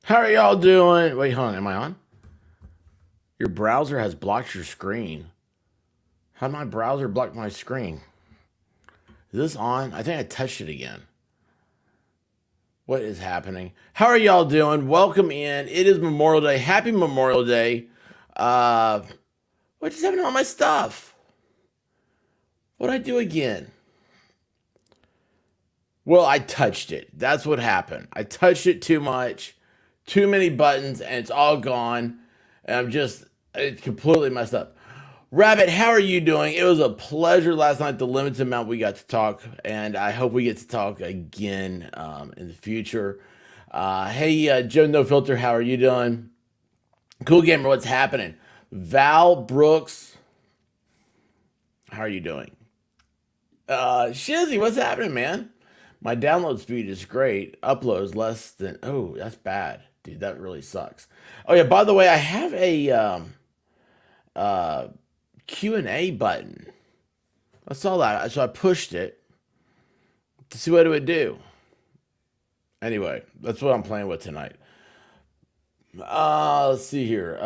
How are y'all doing? Wait, hold on. Am I on? Your browser has blocked your screen. How did my browser block my screen? Is this on? I think I touched it again. What is happening? How are y'all doing? Welcome in. It is Memorial Day. Happy Memorial Day. Uh, what just happened to all my stuff? What'd I do again? Well, I touched it. That's what happened. I touched it too much, too many buttons, and it's all gone. And it's completely messed up. Rabbit, how are you doing? It was a pleasure last night, the limited amount we got to talk, and I hope we get to talk again in the future. Hey, Joe No Filter, how are you doing? Cool Gamer, what's happening? Val Brooks, how are you doing? Shizzy, what's happening, man? My download speed is great. Upload is less than. Oh, that's bad, dude. That really sucks. Oh yeah. By the way, I have a uh, Q&A button. I saw that, so I pushed it to see what it would do. Anyway, that's what I'm playing with tonight. Let's see here.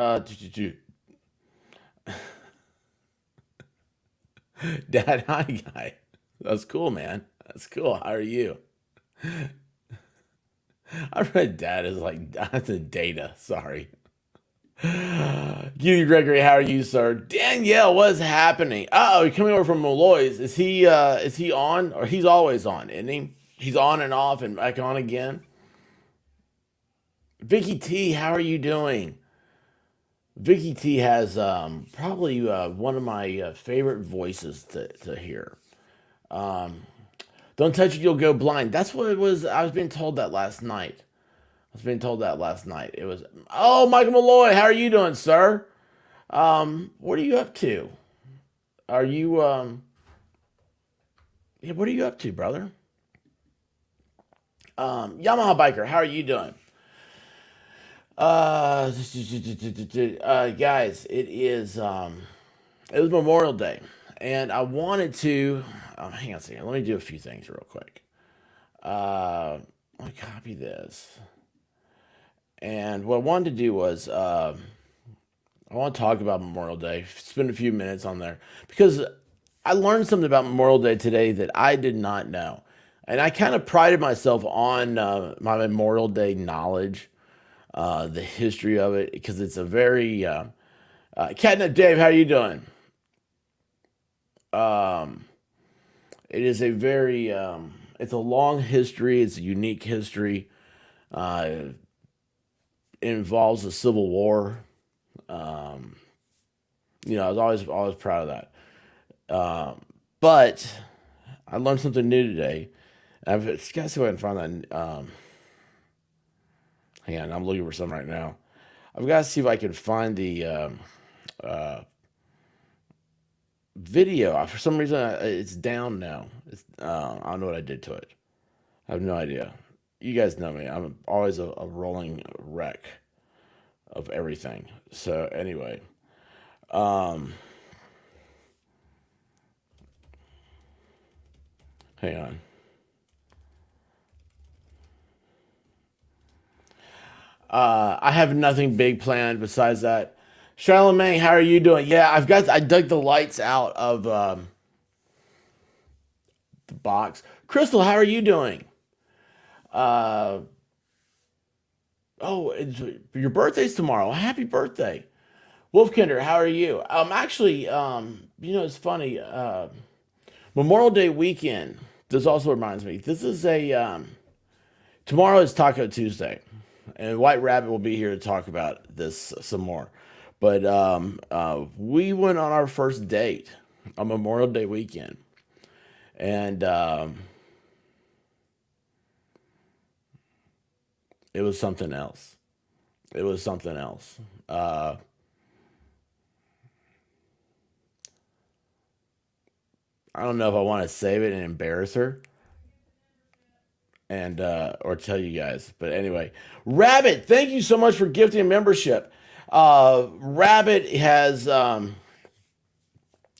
Dad, hi, guy. That's cool, man. That's cool. How are you? I read dad is like that's a data. Sorry. You Gregory, how are you, sir? Danielle, what's happening? Oh, you're coming over from Malloy's. Is he on? Or he's always on, isn't he? He's on and off and back on again. Vicky T, how are you doing? Vicky T has probably one of my favorite voices to hear. Um, don't touch it, you'll go blind. That's what it was. I was being told that last night. I was being told that last night. It was, oh, Michael Malloy, how are you doing, sir? What are you up to? Are you, yeah, what are you up to, brother? Yamaha Biker, how are you doing? Uh, Guys, it was Memorial Day, and I wanted to, hang on a second, let me do a few things real quick. Let me copy this. And what I wanted to do was, I want to talk about Memorial Day, spend a few minutes on there because I learned something about Memorial Day today that I did not know. And I kind of prided myself on my Memorial Day knowledge, the history of it, because it's a very Catnip Dave. How you doing? Um, it is a very it's a long history. It's a unique history. It involves the Civil War. Um, I was always proud of that. But I learned something new today. I've got to see if I can find that. Hang on, I'm looking for some right now. I've got to see if I can find the uh, video. For some reason, it's down now. I don't know what I did to it. I have no idea. You guys know me. I'm always a rolling wreck of everything. So anyway, um, hang on. I have nothing big planned besides that. Charlemagne, how are you doing? Yeah, I dug the lights out of the box. Crystal, how are you doing? Uh, your birthday's tomorrow. Happy birthday. Wolfkinder, how are you? Actually, it's funny. Memorial Day weekend. This also reminds me. This is a tomorrow is Taco Tuesday, and White Rabbit will be here to talk about this some more. But we went on our first date on Memorial Day weekend, and it was something else. It was something else. Uh, I don't know if I want to save it and embarrass her and or tell you guys, but anyway, Rabbit, thank you so much for gifting a membership. Rabbit has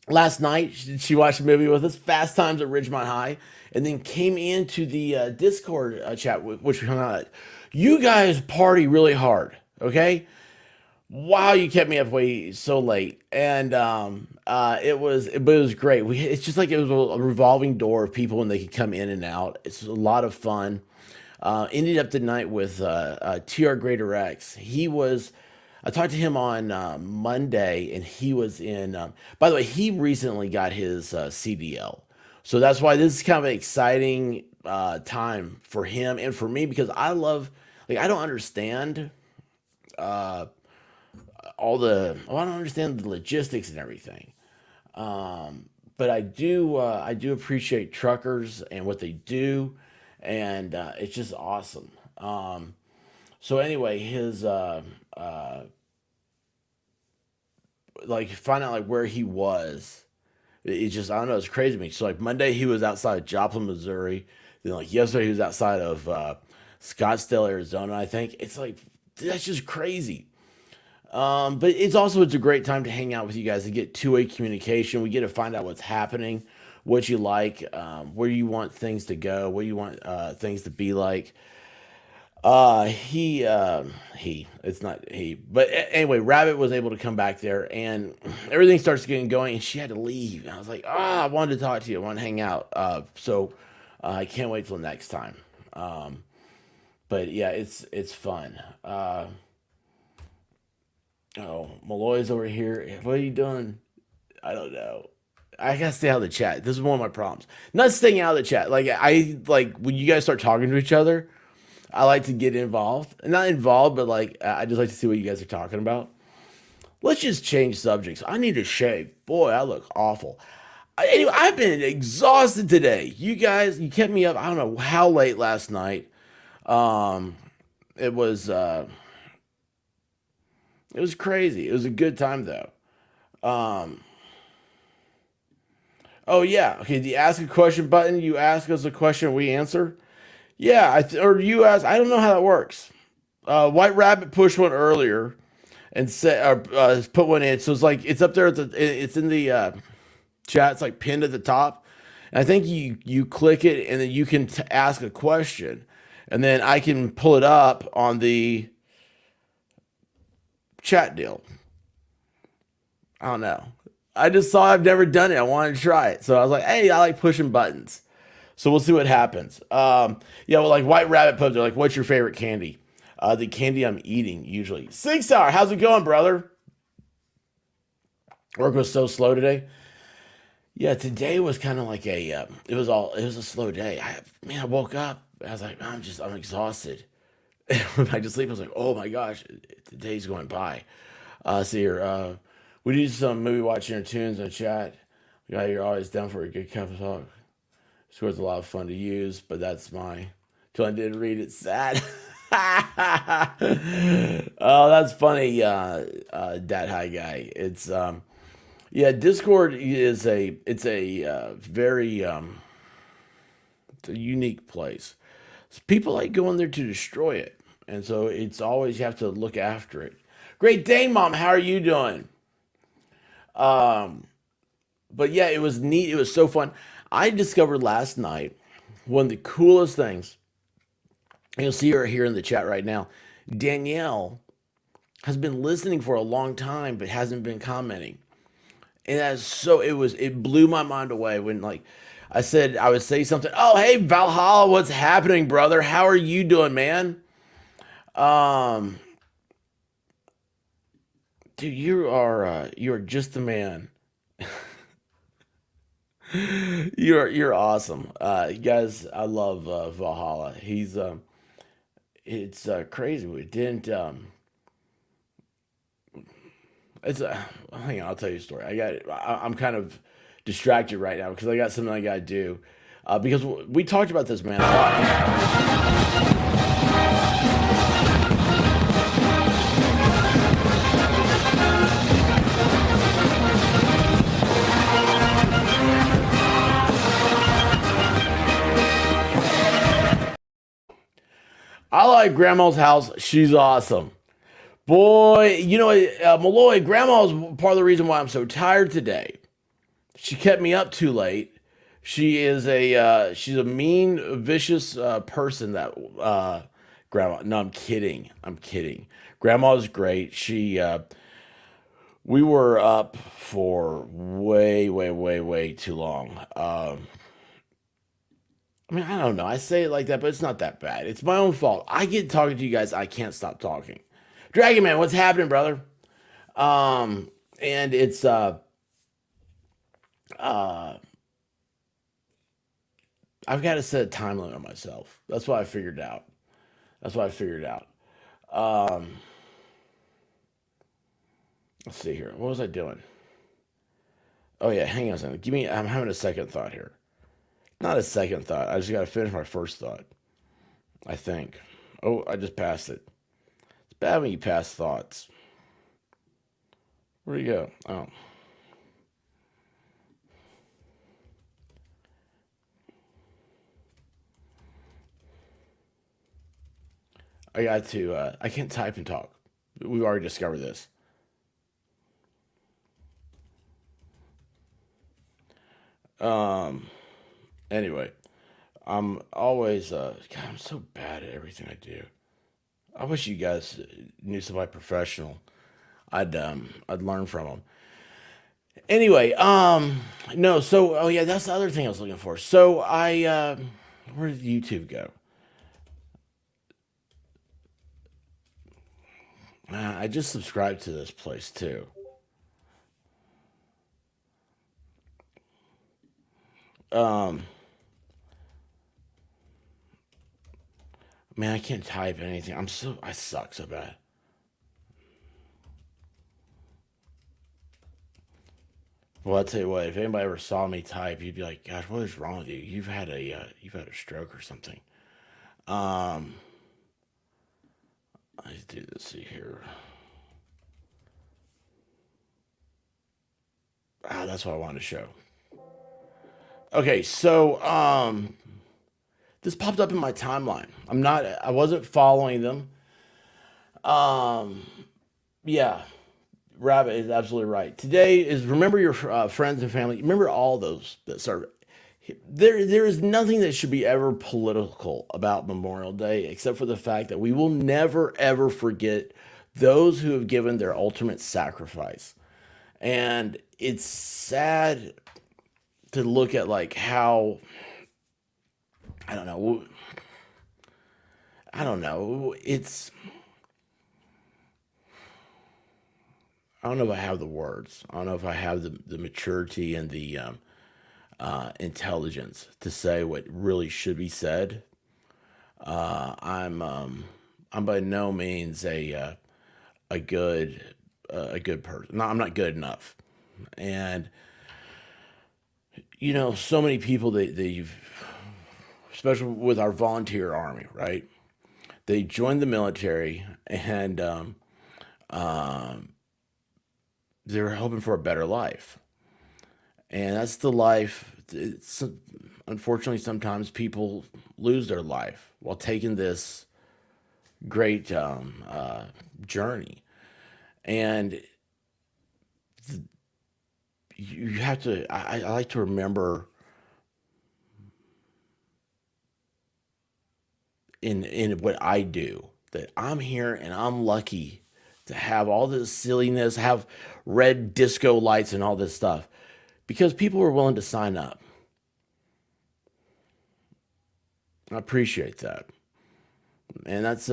last night. She watched a movie with us, Fast Times at Ridgemont High, and then came into the Discord chat, which we hung out at. You guys party really hard, okay? Wow, you kept me up way so late, and but it was great. It's just like it was a revolving door of people, and they could come in and out. It's a lot of fun. Ended up the night with TR Greater X. I talked to him on Monday, and he was in. By the way, he recently got his CDL, so that's why this is kind of an exciting time for him and for me because I don't understand I don't understand the logistics and everything. But I do appreciate truckers and what they do, and it's just awesome. So anyway, his like find out like where he was. It's just I don't know. It's crazy to me. So like Monday he was outside of Joplin, Missouri. Then like yesterday he was outside of Scottsdale, Arizona. I think it's like that's just crazy. But it's a great time to hang out with you guys to get two-way communication. We get to find out what's happening, what you like, where you want things to go, where you want things to be like. It's not he, but anyway, Rabbit was able to come back there, and everything starts getting going, and she had to leave. And I was like, I wanted to talk to you, I want to hang out. I can't wait till next time. But yeah, it's fun. Oh, Malloy's over here. What are you doing? I don't know. I gotta stay out of the chat. This is one of my problems. Not staying out of the chat. Like I like when you guys start talking to each other. I like to get involved, not involved, but like I just like to see what you guys are talking about. Let's just change subjects. I need to shave. Boy, I look awful. Anyway, I've been exhausted today. You guys, you kept me up. I don't know how late last night. Um, it was uh, it was crazy. It was a good time though. Um, oh yeah. Okay, the ask a question button. You ask us a question, we answer. Yeah, or you ask. I don't know how that works. White Rabbit pushed one earlier and said, put one in. So it's like it's up there. It's in the chat. It's like pinned at the top. And I think you click it and then you can ask a question, and then I can pull it up on the chat deal. I don't know. I just saw I've never done it. I wanted to try it, so I was like, hey, I like pushing buttons. So we'll see what happens. Yeah, well, like White Rabbit put, they're like, what's your favorite candy? The candy I'm eating usually. 6 hour, how's it going, brother? Work was so slow today. Yeah, today was kind of like it was a slow day. I woke up. I was like, I'm exhausted. Went back to sleep. I was like, oh my gosh, the day's going by. See here. We do some movie watching or tunes in the chat. Yeah, you're always down for a good cup of talk. Score's a lot of fun to use, but that's my. Till I didn't read it. Sad. Oh, that's funny. Dat high guy. Yeah. Discord is very it's a unique place. So people like going there to destroy it, and so it's always you have to look after it. Great day, Mom. How are you doing? Um, but yeah, it was neat. It was so fun. I discovered last night one of the coolest things. And you'll see her here in the chat right now. Danielle has been listening for a long time, but hasn't been commenting. And it blew my mind away when like I said I would say something. Oh, hey Valhalla, what's happening, brother? How are you doing, man? Um, dude, you're just the man. You're awesome. You guys, I love Valhalla. It's crazy. We didn't hang on, I'll tell you a story. I'm kind of distracted right now because I got something I got to do. Because we talked about this man a lot. I like Grandma's house. She's awesome. Boy, Malloy, Grandma's part of the reason why I'm so tired today. She kept me up too late. She's a mean, vicious person. That grandma. No, I'm kidding. I'm kidding. Grandma's great. We were up for way, way, way, way too long. I mean, I don't know. I say it like that, but it's not that bad. It's my own fault. I get talking to you guys. I can't stop talking. Dragon Man, what's happening, brother? And it's uh I've got to set a time limit on myself. That's what I figured out. That's what I figured out. Um, let's see here. What was I doing? Oh yeah, hang on a second. Give me. I'm having a second thought here. Not a second thought. I just got to finish my first thought. I think. Oh, I just passed it. It's bad when you pass thoughts. Where do you go? Oh, I got to. I can't type and talk. We've already discovered this. Um. Anyway, I'm always. God, I'm so bad at everything I do. I wish you guys knew somebody professional. I'd learn from them. Anyway, no. So, oh yeah, that's the other thing I was looking for. So where did YouTube go? I just subscribed to this place too. Um, man, I can't type anything. I suck so bad. Well, I'll tell you what. If anybody ever saw me type, you'd be like, "Gosh, what is wrong with you? You've had a stroke or something." Um, I do this. See here. Ah, that's what I wanted to show. Okay, so this popped up in my timeline. I wasn't following them. Um, yeah, Rabbit is absolutely right. Today is remember your friends and family. Remember all those that serve. There is nothing that should be ever political about Memorial Day, except for the fact that we will never ever forget those who have given their ultimate sacrifice. And it's sad to look at like how I don't know. I don't know. I don't know if I have the words. I don't know if I have the maturity and the intelligence to say what really should be said. Uh, I'm um, I'm by no means a a good person. No, I'm not good enough. And so many people they've especially with our volunteer army, right? They joined the military and um, they're hoping for a better life, and that's the life. Unfortunately, sometimes people lose their life while taking this great journey, and you have to. I like to remember in what I do that I'm here and I'm lucky to have all this silliness, have red disco lights and all this stuff because people are willing to sign up. I appreciate that, and that's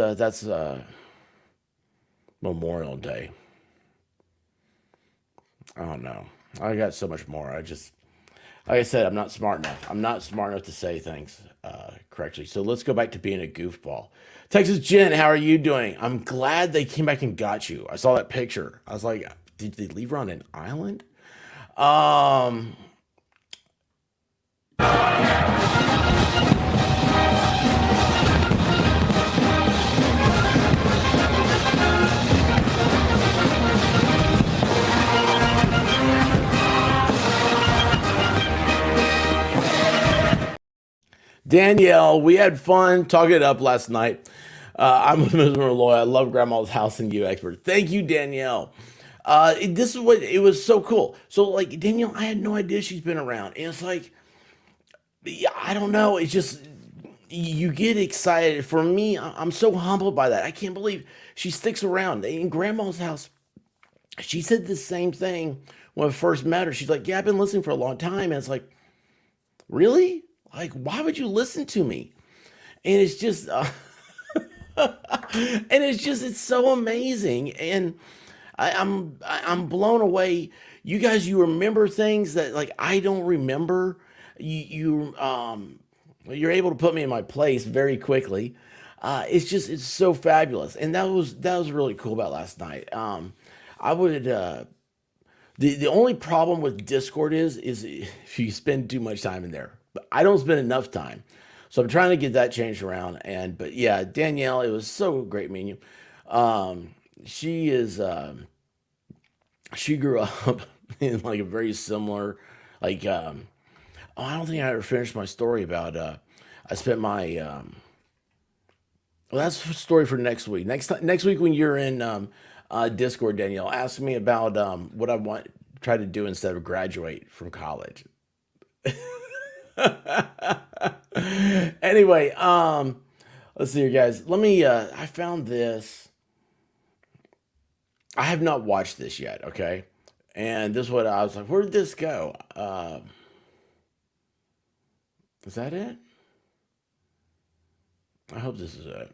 Memorial Day. I don't know. I got so much more. Like I said, I'm not smart enough. I'm not smart enough to say things correctly. So let's go back to being a goofball. Texas Jen, how are you doing? I'm glad they came back and got you. I saw that picture. I was like, did they leave her on an island? Um, Danielle, we had fun talking it up last night. I'm with Ms. Malloy. I love Grandma's House and You expert. Thank you, Danielle. This is what it was so cool. So like Danielle, I had no idea she's been around, and it's like, yeah, I don't know. It's just you get excited. For me, I'm so humbled by that. I can't believe she sticks around in Grandma's house. She said the same thing when I first met her. She's like, "Yeah, I've been listening for a long time," and it's like, really? Like, why would you listen to me? And it's just, and it's so amazing, and I'm blown away. You guys, you remember things that like I don't remember. You're able to put me in my place very quickly. It's so fabulous, and that was really cool about last night. I would the only problem with Discord is if you spend too much time in there. But I don't spend enough time, so I'm trying to get that changed around. And but yeah, Danielle, it was so great meeting you. She is she grew up in like a very similar like oh, I don't think I ever finished my story about I spent my well, that's a story for next week. Next week when you're in Discord, Danielle, ask me about what I want try to do instead of graduate from college. Anyway, let's see here, guys. Let me. I found this. I have not watched this yet. Okay, and this is what I was like. Where did this go? Is that it? I hope this is it.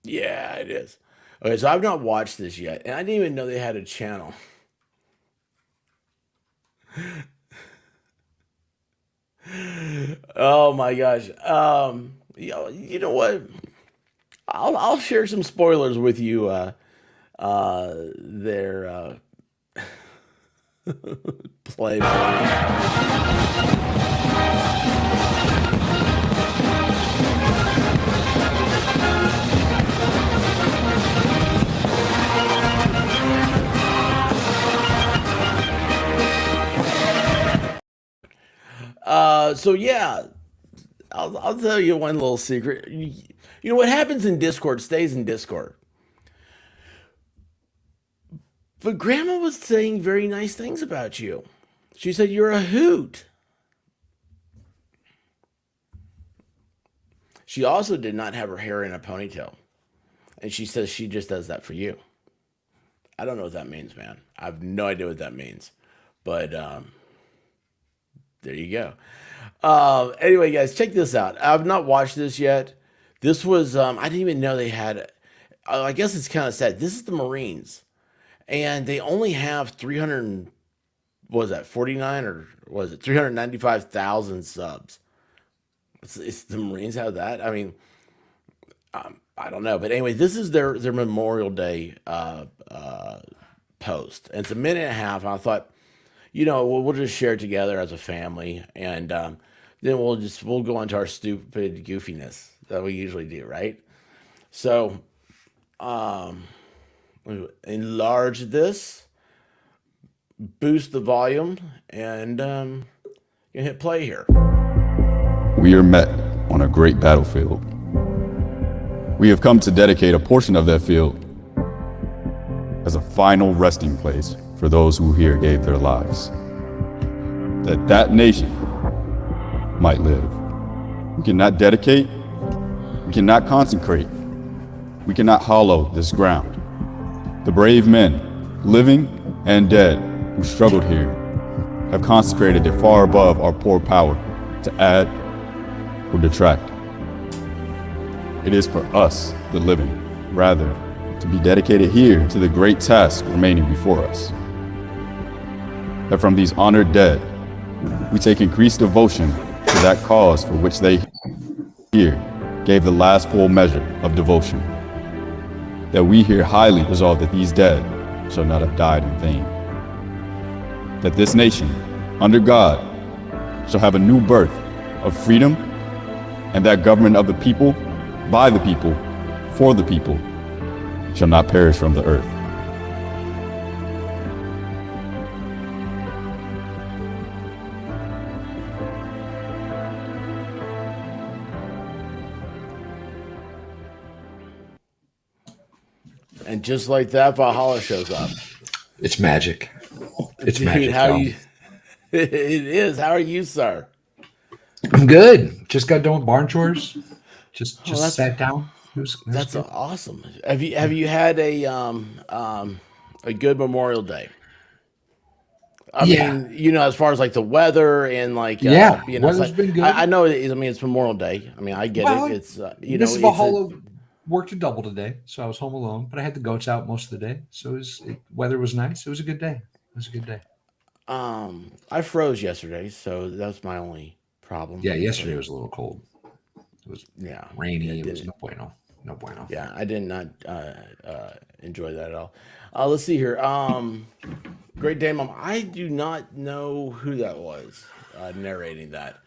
Yeah, it is. Okay, so I've not watched this yet, and I didn't even know they had a channel. Oh my gosh. You know what? I'll share some spoilers with you. Their play. So yeah, I'll tell you one little secret. You know what happens in Discord stays in Discord. But Grandma was saying very nice things about you. She said you're a hoot. She also did not have her hair in a ponytail, and she says she just does that for you. I don't know what that means, man. I have no idea what that means, but there you go. Anyway, guys, check this out. I've not watched this yet. This was I didn't even know they had. I guess it's kind of sad. This is the Marines, and they only have 300. What was that 49 or was it 395,000 subs? It's the Marines have that. I mean, I don't know, but anyway, this is their Memorial Day post, and it's a minute and a half. And I thought, we'll just share it together as a family, and then we'll go into our stupid goofiness that we usually do, right? So, um, enlarge this, boost the volume, and you can hit play here. We are met on a great battlefield. We have come to dedicate a portion of that field as a final resting place for those who here gave their lives, that that nation might live. We cannot dedicate, we cannot consecrate, we cannot hollow this ground. The brave men, living and dead, who struggled here, have consecrated it far above our poor power to add or detract. It is for us, the living, rather, to be dedicated here to the great task remaining before us. That from these honored dead, we take increased devotion to that cause for which they here gave the last full measure of devotion. That we here highly resolve that these dead shall not have died in vain. That this nation, under God, shall have a new birth of freedom, and that government of the people, by the people, for the people, shall not perish from the earth. And just like that, Valhalla shows up. It's magic. It's Dude, magic. how Y'all. you? It is. How are you, sir? I'm good. Just got done with barn chores. Just that's- sat down. It was That's good. awesome. Have you had a good Memorial Day? I Yeah. mean, as far as like the weather and like Yeah, it's weather's like, been good. I know it's Memorial Day. I mean, I get Well, it. It's Miss Valhalla worked a double today, so I was home alone. But I had the goats out most of the day, so weather was nice. It was a good day. It was a good day. I froze yesterday, so that's my only problem. Yeah, yesterday was a little cold. It was rainy. Yeah, it was no bueno. No bueno. Yeah, I did not enjoy that at all. Let's see here. Great Day Mom. I do not know who that was narrating that.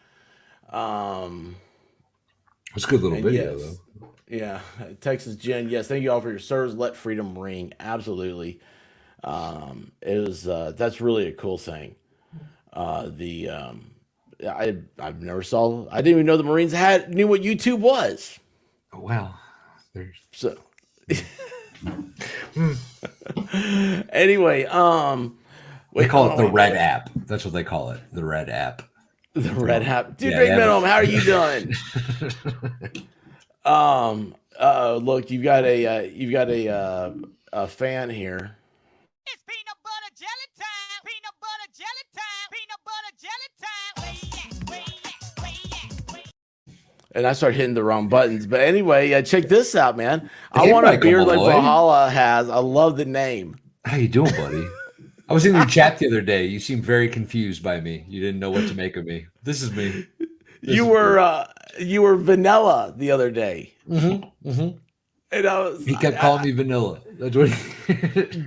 It's a good little video, yes, though. yeah. Texas Jen. Yes, thank you all for your service. Let freedom ring. Absolutely. It was. That's really a cool thing. I've never saw. I didn't even know the Marines knew what YouTube was. Oh, wow. There's So anyway, they call it the Red app. That's what they call it. The Red app. The Red app. Dude, Yeah, Big yeah. Minimum, how are you doing? Look, you've got a fan here. It's peanut butter jelly time. Peanut butter jelly time. Peanut butter jelly time. Where you at? Where you at? Where you at? Where you at? And I started hitting the wrong buttons. But anyway, check this out, man. I Hey, want a Michael beard like Malloy. Valhalla has. I love the name. How you doing, buddy? I was in your chat the other day. You seemed very confused by me. You didn't know what to make of me. This is me. You were vanilla the other day. And He kept calling me vanilla. That's what.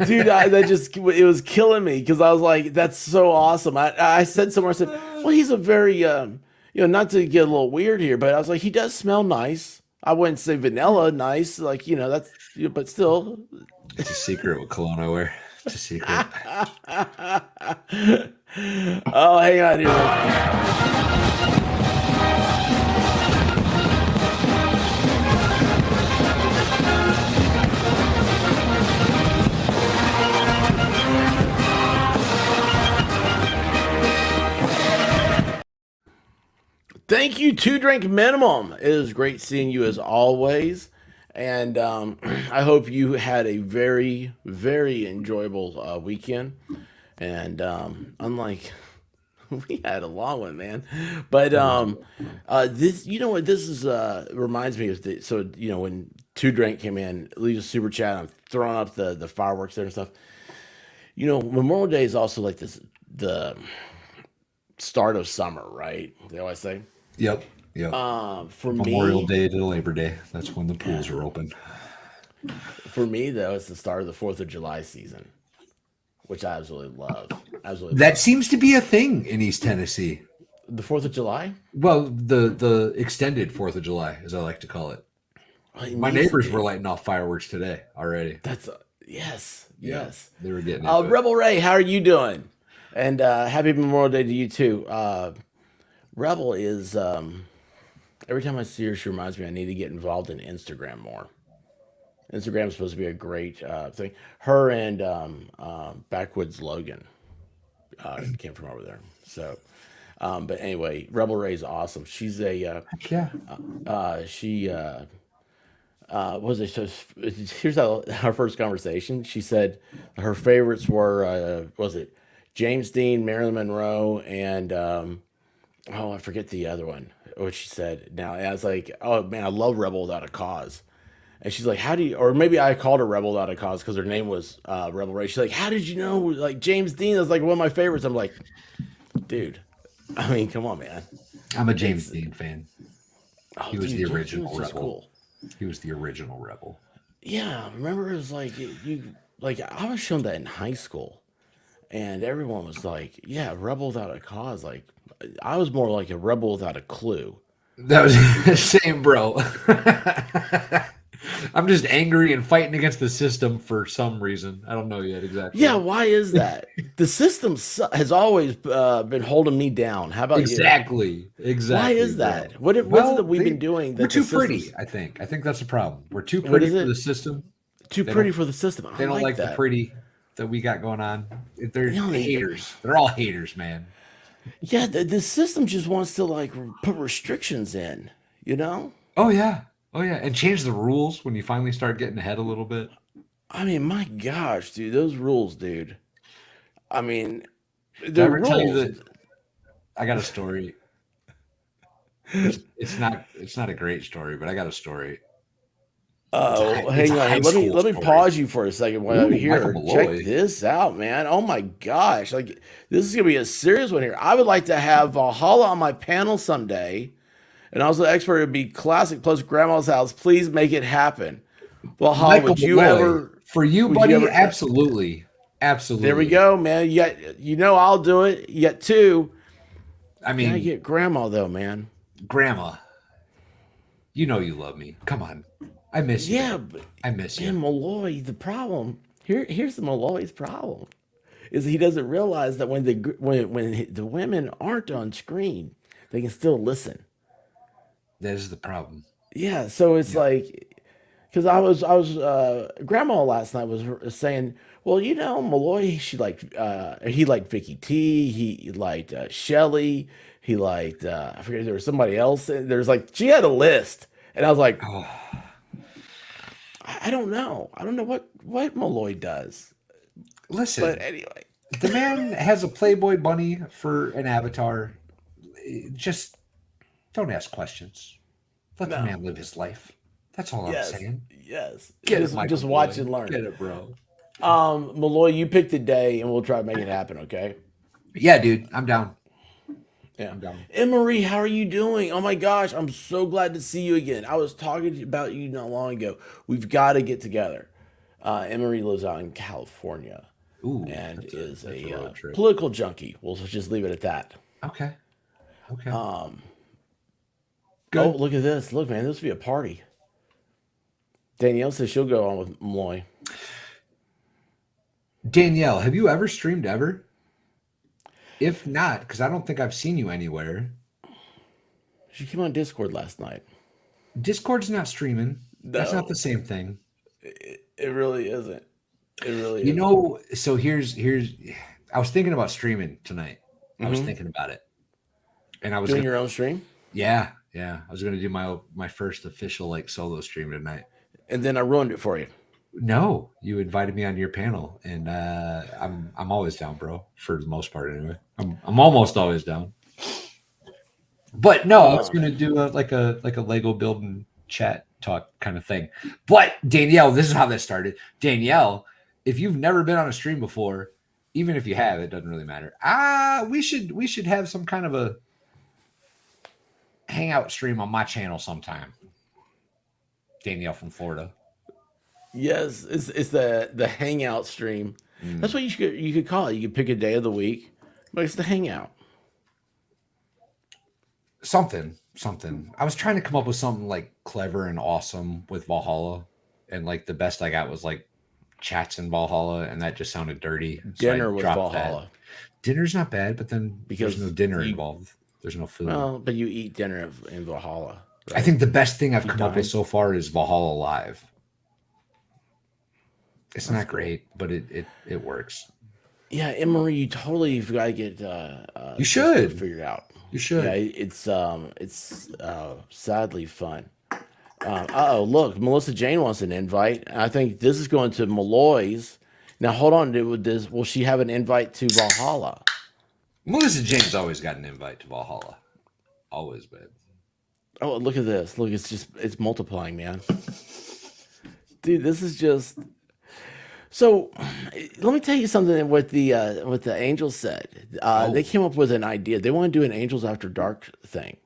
dude, it was killing me because I was like, that's so awesome. I said somewhere, I said, well, he's a very not to get a little weird here, but I was like, he does smell nice. I wouldn't say vanilla nice, like that's but still. It's a secret what cologne I wear. It's a secret. Oh, hang on here. Thank you, 2 Drink Minimum. It is great seeing you as always. And I hope you had a very, very enjoyable weekend. And unlike we had a long one, man. But this, what this is reminds me of when 2 Drink came in, leave a super chat. I'm throwing up the fireworks there and stuff. Memorial Day is also like the start of summer, right? They always say. Yep. For Memorial me, Day to Labor Day. That's when the pools are open. for me though, it's the start of the 4th of July season, which I absolutely love. That seems to be a thing in East Tennessee. The 4th of July. Well, the extended 4th of July, as I like to call it. My neighbors were lighting off fireworks today already. That's yes. They were getting it. Rebel Ray, how are you doing? And happy Memorial Day to you too. Rebel is every time I see her, she reminds me I need to get involved in Instagram more. Instagram is supposed to be a great thing. Her and Backwoods Logan came from over there. So, but anyway, Rebel Ray is awesome. She's a she was it? So here's our first conversation. She said her favorites were was it James Dean, Marilyn Monroe, and I forget the other one. What she said. Now and I was like, oh man, I love Rebel Without a Cause. And she's like, how do you? Or maybe I called her Rebel Without a Cause because her name was Rebel Ray. She's like, how did you know? Like James Dean is like one of my favorites. I'm like, dude, I mean, come on, man. I'm a James Dean fan. He was dude, the James original Dean was just Rebel. cool. He was the original Rebel. Yeah, remember it was like I was shown that in high school, and everyone was like, "Yeah, Rebel Without a Cause." Like, I was more like a Rebel Without a Clue. That was the same, bro. I'm just angry and fighting against the system for some reason. I don't know yet exactly. Yeah, why is that? The system has always been holding me down. How about you? Exactly. Why is bro. that? What is it that we've been doing? That We're too the pretty. system's- I think that's the problem. We're too What pretty is for it? the system. Too They pretty don't for the system. I they don't like the that. pretty that we got going on. They're You know, haters. They're all haters, man. yeah, the system just wants to like put restrictions in. You know. Oh yeah. Oh yeah. And change the rules when you finally start getting ahead a little bit. I mean, my gosh, dude, those rules, dude. I mean, Did I the ever tell you rules. that I got a story? It's not a great story, but I got a story. Oh, It's a hang high on. school Let me story. pause you for a second while I'm Ooh, Michael here. Check Malloy. this out, man. Oh my gosh. Like this is gonna be a serious one here. I would like to have Valhalla on my panel someday. And also the expert would be classic plus grandma's house. Please make it happen. Valhalla, Michael would you Malloy. ever For you, would buddy, you ever absolutely. Absolutely. there we go, man. You know I'll do it. You got two. I Gotta mean, get grandma though, man. grandma, you know you love me. Come on. I miss you. Yeah, babe. but I miss man, you. Malloy, the problem here's the Malloy's problem is he doesn't realize that when the women aren't on screen, they can still listen. That is the problem. Yeah, so it's Yeah. like because I was grandma last night was saying, well, you know, Malloy he liked Vicky T, he liked Shelly, he liked I forget there was somebody else. There's like she had a list, and I was like, Oh, I don't know. I don't know what Malloy does. listen, But anyway, the man has a Playboy bunny for an avatar. Just don't ask questions. Let the no. man live his life. That's all I'm Yes. saying. Yes. Get just it, Michael just watch Malloy. and learn. Get it, bro. Malloy, you pick the day and we'll try to make it happen, okay? Yeah, dude, I'm down. Yeah. I'm down. Emery, how are you doing? Oh my gosh, I'm so glad to see you again. I was talking about you not long ago. We've got to get together. Emery lives out in California Ooh, and that's is a a road trip. political junkie. We'll just leave it at that. Okay. Okay. Um, Good. oh, look at this. Look, man, this would be a party. Danielle says she'll go on with Malloy. Danielle, have you ever streamed ever? If not, because I don't think I've seen you anywhere. She came on Discord last night. Discord's not streaming. That's not No. the same thing. It really isn't. It really You isn't. know, so here's I was thinking about streaming tonight. I was Mhm. thinking about it. And I was Doing gonna, your own stream? yeah. I was gonna do my first official like solo stream tonight. And then I ruined it for you. No, you invited me on your panel, and I'm always down, bro. For the most part, anyway. I'm almost always down. But no, I was gonna do like a Lego building chat talk kind of thing. But Danielle, this is how this started. Danielle, if you've never been on a stream before, even if you have, it doesn't really matter. We should have some kind of a hangout stream on my channel sometime. Danielle from Florida. Yes, it's the hangout stream. That's what you could call it. You could pick a day of the week, but it's the hangout. Something. I was trying to come up with something like clever and awesome with Valhalla, and like the best I got was like chats in Valhalla, and that just sounded dirty. So I Dinner with dropped Valhalla. that. Dinner's not bad, but then Because there's no dinner you- involved. There's no food. Well, but you eat dinner in Valhalla. I think the best thing I've You come up with dine? so far is Valhalla Live. It's not great, but it works. Yeah, Emery, you totally got to get You should. figured out. You should. Yeah, it's sadly fun. Oh, look, Melissa Jane wants an invite. I think this is going to Malloy's. Now, hold on, with this, will she have an invite to Valhalla? Melissa James always got an invite to Valhalla. Always, babe. Oh, look at this. Look, it's multiplying, man. Dude, this is just so. Let me tell you something. What the Angels said. They came up with an idea. They want to do an Angels After Dark thing,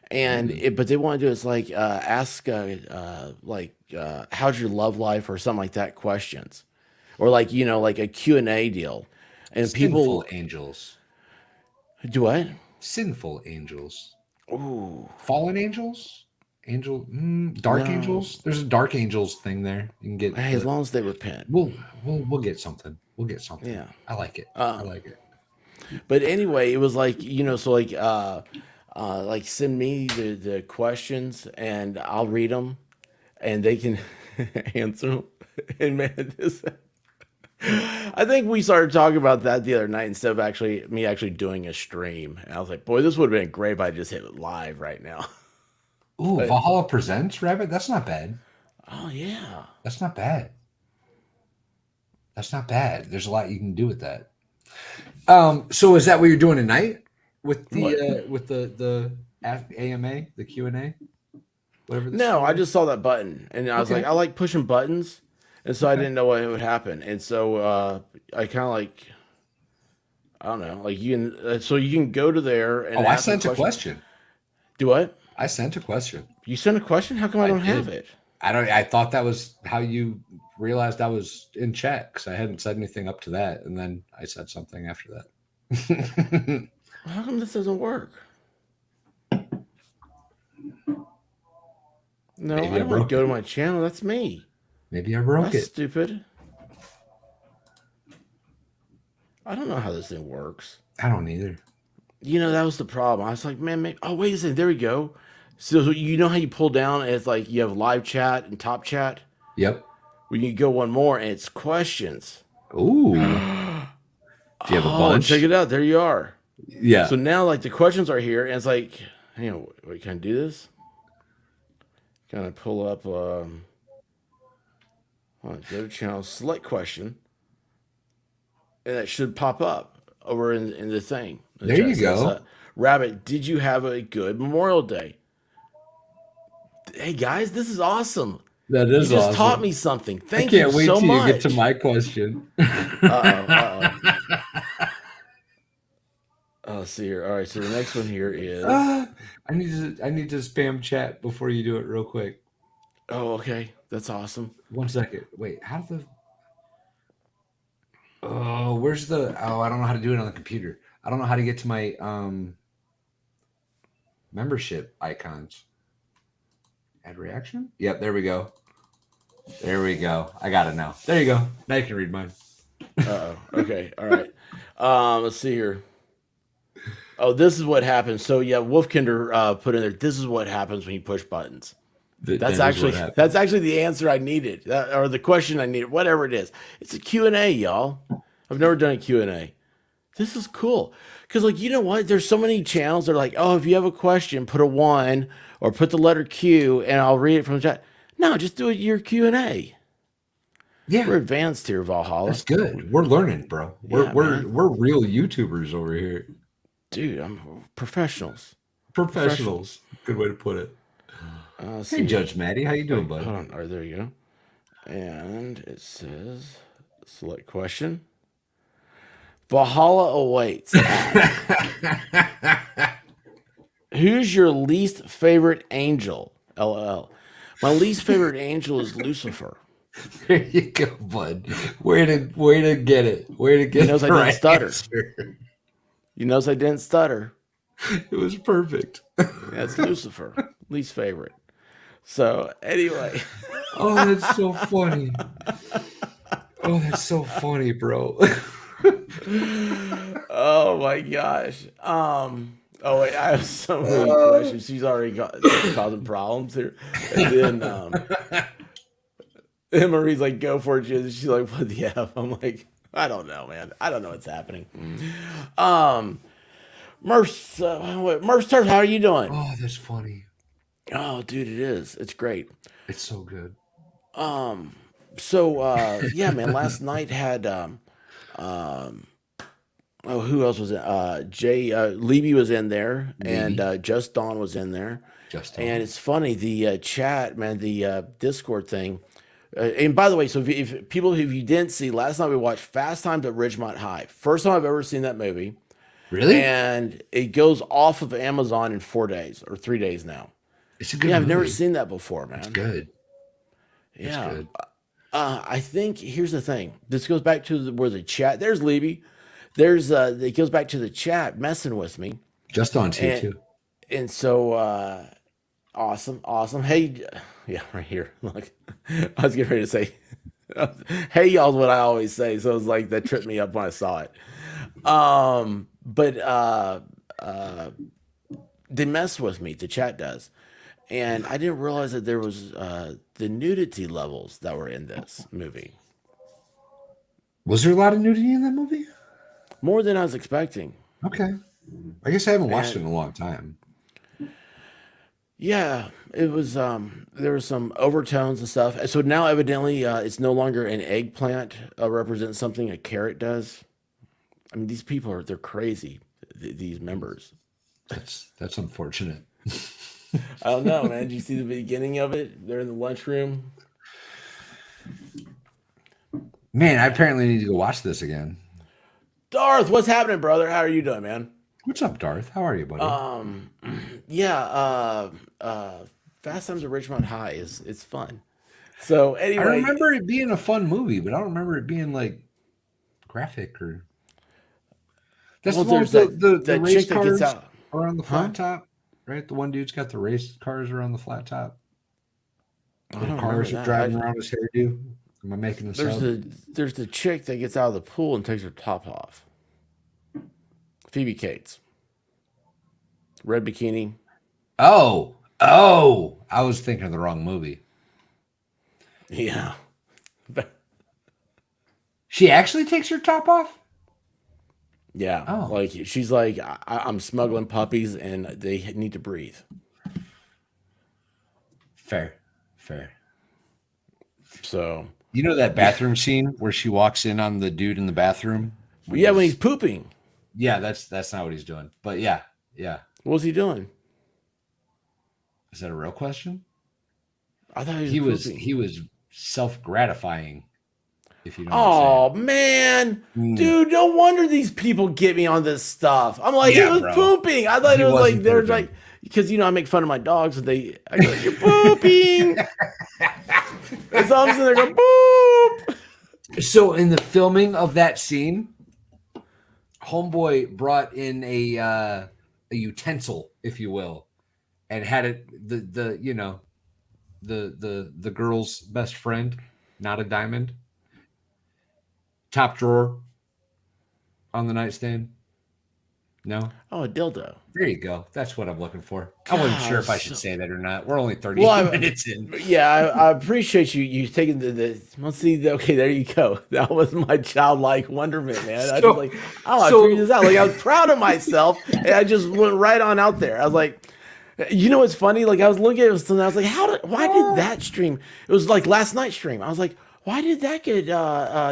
and but they want to do it's like ask how's your love life or something like that questions, or like like a Q&A deal, and Sinful people angels. do what? Sinful angels. Ooh, Fallen angels? Dark No. angels? There's a dark angels thing there. You can get hey, as long as they repent. we'll get something. We'll get something. Yeah. I like it. I like it. But anyway, it was like so like send me the questions and I'll read them, and they can answer them. And man, I think we started talking about that the other night instead of me actually doing a stream. And I was like, boy, this would have been great if I just hit live right now. Ooh, But- Valhalla Presents, Rabbit? That's not bad. Oh yeah. That's not bad. That's not bad. There's a lot you can do with that. So is that what you're doing tonight with the AMA, the Q&A? Whatever this No, is? I just saw that button and I was Okay. like, I like pushing buttons. And so I didn't know what would happen. And so I kind of like, I don't know, like you can, so you can go to there and I ask sent a question. Do what? I sent a question. You sent a question? How come I don't have did. it? I thought that was how you realized I was in chat because I hadn't said anything up to that, and then I said something after that. How come this doesn't work? No, Maybe I I don't want broke to go it. to my channel. That's me. Maybe I broke That's it. stupid. I don't know how this thing works. I don't either. You know, that was the problem. I was like, man, maybe, oh, wait a second. There we go. So you know how you pull down and it's like you have live chat and top chat? Yep. When you go one more and it's questions. Ooh. Do you have a bunch? Check it out. There you are. Yeah. So now, like, the questions are here, and it's like, you know, wait, can I do this? Kind of pull up, hold on, go to channel, select question, and that should pop up over in the thing. The There chat you says, go. Rabbit, did you have a good Memorial Day? Hey, guys, this is awesome. That You is just awesome. taught me something. I Thank can't you wait so till much. you get to my question. Oh, let's see here. All right, so the next one here is. I need to spam chat before you do it real quick. Oh, okay, that's awesome. 1 second. Wait, how the? Oh, where's the? Oh, I don't know how to do it on the computer. I don't know how to get to my membership icons. Add reaction. Yep, there we go. There we go. I got it now. There you go. Now you can read mine. Okay, all right. Let's see here. Oh, this is what happens. So yeah, Wolfkinder put in there. This is what happens when you push buttons. That's actually the answer I needed, or the question I needed, whatever it is. It's a Q&A, y'all. I've never done a Q&A. This is cool because, like, you know what? There's so many channels. They're like, oh, if you have a question, put a 1 or put the letter Q, and I'll read it from the chat. No, just do it your Q&A. Yeah, We're advanced here, Valhalla. that's good. We're learning, bro. Yeah, We're real YouTubers over here. Dude, I'm professionals. Professionals. Good way to put it. Hey, Judge Maddie, how you doing, bud? Hold on. All right, there you go. And it says, select question. Valhalla awaits. Who's your least favorite angel? LOL. My least favorite angel is Lucifer. There you go, bud. Way to get it. Way to get He knows I the didn't right stutter. answer. You notice I didn't stutter. It was perfect. That's Lucifer. Least favorite. So anyway. Oh, that's so funny. Oh, that's so funny, bro. Oh my gosh. Oh wait, I have so many questions. She's already causing problems here. And then and Marie's like, go for it. She's like, what the F? I'm like, I don't know, man. I don't know what's happening. Merce Turf, how are you doing? Oh, that's funny. Oh, dude, it is. It's great. It's so good. Yeah, man, last night had who else was in? Jay Levy was in there, and Just Dawn was in there. And it's funny, the chat, man, the Discord thing. And by the way, so if you didn't see, last night we watched Fast Times at Ridgemont High. First time I've ever seen that movie. Really? And it goes off of Amazon in 4 days or 3 days now. It's a good I've movie. never seen that before, man. It's good. Yeah. It's good. I think here's the thing. This goes back to where the chat. There's Levy. There's it goes back to the chat messing with me. Just on too. And so awesome. Hey, yeah, right here. Look, I was getting ready to say, hey, y'all's what I always say. So it was like that tripped me up when I saw it. But they mess with me. The chat does. and I didn't realize that there was the nudity levels that were in this movie. Was there a lot of nudity in that movie? More than I was expecting. Okay. I guess I haven't watched it And in a long time. yeah, it was there was some overtones and stuff. And so now evidently it's no longer an eggplant represents something a carrot does. I mean, these people are they're crazy. These members. That's unfortunate. I don't know, man. Did you see the beginning of it? They're in the lunchroom. Man, I apparently need to go watch this again. Darth, what's happening, brother? How are you doing, man? What's up, Darth? How are you, buddy? Yeah, Fast Times at Ridgemont High is it's fun. So I anyway, remember it being a fun movie, but I don't remember it being like graphic or. That's well, the one there's with the that race chick that cars gets out. around the Huh? flat top, right? The one dude's got the race cars around the flat top. I Little don't cars remember are that. driving around his hairdo. Am I making this up? There's the chick that gets out of the pool and takes her top off. Phoebe Cates, red bikini. Oh, I was thinking of the wrong movie. Yeah, She actually takes her top off? yeah. Oh. Like she's like I'm smuggling puppies and they need to breathe. Fair. So You know that bathroom scene where she walks in on the dude in the bathroom? yeah, when he's pooping, Yeah, that's not what he's doing. But yeah. what's he doing? Is that a real question? I thought he was pooping. He was self-gratifying. If you know what Oh man, dude! No wonder these people get me on this stuff. I'm like, Yeah, it was bro. pooping. I thought He it was like wasn't there's pooping. like because I make fun of my dogs and I go, you're pooping. And so I'm sitting there going, boop. So in the filming of that scene, Homeboy brought in a utensil, if you will, and had it the girl's best friend, not a diamond, top drawer on the nightstand. No, Oh, a dildo. there you go. That's what I'm looking for. I wasn't sure if I should say that or not. We're only 30 Well, minutes in. Yeah, I appreciate you taking well, see, okay, there you go. That was my childlike wonderment, man. I was like, oh, I figured this out. Like I was proud of myself, and I just went right on out there. I was like, you know what's funny? Like I was looking at it, and I was like, why did that stream? It was like last night's stream. I was like, why did that get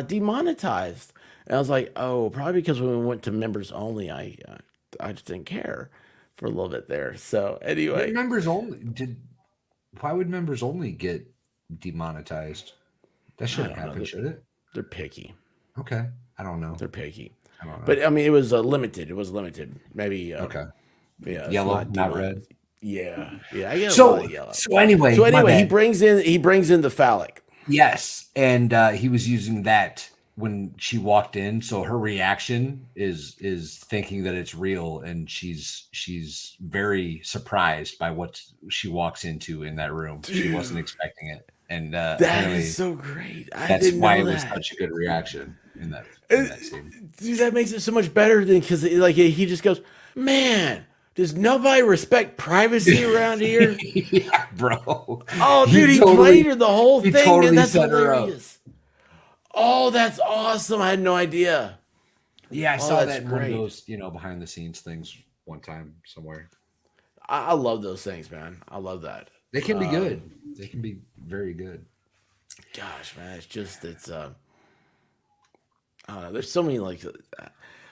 demonetized? And I was like, oh, probably because when we went to members only, I just didn't care for a little bit there. So anyway, Members only why would members only get demonetized? That shouldn't happen, should it? they're picky. Okay. I don't know. They're picky. I don't know. But I mean, it was limited. It was limited. Maybe. Okay. Yeah. it's Yellow, not demon- red. Yeah. Yeah. I get a So lot of yellow. so anyway, my he bad. brings in the phallic. Yes, and he was using that when she walked in. So her reaction is thinking that it's real, and she's very surprised by what she walks into in that room. She wasn't expecting it, and That apparently is so great. I that's didn't why know it was that. such a good reaction in that scene. Dude, that makes it so much better than because like he just goes, man. Does nobody respect privacy around here? Yeah, bro. Oh, dude, he played her the whole he thing, totally man. That's set her up. hilarious. Oh, that's awesome. I had no idea. Yeah, I Oh, saw that's that in one of great. those, behind the scenes things one time somewhere. I love those things, man. I love that. They can be good. They can be very good. Gosh, man, it's I don't know. There's so many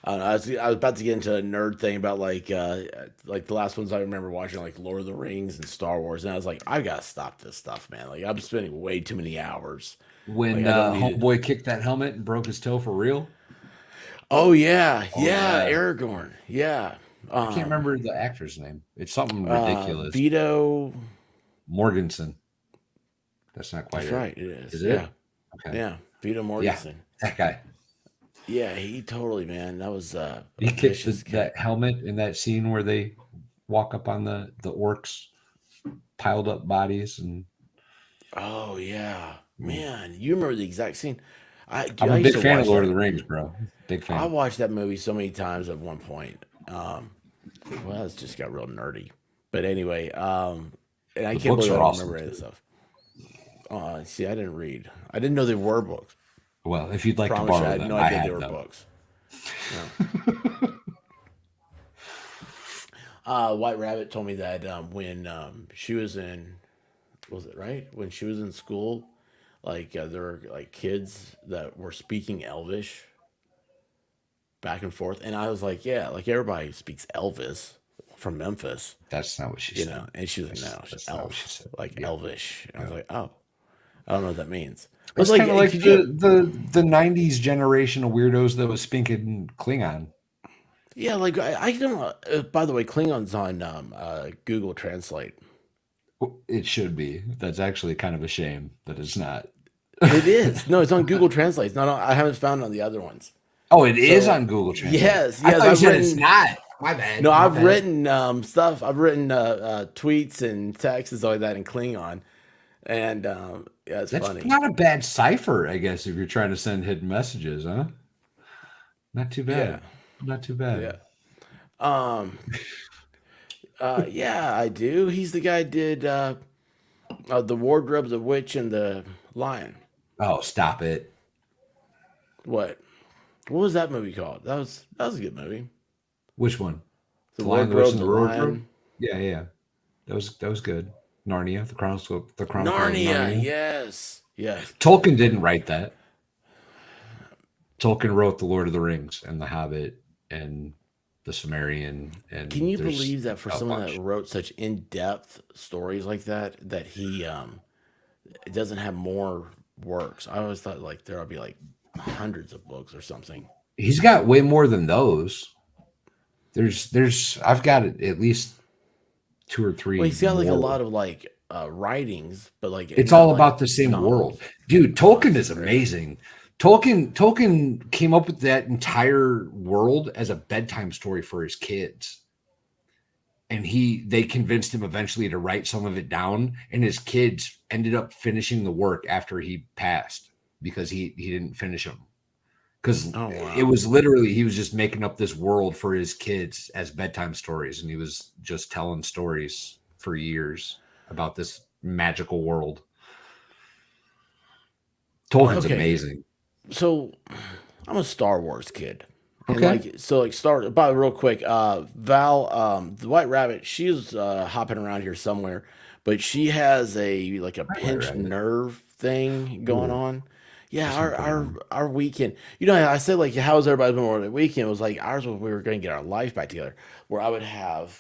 I don't know. I was about to get into a nerd thing about like the last ones I remember watching, like Lord of the Rings and Star Wars, and I was like, I gotta stop this stuff, man. Like I'm spending way too many hours. When Like, I don't need Homeboy kicked that helmet and broke his toe for real. Oh yeah, yeah. Aragorn, yeah. I can't remember the actor's name. It's something ridiculous. Vito. Morganson. That's not quite That's it. right. It is. Is it? Yeah. Okay. Yeah. Vito Mortensen. That guy. Yeah, he totally, man. That was He kicked vicious that helmet in that scene where they walk up on the orcs, piled up bodies, and Oh yeah, man. You remember the exact scene? I'm I a used big to fan watch of Lord that. of the Rings, bro. Big fan. I watched that movie so many times at one point. Well, it's just got real nerdy. But anyway, And I The can't books believe I are don't awesome remember any of too. this stuff. See, I didn't read. I didn't know they were books. Well, if you'd like to Promise you, I borrow had no them, I idea they have were them. books. White Rabbit told me that when she was in, was it right? When she was in school, like there were like kids that were speaking Elvish back and forth, and I was like, yeah, like everybody speaks Elvis from Memphis, That's not what she you said. know. And she was like, no, it's That's not what she elf, said. like Yeah. Elvish. And I was Yeah. like, oh, I don't know what that means. But It's it's like, kind of like could you? the '90s generation of weirdos that was speaking Klingon. Yeah, like I don't know. By the way, Klingon's on Google Translate. It should be. That's actually kind of a shame that it's not. It is. No, it's on Google Translate. It's not on, I haven't found it on the other ones. Oh, it is So on Google Translate. yes, I yes, thought you I've said it's written. not. My No, bad. My I've bad. written stuff. I've written tweets and texts and stuff like that in Klingon, and yeah, it's That's funny. not a bad cipher, I guess, if you're trying to send hidden messages, huh? Not too Yeah, bad. Not too yeah, bad. um, yeah. I do. He's the guy who did the Wardrobe, the Witch, and the Lion. Oh, stop it. What? What was that movie called? That was a good movie. Which one? The The Lion, the Witch, Wardrobe, and the the Wardrobe? Lion, Yeah, yeah. That was good. Narnia, the Chronicle of Narnia. Narnia. Yes, yes. Tolkien didn't write that. Tolkien wrote The Lord of the Rings and The Hobbit and The Sumerian, Can and you there's believe that for a someone that bunch. wrote such in-depth stories like that, that he doesn't have more works? I always thought like there would be like hundreds of books or something. He's got way more than those. I've got at least two or Well, three he's got like a more. lot of like writings, but like It's not all like about the same world. novels. Dude, Oh, Tolkien that's is great. amazing. Tolkien came up with that entire world as a bedtime story for his kids. And they convinced him eventually to write some of it down, and his kids ended up finishing the work after he passed because he didn't finish them. Because Oh it wow. was literally he was just making up this world for his kids as bedtime stories, and he was just telling stories for years about this magical world. Tolkien's Okay, amazing. so I'm a Star Wars kid. And Okay. like so like Star by real quick, Val, the White Rabbit, she's hopping around here somewhere, but she has a like a Hi, White pinched Rabbit. nerve thing going Ooh, on. Yeah, just gonna put it on. our weekend. You know, I said like how's everybody's been over the weekend? It was like ours was we were gonna get our life back together, where I would have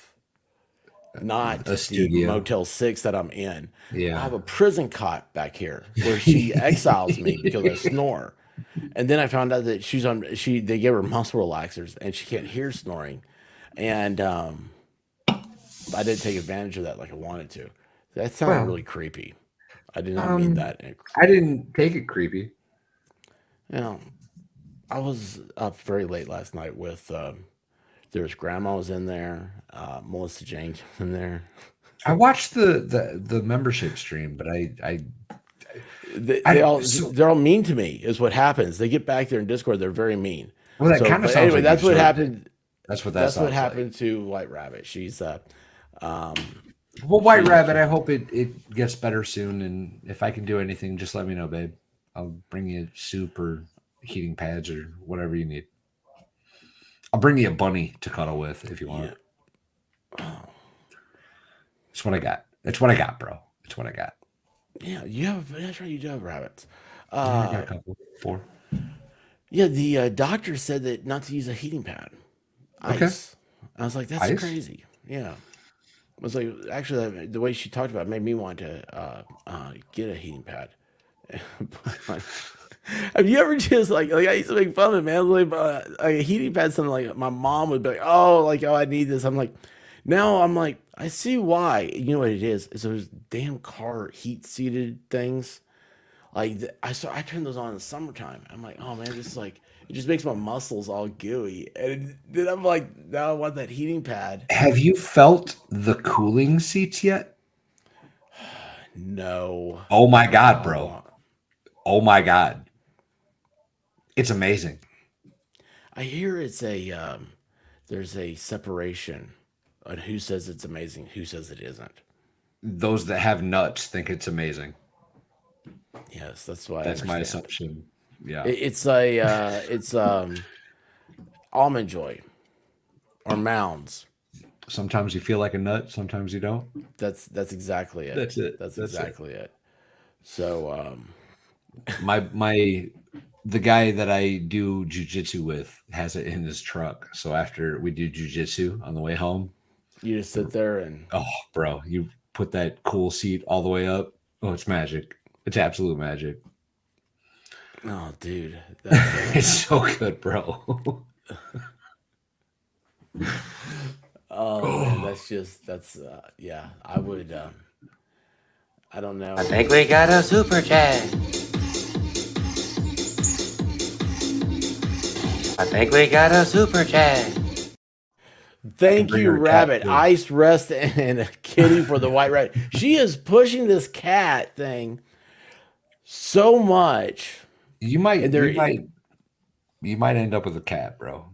not A the studio. Motel 6 that I'm in. I Yeah. have a prison cot back here where she exiles me because I snore. And then I found out that they gave her muscle relaxers and she can't hear snoring. And I didn't take advantage of that like I wanted to. That sounded Well, really creepy. I did not mean um, that. I didn't take it creepy. You know, I was up very late last night with there's grandma was in there, Melissa Jenkins in there. I watched the membership stream, but They I all so they're all mean to me is what happens. They get back there in Discord, they're very mean. well that So kind of but sounds anyway, like you that's what deserved it. happened. That's what that That's what sounds like. happened to White Rabbit. Um Well, White she's Rabbit, I hope it gets better soon. And if I can do anything, just let me know, babe. I'll bring you soup or heating pads or whatever you need. I'll bring you a bunny to cuddle with if you want. yeah. Oh, It's what I got. It's what I got, bro. It's what I got. yeah, you have that's right, you do have rabbits. Yeah, I got a Uh couple. Four. yeah, the doctor said that not to use a heating pad. Okay. Ice. I was like, that's Ice. crazy. Yeah. I was like, actually, the way she talked about it made me want to get a heating pad. But, have you ever just like I used to make fun of it, man? Like a heating pad, something like my mom would be like, oh, I need this. I'm like, now I'm like, I see why. You know what it is? Is those damn car heat seated things. Like I turn those on in the summertime. I'm like, oh man, this is like it just makes my muscles all gooey. And then I'm like, now I want that heating pad. Have you felt the cooling seats yet? No. Oh my God, I bro. want. Oh my God. It's amazing. I hear it's a there's a separation on who says it's amazing, who says it isn't. those that have nuts think it's amazing. Yes, that's why. That's my understand. assumption. Yeah. It's almond joy or mounds. Sometimes you feel like a nut, sometimes you don't. That's exactly it. That's it. That's That's it. exactly it. So The guy that I do jujitsu with has it in his truck. So after we do jujitsu on the way home, you just sit there and oh, bro, you put that cool seat all the way up. Oh, it's magic. It's absolute magic. oh, dude, that's It's so good, bro. oh man, that's yeah. I would. I don't know. I think we got a super chat. I think we got a super chat. Thank bring you, her a cat, Rabbit. too. Ice Rest and a kitty for the white rabbit. She is pushing this cat thing so much. You might, And there- you might end up with a cat, bro.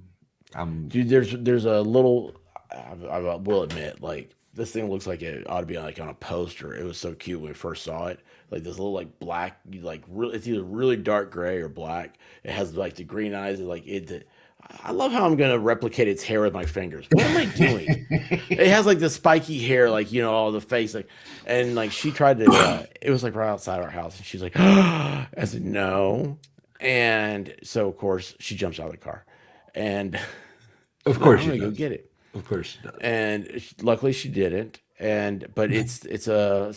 Dude, there's a little. I will admit, like this thing looks like it ought to be like on a poster. It was so cute when we first saw it. Like this little like black, like really, it's either really dark gray or black. It has like the green eyes. And, like it. I love how I'm gonna replicate its hair with my fingers. What am I doing? It has like the spiky hair, like all the face, like, and like she tried to. It was like right outside our house, and she's like, I said no, and so of course she jumps out of the car, and Of course I'm she gonna go does. get it. Of course she does. And luckily she didn't. But it's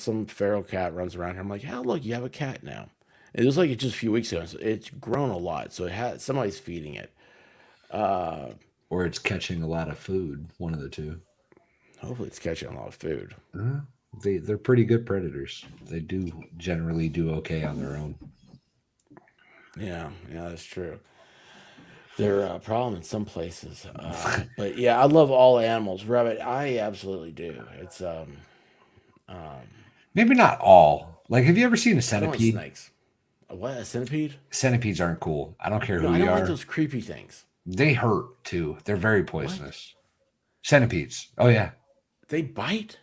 some feral cat runs around here. I'm like, oh look, you have a cat now. It was like it just a few weeks ago. So it's grown a lot. So it has somebody's feeding it. Or it's catching a lot of food. One of the two. Hopefully it's catching a lot of food. They're pretty good predators. They do generally do okay on their own. Yeah, that's true. They're a problem in some places. But yeah, I love all animals. Rabbit, I absolutely do. It's Maybe not all. Like, have you ever seen a I don't like centipede? snakes. A what? A centipede? Centipedes aren't cool. I don't care No, who I you don't like are. those creepy things. They hurt too. They're very poisonous. Centipedes. Oh yeah, They bite?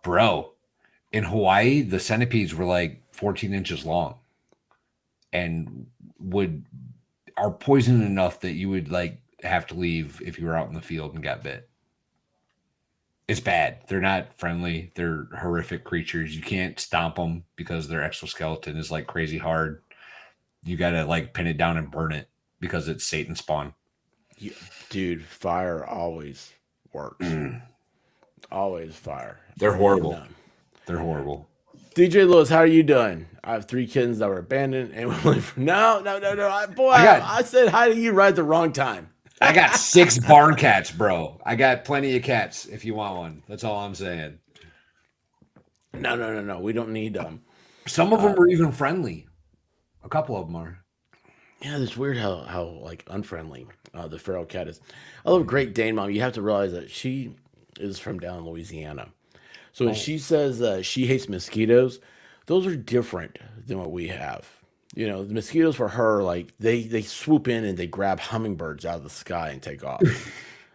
bro. In Hawaii, the centipedes were like 14 inches long, and are poisonous enough that you would like have to leave if you were out in the field and got bit. It's bad. They're not friendly. They're horrific creatures. You can't stomp them because their exoskeleton is like crazy hard. You gotta like pin it down and burn it because it's Satan spawn. Yeah, dude, fire always works. Always fire. They're horrible. And, They're horrible. DJ Lewis, how are you doing? I have 3 kittens that were abandoned and no. I said hi to you right at the wrong time. I got 6 barn cats, bro. I got plenty of cats if you want one. That's all I'm saying. No. We don't need them. Some of them are even friendly. A couple of them are. Yeah, it's weird how like unfriendly the feral cat is. I love Great Dane Mom. You have to realize that she is from down in Louisiana. So when she says she hates mosquitoes, those are different than what we have. The mosquitoes for her, like they swoop in and they grab hummingbirds out of the sky and take off.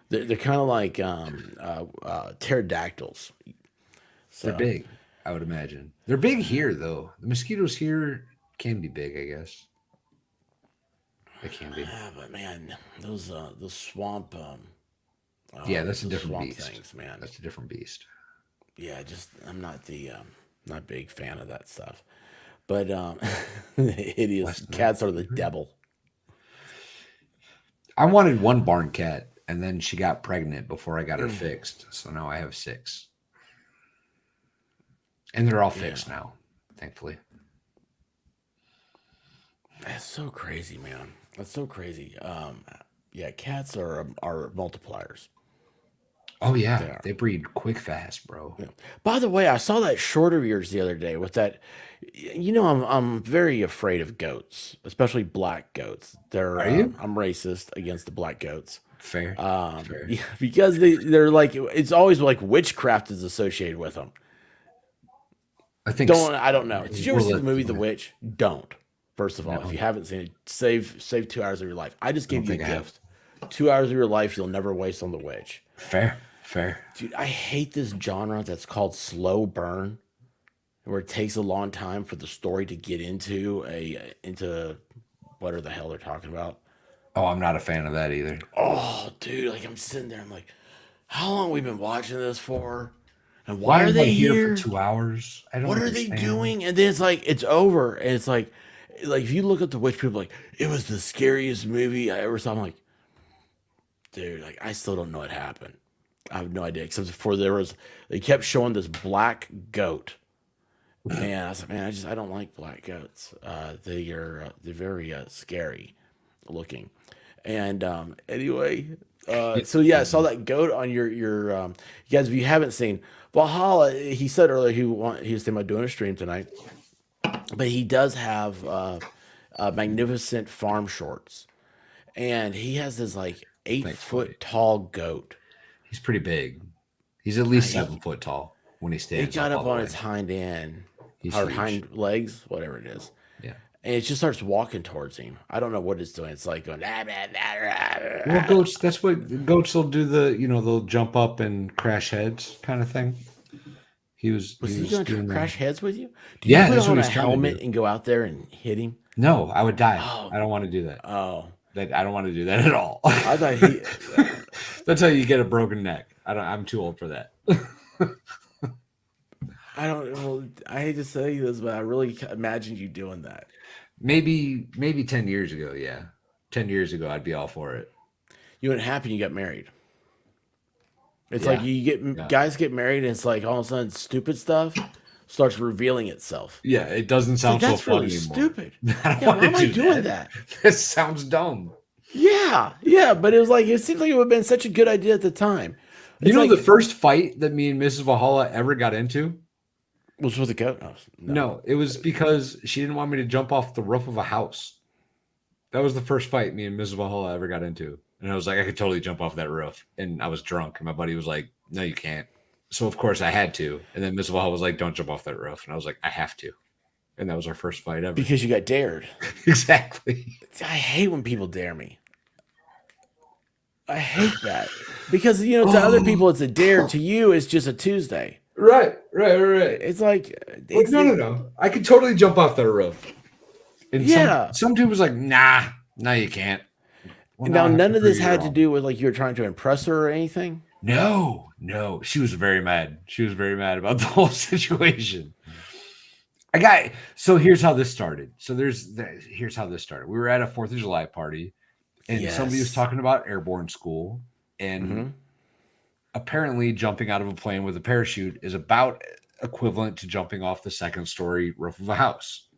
They're kind of like pterodactyls. So, They're big, I would imagine. They're big here, though. The mosquitoes here can be big, I guess. They can be. Yeah, but man, those swamp. Yeah, that's a those different swamp beast. things, man. That's a different beast. Yeah, I'm not not a big fan of that stuff. But the hideous cats are the devil. I wanted one barn cat, and then she got pregnant before I got her fixed. So now I have 6. And they're all fixed now, thankfully. That's so crazy, man. That's so crazy. Yeah, cats are multipliers. Oh, yeah. They breed quick, fast, bro. Yeah. By the way, I saw that short of yours the other day with that. I'm very afraid of goats, especially black goats. Are you? I'm racist against the black goats. Fair. Fair. Yeah, because they're like it's always like witchcraft is associated with them. I think I don't know. Did you ever see the movie The Witch? Don't. First of all, if you haven't seen it, save 2 hours of your life. I just gave you a gift. 2 hours of your life you'll never waste on The Witch. Fair. Fair. Dude, I hate this genre that's called slow burn, where it takes a long time for the story to get into whatever the hell they're talking about. Oh, I'm not a fan of that either. Oh, dude, like I'm sitting there, I'm like, how long we been watching this for? And Why why are am I they here for here? 2 hours? I don't What are they understand. doing? And then it's like it's over, and it's like if you look at the witch people, like it was the scariest movie I ever saw. I'm like, dude, like I still don't know what happened. I have no idea, except for they kept showing this black goat, and I was like, man, I don't like black goats. They're very scary looking, and anyway, so yeah, I saw that goat on your you guys. If you haven't seen Valhalla, he said earlier he was thinking about doing a stream tonight, but he does have magnificent farm shorts, and he has this like eight Thankfully. foot tall goat. He's pretty big. He's at least He- 7 foot tall when he It stands got up up all on the its way. hind end, He's or huge. hind legs, whatever it is, Yeah. and it just starts walking towards him. I don't know what it's doing. It's like going. Well, goats, that's what goats will do. They'll jump up and crash heads kind of thing. He was Was he going to doing that. crash heads with you? Do Yeah, you that's put what on a he's trying to helmet do. and go out there and hit him? No, I would die. Oh. I don't want to do that. Oh, I don't want to do that at all. I thought he. That's how you get a broken neck. I'm too old for that. I don't. Well, I hate to say this, but I really imagined you doing that. Maybe 10 years ago, yeah. 10 years ago, I'd be all for it. You went happy and you got married. It's Yeah. like you get guys get married and it's like all of a sudden stupid stuff starts revealing itself. Yeah, it doesn't It's like, sound so that's fun really anymore. stupid. I don't Yeah, want why to am I do doing that. that? That sounds dumb. Yeah, but it was like it seems like it would have been such a good idea at the time. You It's know like, the first fight that me and Mrs. Valhalla ever got into? was with a goat. Oh, No, it was because she didn't want me to jump off the roof of a house. That was the first fight me and Mrs. Valhalla ever got into. And I was like, I could totally jump off that roof. And I was drunk. And my buddy was like, no, you can't. So, of course, I had to. And then Mrs. Valhalla was like, don't jump off that roof. And I was like, I have to. And that was our first fight ever. because you got dared. Exactly. I hate when people dare me. I hate that because to other people it's a dare. To you, it's just a Tuesday. Right. It's like it's No. I could totally jump off that roof. And Yeah. some dude was like, nah, no, you can't. Well, now I have none to of this prove you had to wrong. do with like you were trying to impress her or anything. No. She was very mad. She was very mad about the whole situation. So here's how this started. Here's how this started. We were at a 4th of July party, and somebody was Yes. talking about airborne school, and apparently jumping out of a plane with a parachute is about equivalent to jumping off the 2nd story roof of a house.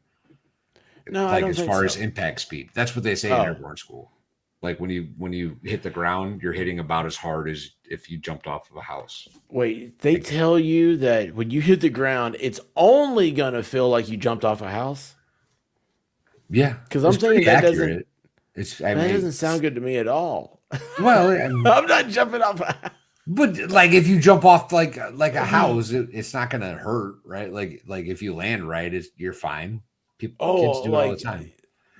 No, I Like don't as think far so. as impact speed. That's what they say Oh. in airborne school. Like when you hit the ground, you're hitting about as hard as if you jumped off of a house. Wait, they tell you that when you hit the ground, it's only gonna feel like you jumped off a house. Yeah, 'Cause I'm it's saying pretty that accurate. That doesn't sound good to me at all. well. I'm not jumping off a house. But like if you jump off like a house, it's not gonna hurt, right? Like if you land right, you're fine. Kids do it all the time.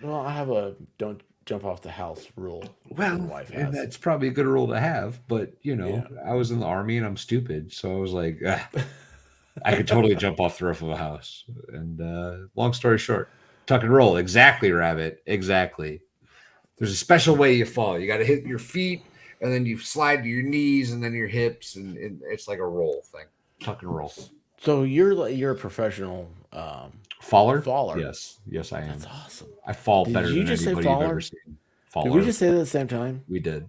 Well, I have a don't jump off the house rule. Well, my wife and has. that's probably a good rule to have. But Yeah. I was in the army and I'm stupid, so I was like, I could totally jump off the roof of a house. And long story short, tuck and roll. Exactly, Rabbit. Exactly. There's a special way you fall. You got to hit your feet, and then you slide to your knees, and then your hips, and it's like a roll thing. Tuck and roll. So you're a professional Faller? faller. Yes, I am. That's awesome. I fall Did better you than just say anybody you've faller? ever seen. Faller. Did we just say that at the same time? We did.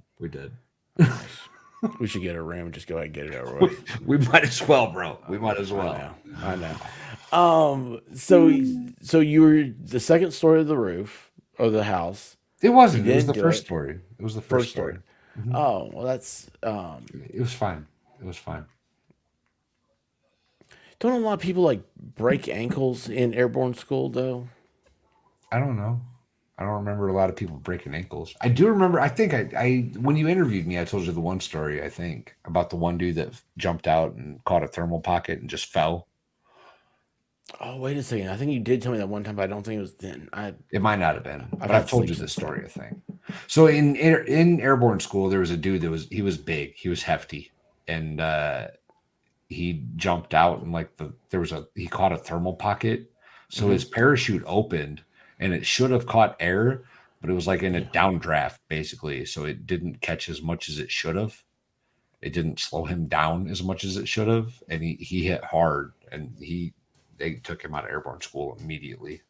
We should get a room and just go ahead and get it over with. We might as well, bro. We might as well. I know. So you were the second story of the roof of the house. It wasn't. You It was the didn't do first it. story. It was the first story. Oh, well, that's It was fine. It was fine. don't a lot of people like break ankles in airborne school though? I don't know. I don't remember a lot of people breaking ankles. I do remember. I think I when you interviewed me, I told you the one story. I think about the one dude that jumped out and caught a thermal pocket and just fell. Oh, wait a second. I think you did tell me that one time, but I don't think it was then. It might not have been, but had I've told you sleep this story. I think. So in airborne school, there was a dude he was big, he was hefty, and he jumped out and like he caught a thermal pocket, so his parachute opened and it should have caught air, but it was like in a downdraft basically, so it didn't catch as much as it should have. It didn't slow him down as much as it should have, and he hit hard, and they took him out of airborne school immediately.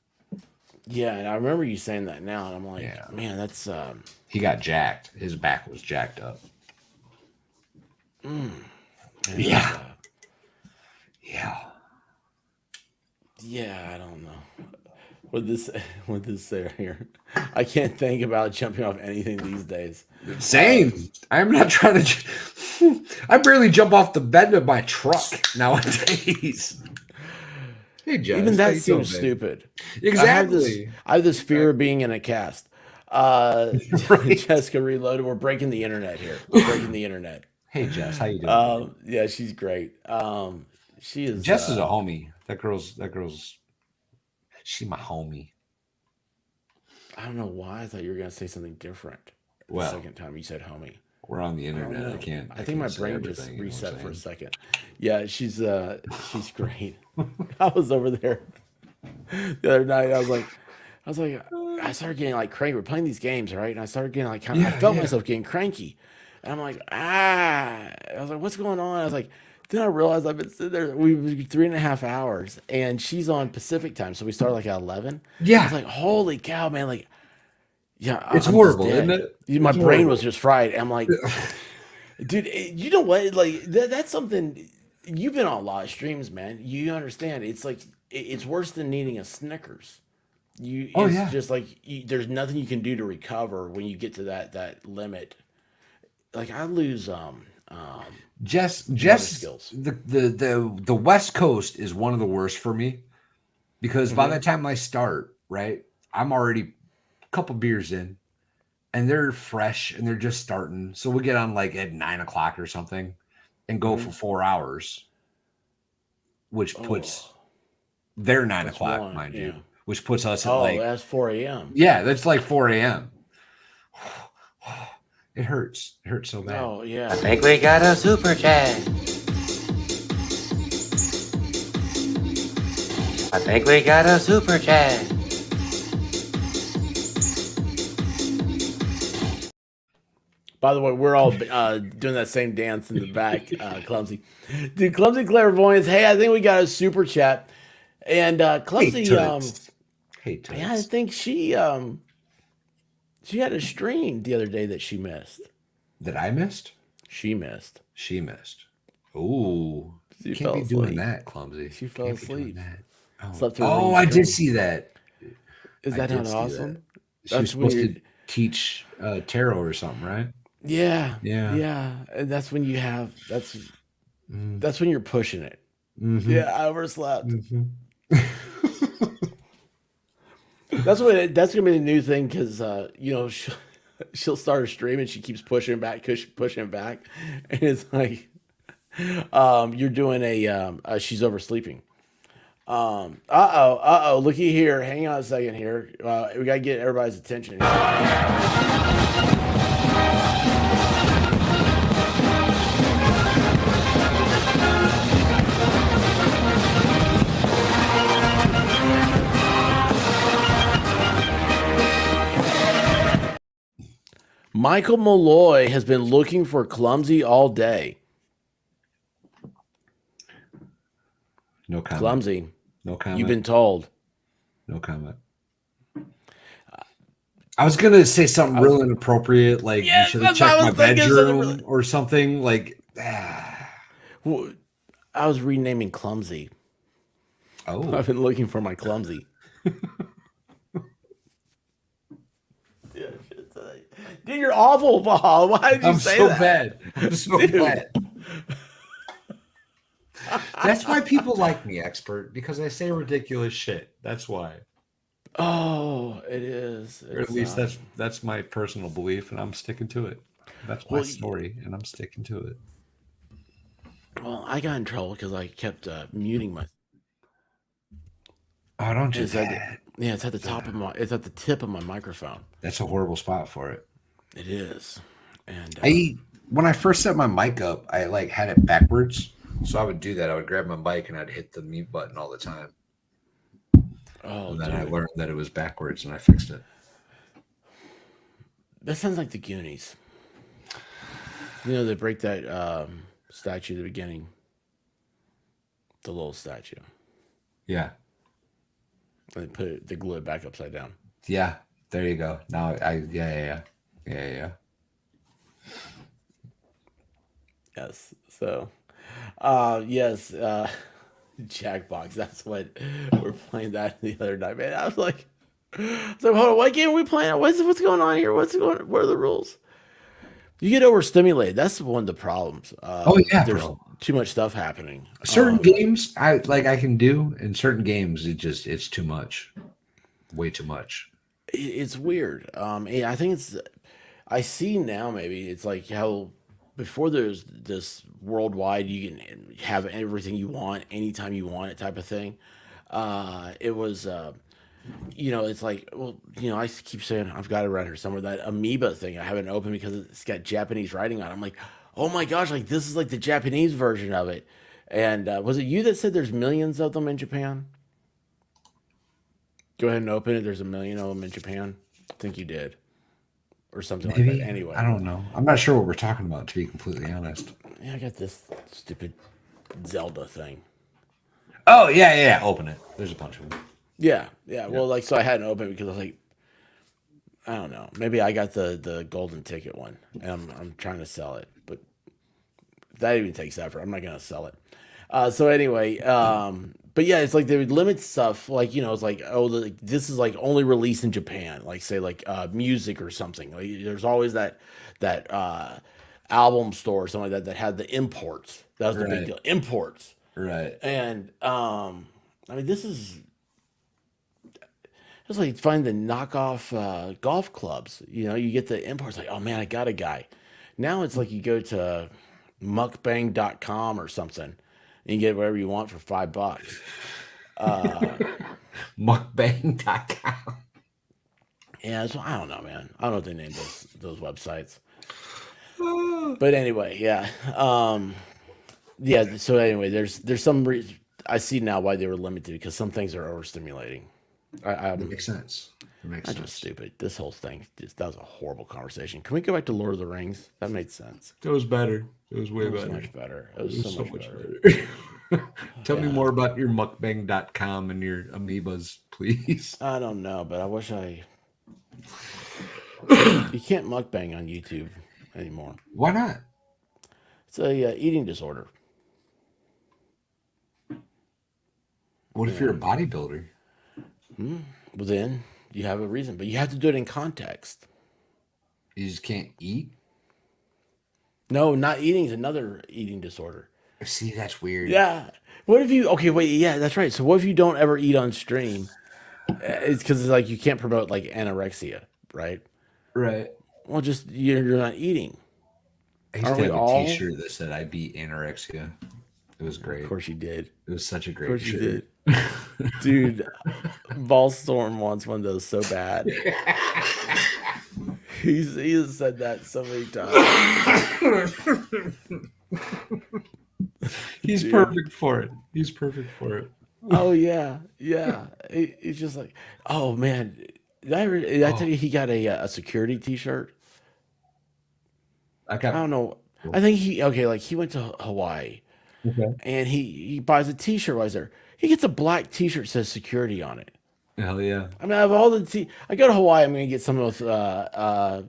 Yeah, and I remember you saying that now, and I'm like, man, that's he got jacked. His back was jacked up. Yeah. Yeah, I don't know. What this say here? I can't think about jumping off anything these days. Same. I'm not trying to. I barely jump off the bed of my truck nowadays. Hey, Jess, Even how that you seems doing, stupid. Exactly. I have this fear of being in a cast. Jessica Reloaded. We're breaking the internet here. We're breaking the internet. Hey, Jess, how you doing? Yeah, she's great. She is. Jess is a homie. That girl's. She my homie. I don't know why I thought you were gonna say something different. Well, the second time you said homie. We're on the internet. I can't. I think my brain just reset for a second. Yeah, she's great. I was over there the other night. I was like, I started getting like cranky. We're playing these games, right? And I started getting like I felt myself getting cranky. And I'm like, I was like, what's going on? I was like, then I realized I've been sitting there. We were 3.5 hours, and she's on Pacific time, so we started like at 11. Yeah, I was like, holy cow, man! Like, yeah, it's horrible, isn't it? My brain was just fried. I'm like, dude, you know what? Like that's something. You've been on a lot of streams, man. You understand? It's like it's worse than needing a Snickers. It's just like there's nothing you can do to recover when you get to that limit. Like I lose Jess skills. The West Coast is one of the worst for me because by the time I start, right, I'm already a couple beers in and they're fresh and they're just starting. So we get on like at 9 o'clock or something and go for 4 hours, which puts their 9 o'clock, mind you, which puts us at like that's 4 a.m. Yeah, that's like 4 a.m. It hurts. It hurts so bad. Oh, yeah. I think we got a super chat. I think we got a super chat. By the way, we're all doing that same dance in the back, Clumsy. Dude, Clumsy Clairvoyance, hey, I think we got a super chat. And Clumsy, yeah, I think she had a stream the other day that she missed. That I missed? She missed. Ooh. She can't be doing that, Clumsy. She fell asleep. Oh, I did see that. Is that not awesome? She was supposed to teach tarot or something, right? Yeah. And that's when you have that's when you're pushing it. Mm-hmm. Yeah, I overslept. Mm-hmm. That's gonna be the new thing because she'll start a stream and she keeps pushing it back, and it's like you're doing a she's oversleeping. Looky here. Hang on a second here. We gotta get everybody's attention here. Michael Malloy has been looking for Clumsy all day. No comment. Clumsy. No comment. You've been told. No comment. I was gonna say something real inappropriate, like you should have checked my bedroom or something. Like, Well, I was renaming Clumsy. oh, I've been looking for my Clumsy. Dude, you're awful, Paul. Why did you say so that? bad. I'm so bad. That's why people like me, expert, because I say ridiculous shit. That's why. Oh, it is. Or at least that's my personal belief, and I'm sticking to it. That's my story, and I'm sticking to it. Well, I got in trouble because I kept muting myself. Oh, don't do that. It's at the top of my. It's at the tip of my microphone. That's a horrible spot for it. It is, and when I first set my mic up, I like had it backwards. So I would do that. I would grab my mic and I'd hit the mute button all the time. Oh, And then I dude. learned that it was backwards and I fixed it. That sounds like the Goonies. You know, they break that statue at the beginning. The little statue. Yeah. And they glue it back upside down. Yeah. There you go. Now yeah. Yes. So, yes, Jackbox. That's what we're playing that the other night, man. I was like, hold on, what game are we playing? What's going on here? What are the rules? You get overstimulated. That's one of the problems. Yeah, there's bro. too much stuff happening. Certain games I can do, and certain games it's too much. Way too much. It's weird. I think I see now maybe it's like how before there's this worldwide you can have everything you want anytime you want it type of thing. It was it's like, well, I keep saying I've got it around here somewhere, that amoeba thing I haven't opened because it's got Japanese writing on it. I'm like, oh my gosh, like this is like the Japanese version of it. And was it you that said there's millions of them in Japan? Go ahead and open it. There's 1 million of them in Japan. I think you did. Or something Maybe. like that. Anyway. I don't know. I'm not sure what we're talking about, to be completely honest. Yeah, I got this stupid Zelda thing. Oh, yeah. Open it. There's a bunch of them. Yeah. Well, like, so I hadn't opened it because I was like, I don't know. Maybe I got the golden ticket one, and I'm trying to sell it, but that even takes effort. I'm not gonna sell it. So anyway, but yeah, it's like they would limit stuff. Like, it's like, this is like only released in Japan. Like, say like music or something. Like, there's always that album store or something like that had the imports. That was the big deal. Imports. Right. And I mean, this is. It's like find the knockoff golf clubs. You get the imports. Like, oh man, I got a guy. Now it's like you go to mukbang.com or something, and you get whatever you want for $5. Mukbang.com. Yeah, so I don't know, man. I don't know what they named those websites. But anyway, yeah. Yeah, so anyway, there's some reason I see now why they were limited, because some things are overstimulating. That makes sense. I'm just stupid. This whole thing, that was a horrible conversation. Can we go back to Lord of the Rings? That made sense. It was better. It was way It was better. much better. It was so much better. Tell me more about your mukbang.com and your amoebas, please. I don't know, but I wish I. You can't mukbang on YouTube anymore. Why not? It's a eating disorder. What if you're a bodybuilder? Well, then you have a reason, but you have to do it in context. You just can't eat? No, not eating is another eating disorder. See, that's weird. Yeah. What if you? Okay, wait. Yeah, that's right. So what if you don't ever eat on stream? It's because it's like you can't promote like anorexia, right? Right. Well, just you're not eating. I used to have a T-shirt that said "I beat anorexia." It was great. Of course you did. It was such a Of great course shirt. you did. Dude, Ballstorm wants one of those so bad. He has said that so many times. He's Dude. perfect for it. He's perfect for it. Oh yeah. He's just like, oh man, did I tell you he got a security T-shirt? I don't know. I think he went to Hawaii, and he buys a T-shirt while he's there. He gets a black T-shirt that says security on it. Hell yeah. I mean, out of all the I go to Hawaii, I'm gonna get some of a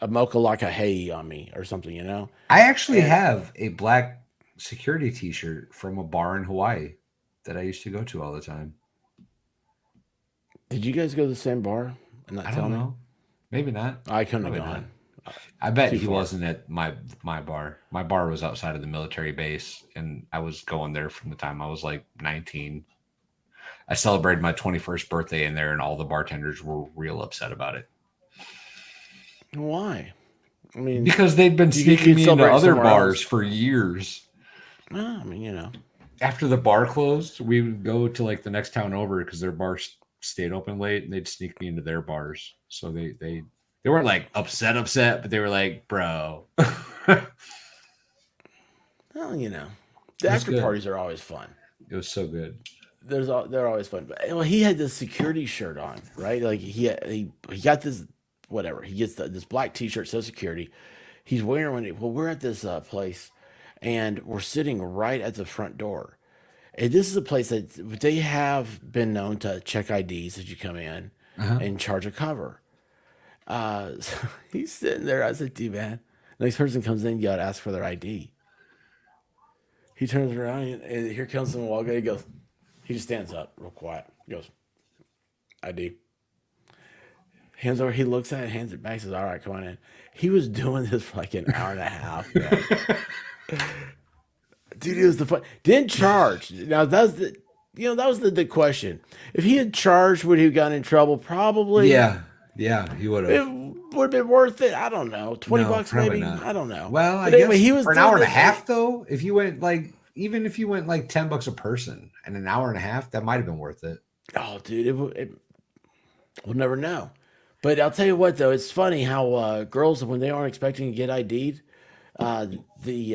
mocha laka hei on me or something, I actually have a black security T-shirt from a bar in Hawaii that I used to go to all the time. Did you guys go to the same bar and not I tell don't me? know. Maybe not. I couldn't have Probably gone. I bet Too he far. wasn't at my bar. My bar was outside of the military base, and I was going there from the time I was like 19. I celebrated my 21st birthday in there, and all the bartenders were real upset about it. Why? I mean, Because they'd been You sneaking could me into celebrate other somewhere bars else. for years. I mean, After the bar closed, we would go to like the next town over because their bar stayed open late, and they'd sneak me into their bars. So they weren't like upset, but they were like, bro. Well, you know, the That's after good. parties are always fun. It was so good. They're always fun. But well, he had this security shirt on, right? Like he got this whatever. He gets this black T-shirt says security. He's wearing one. Well, we're at this place, and we're sitting right at the front door. And this is a place that they have been known to check IDs as you come in Uh-huh. and charge a cover. So he's sitting there. I said, "Dude, man, next person comes in, you got to ask for their ID." He turns around and here comes someone walking. He goes, he just stands up real quiet. He goes, ID. Hands over. He looks at it, hands it back, says, "All right, come on in." He was doing this for like an hour and a half, man. Dude, it was the fun. Didn't charge. Now that was the question. If he had charged, would he have gotten in trouble? Probably. Yeah, he would It have. would have been worth it. I don't know. 20 No, bucks probably maybe. not. I don't know. Well, I But anyway, guess he was for an doing hour and a this- half though. If you went like, even if you went like $10 a person and an hour and a half, that might have been worth it. Oh, dude, we'll never know. But I'll tell you what, though, it's funny how girls, when they aren't expecting to get ID'd, they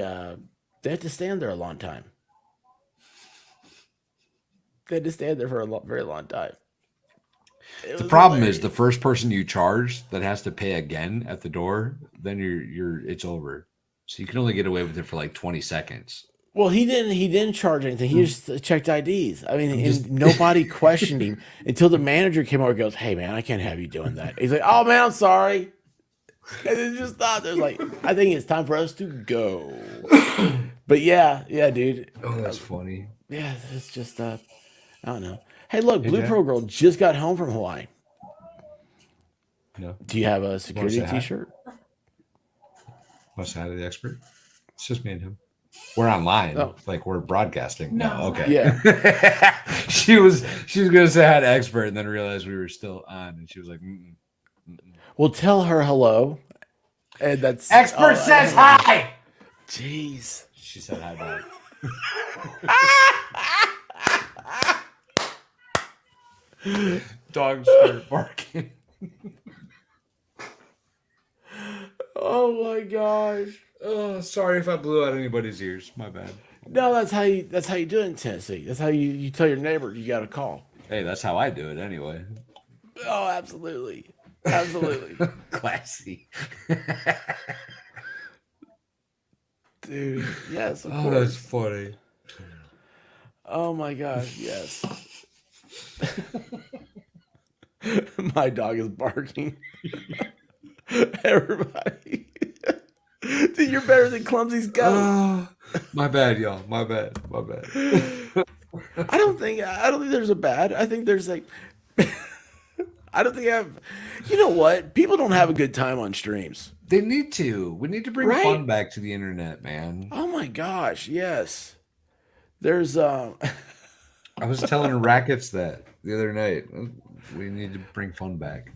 have to stand there a long time. They had to stand there for a very long time. The problem is the first person you charge that has to pay again at the door, then it's over. So you can only get away with it for like 20 seconds. Well, he didn't charge anything. He just checked IDs. I mean, and nobody questioned him until the manager came over and goes, "Hey, man, I can't have you doing that." He's like, "Oh, man, I'm sorry." And they just thought, they're like, "I think it's time for us to go." But yeah, dude. Oh, that's funny. Yeah, it's just, I don't know. Hey, look, Blue Jack. Pearl Girl just got home from Hawaii. No. Do you have a security say hi? T-shirt? Must have had the expert. It's just me and him. We're online. Oh. Like we're broadcasting. No, okay. Yeah. she was gonna say hi to expert and then realized we were still on, and she was like, Mm-mm. Well, tell her hello. And that's Expert says hi. Jeez. She said hi back. Dogs start barking. Oh my gosh. Oh, sorry if I blew out anybody's ears. My bad. No, that's how you do it in Tennessee. That's how you tell your neighbor you got to call. Hey, that's how I do it anyway. Oh, absolutely. Absolutely. Classy. Dude, yes, of Oh, that's course. funny. Oh my gosh, yes. My dog is barking. Everybody. Dude, you're better than Clumsy's goat. Oh, my bad, y'all. My bad. I don't think there's a bad. I think there's like I don't think you know what? People don't have a good time on streams. They need to. We need to bring Right? fun back to the internet, man. Oh my gosh, yes. There's I was telling Rackets that the other night. We need to bring fun back.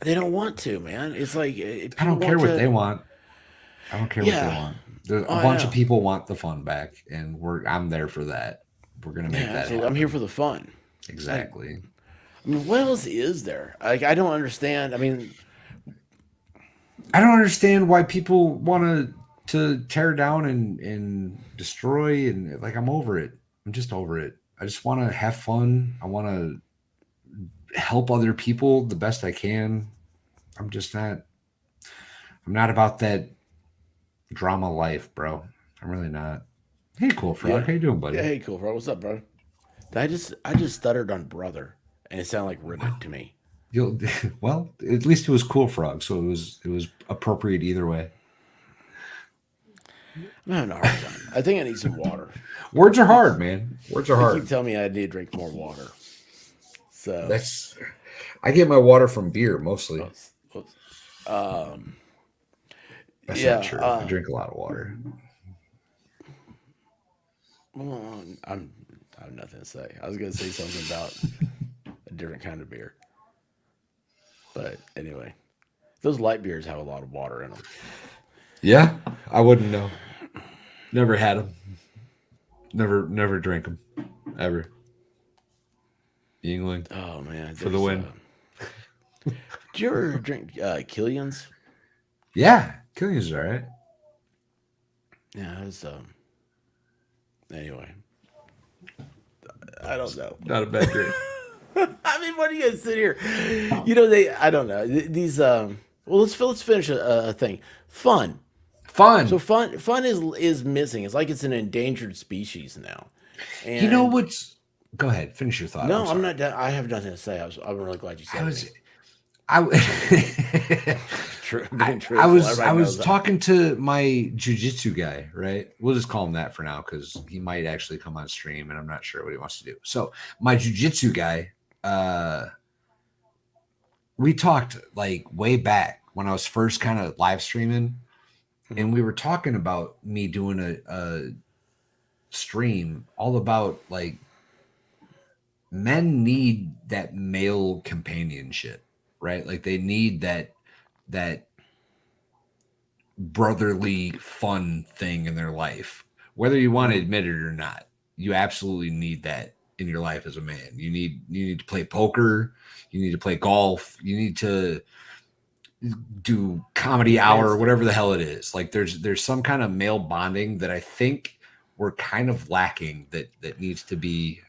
they don't want to, man. It's like I don't care what they want. I don't care what Yeah. they want. There's Oh, a I bunch know. of people want the fun back, and I'm there for that. We're gonna make Yeah, that absolutely. happen. I'm here for the fun. Exactly. I mean, what else is there? Like, I don't understand. I mean, I don't understand why people want to tear down and destroy, and like, I'm over it. I'm just over it. I just want to have fun. I want to help other people the best I can. I'm not about that drama life, bro. I'm really not. Hey, cool frog. Yeah. How you doing, buddy? yeah, hey, cool, bro. What's up, bro? I just stuttered on brother, and it sounded like ribbit to me. Well, at least it was cool frog, so it was appropriate either way. I'm having a hard time. I think I need some water. Words are hard, man. Words are They hard. keep telling me I need to drink more water. So I get my water from beer mostly. That's yeah, not true. I drink a lot of water. well, I have nothing to say. I was going to say something about a different kind of beer. But anyway, those light beers have a lot of water in them. Yeah, I wouldn't know. Never had them. Never drank them ever. Yingling. Oh, man. For the win. Do you ever drink Killian's? Yeah, Killian's is all right. Yeah, it was. Anyway, I don't know. Not a bad drink. I mean, what do you guys sit here? You know, I don't know these. Well, let's finish a thing. Fun. Fun. So fun is missing. It's like it's an endangered species now. And you know what's? Go ahead. Finish your thought. No, I'm not done. I have nothing to say. I'm really glad you said it. I was talking to my jujitsu guy, right? We'll just call him that for now because he might actually come on stream, and I'm not sure what he wants to do. So my jujitsu guy, we talked like way back when I was first kind of live streaming, and we were talking about me doing a stream all about like men need that male companionship, right? Like they need that brotherly fun thing in their life, whether you want to admit it or not. You absolutely need that in your life as a man. You need to play poker, you need to play golf, you need to do comedy hour, whatever the hell it is. Like there's some kind of male bonding that I think we're kind of lacking that needs to be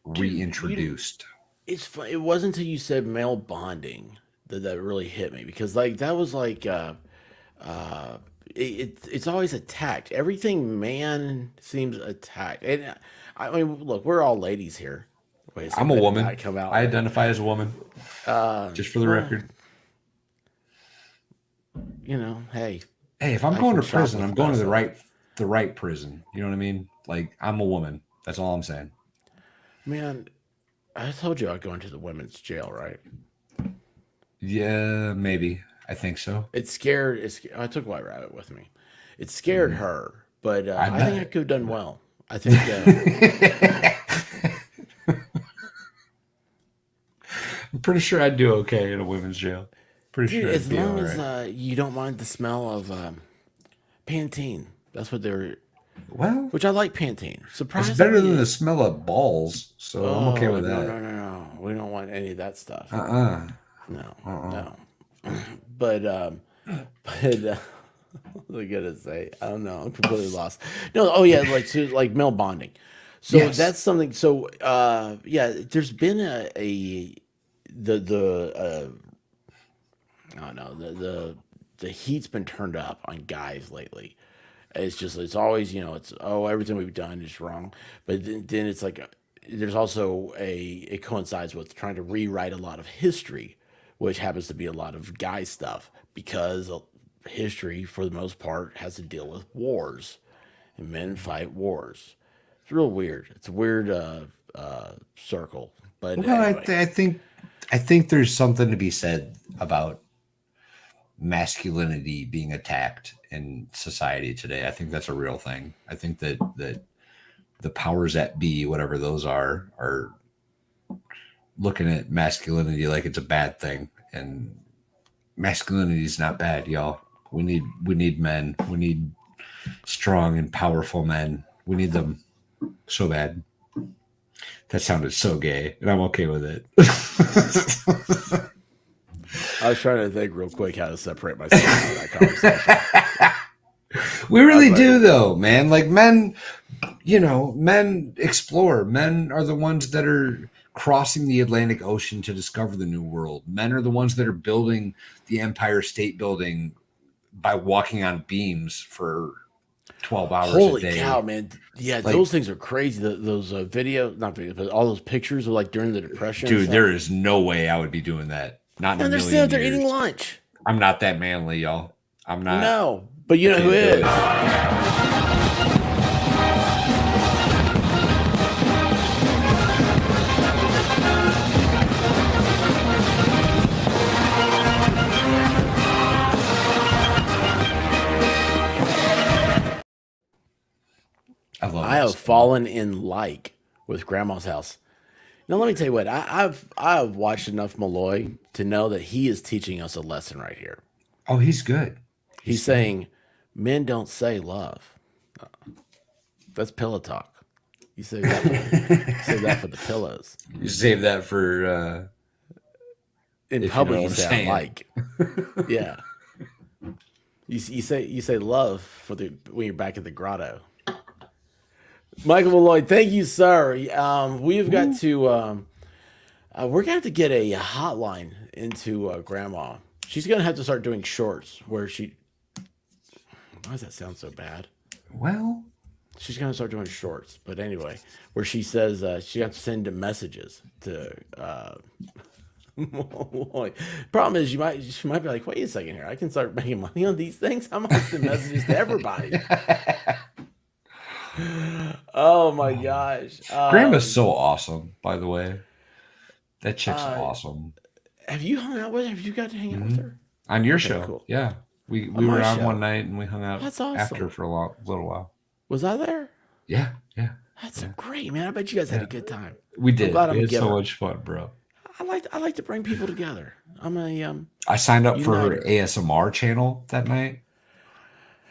reintroduced. It's fun. It wasn't until you said male bonding that really hit me, because like that was like it's always attacked. Everything man seems attacked. And I mean, look, we're all ladies here. Wait, I'm a woman. I identify as a woman. Just for the record. You know, hey, if I'm going to prison, I'm going to the right prison. You know what I mean? Like I'm a woman. That's all I'm saying. Man, I told you I'd go into the women's jail, right? Yeah, maybe. I think so. I took White Rabbit with me. It scared her, but I think I could have done well. I think. I'm pretty sure I'd do okay in a women's jail. Pretty sure. As long as you don't mind the smell of Pantene. That's what they're. Well, which I like Pantene. Surprisingly, it's better than the smell of balls, so I'm okay with that. No. We don't want any of that stuff. No. But what was I gonna say? I don't know. I'm completely lost. No. Oh yeah, like male bonding. So yes. That's something. So yeah, there's been the heat's been turned up on guys lately. It's always, everything we've done is wrong. But then it's like, there's also it coincides with trying to rewrite a lot of history, which happens to be a lot of guy stuff, because history, for the most part, has to deal with wars, and men fight wars. It's real weird. It's a weird circle. But anyway. I think there's something to be said about masculinity being attacked in society today. I think that's a real thing. I think that the powers that be, whatever those are looking at masculinity like it's a bad thing, and masculinity is not bad, y'all. We need men. We need strong and powerful men. We need them so bad. That sounded so gay, and I'm okay with it. I was trying to think real quick how to separate myself from that conversation. We really do, though, man. Like men explore. Men are the ones that are crossing the Atlantic Ocean to discover the New World. Men are the ones that are building the Empire State Building by walking on beams for 12 hours a day. Holy cow, man. Yeah, like, those things are crazy. Those not videos, but all those pictures of like during the Depression. Dude, there is no way I would be doing that. Not in a million years. They're eating lunch. I'm not that manly, y'all. I'm not. No, but you know who is. I have fallen in like with Grandma's house. Now let me tell you what, I've watched enough Malloy to know that he is teaching us a lesson right here. Oh, he's good. He's saying men don't say love. That's pillow talk. You save that for the pillows. You save that for in public. You say I like. Yeah. You say love for the when you're back at the grotto. Michael Malloy, thank you, sir. We've got to we're gonna have to get a hotline into Grandma. She's gonna have to start doing shorts where she. Why does that sound so bad? Well, She's gonna start doing shorts, but anyway, where she says she has to send messages to. Malloy. Problem is, she might be like, wait a second here, I can start making money on these things. I might send messages to everybody. Oh my gosh. Grandma's so awesome, by the way. That chick's uh, awesome. have you hung out with her? Have you got to hang out with her? On your Okay, show, cool. yeah. We On were my on show. one night and we hung out That's after awesome. for little while. Was I there? Yeah, yeah. That's great, man. I bet you guys had a good time. We did. glad I'm We a had so giver. much fun, bro. I like to bring people together. I'm a I signed up for her Uniter. ASMR channel that night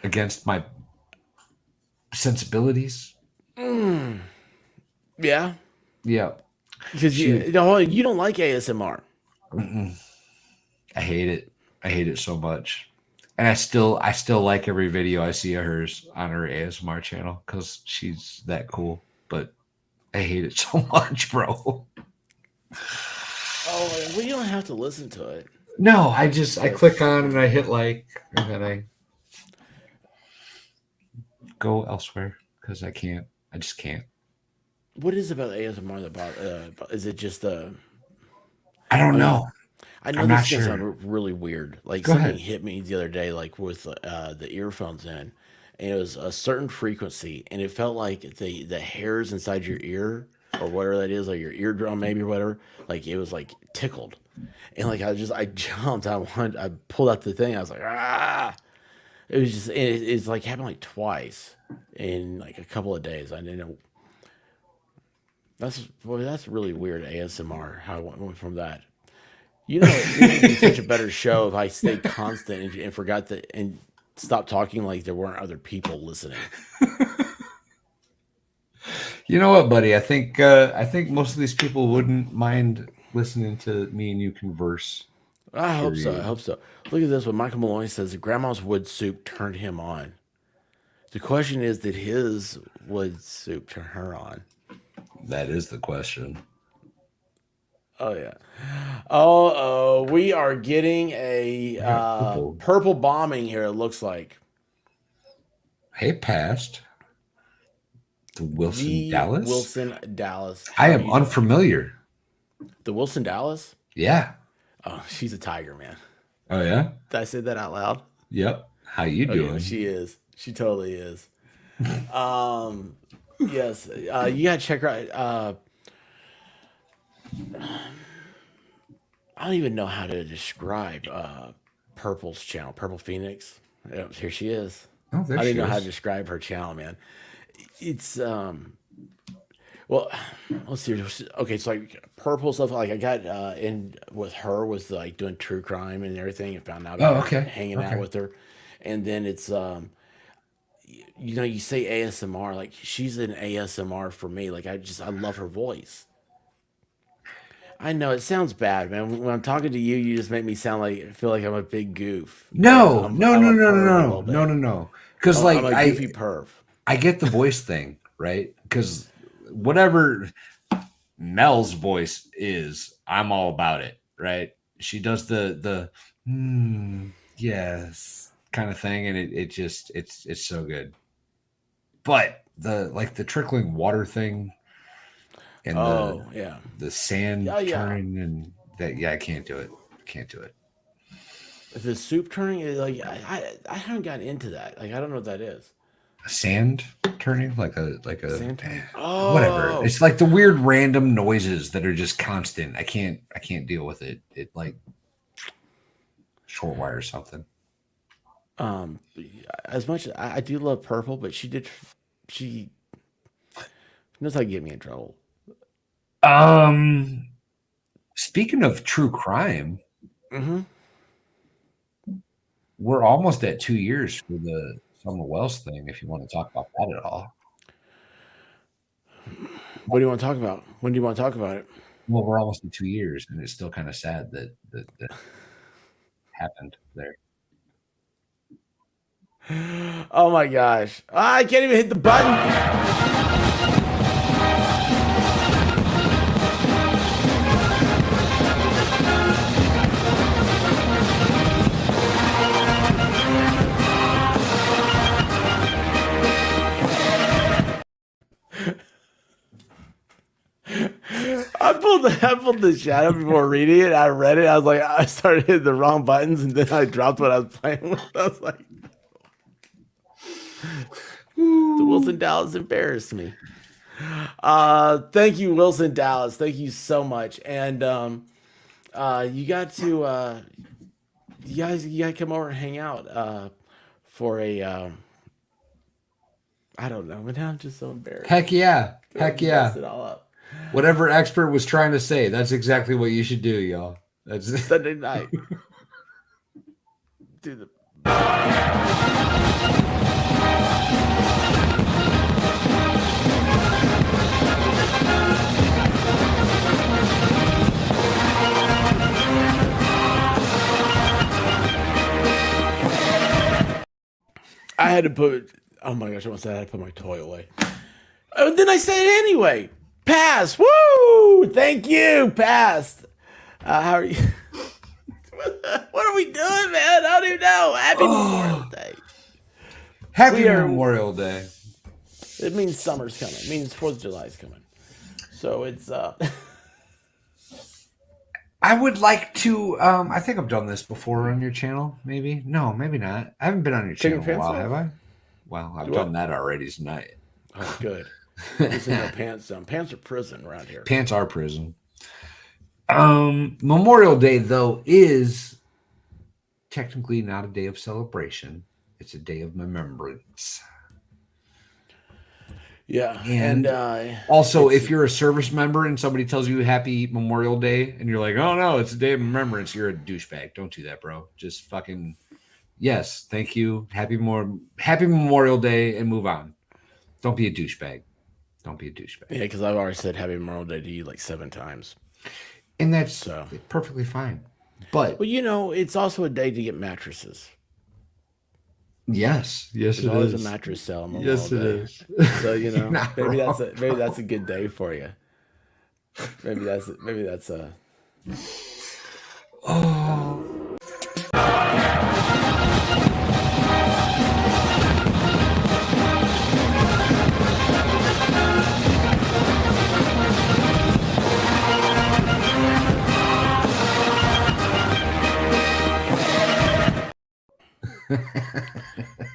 against my sensibilities. Yeah, Yeah. because you don't like ASMR. I hate it. I hate it so much. And I still like every video I see of hers on her ASMR channel because she's that cool. But I hate it so much, bro. Oh, well, you don't have to listen to it. No, I click on and I hit like and then I go elsewhere because I just can't. What is about ASMR about? Is it just I don't know. I know I'm this not is gonna sure. sound really weird. Like Go something ahead. hit me the other day, like with the earphones in, and it was a certain frequency, and it felt like the hairs inside your ear or whatever that is, like your eardrum maybe or whatever, like it was like tickled, and like I jumped, I pulled out the thing, I was like ah, it was just it's like happened like twice in like a couple of days. I didn't know. That's really weird ASMR. How I went from that. You know, it would be such a better show if I stayed constant and forgot that and stopped talking like there weren't other people listening. You know what, buddy? I think most of these people wouldn't mind listening to me and you converse. I hope so. I Period. hope so. Look at this. What Michael Maloney says: Grandma's wood soup turned him on. The question is, did his wood soup turn her on? That is the question. Oh yeah. Oh, we are getting a purple. purple bombing here. It looks like Hey, past the Wilson the Dallas. Wilson Dallas. I How are am you doing? unfamiliar. The Wilson Dallas. Yeah. Oh, she's a tiger, man. Oh yeah. Did I say that out loud? Yep. How you Oh, doing? yeah, she is. She totally is. Yes. You gotta check her out. I don't even know how to describe Purple's channel, Purple Phoenix. Yep, here she is. Oh, there I didn't she know how to is. describe her channel, man. It's well, let's see. Okay, so like Purple stuff. Like I got in with her was like doing true crime and everything, and found out about Oh, her, okay. hanging out Okay. with her, and then it's you know, you say ASMR, like she's an ASMR for me. Like I love her voice. I know it sounds bad, man. When I'm talking to you, you just make me sound like feel like I'm a big goof. But No, no, I'm no, a no, perv a no, little no, bit. no, no. Because I'm like a goofy perv. I get the voice thing, right? Because whatever Mel's voice is, I'm all about it, right? She does the yes kind of thing, and it just it's so good. But the trickling water thing and Oh yeah, the sand yeah. turning and that, yeah, I can't do it. Can't do it. The soup turning is like I haven't gotten into that. Like I don't know what that is. Sand turning like a Sand turning. whatever. Oh, It's like the weird random noises that are just constant. I can't deal with it. It like short wire or something. um, as much as I do love Purple, but she knows how to get me in trouble. Speaking of true crime, Hmm. we're almost at 2 years for the Summer Wells thing. If you want to talk about that at all, What do you want to talk about? When do you want to talk about it? well, we're almost at 2 years, and it's still kind of sad that happened there. Oh my gosh. I can't even hit the button. I pulled the shadow before reading it. I read it. I was like, I started hitting the wrong buttons, and then I dropped what I was playing with. I was like, the Wilson Dallas embarrassed me. Thank you, Wilson Dallas. Thank you so much. And you got to you gotta come over and hang out for a I don't know, but now I'm just so embarrassed. Heck yeah. Heck Messed yeah. it all up. Whatever expert was trying to say, that's exactly what you should do, y'all. That's Sunday night. Do the I had to put. Oh my gosh! I almost said I had to put my toy away. Oh, then I said it anyway. Pass. Woo! Thank you. Pass. How are you? What are we doing, man? I don't even know. Happy Memorial Day. Happy We are- Memorial Day. It means summer's coming. It means 4th of July is coming. So it's I would like to. I think I've done this before on your channel. Maybe no, maybe not. I haven't been on your Taking channel in a while, pants have off? I? Well, I've Do done what? that already tonight. Oh, good. This ain't no pants zone. Pants are prison around here. Pants are prison. Memorial Day though is technically not a day of celebration. It's a day of remembrance. Yeah, And and Also, it's- if you're a service member and somebody tells you Happy Memorial Day and you're like, oh no, it's a day of remembrance, you're a douchebag. Don't do that, bro. Just fucking yes, thank you. Happy Memorial Day and move on. Don't be a douchebag. Don't be a douchebag. yeah, because I've already said Happy Memorial Day to you like 7 times. And that's So. perfectly fine. But Well, you know, it's also a day to get mattresses. yes, There's it always is. a mattress sale on Memorial Yes, it Day. is. So you know, Not maybe wrong. that's a good day for you. Maybe that's a. Oh.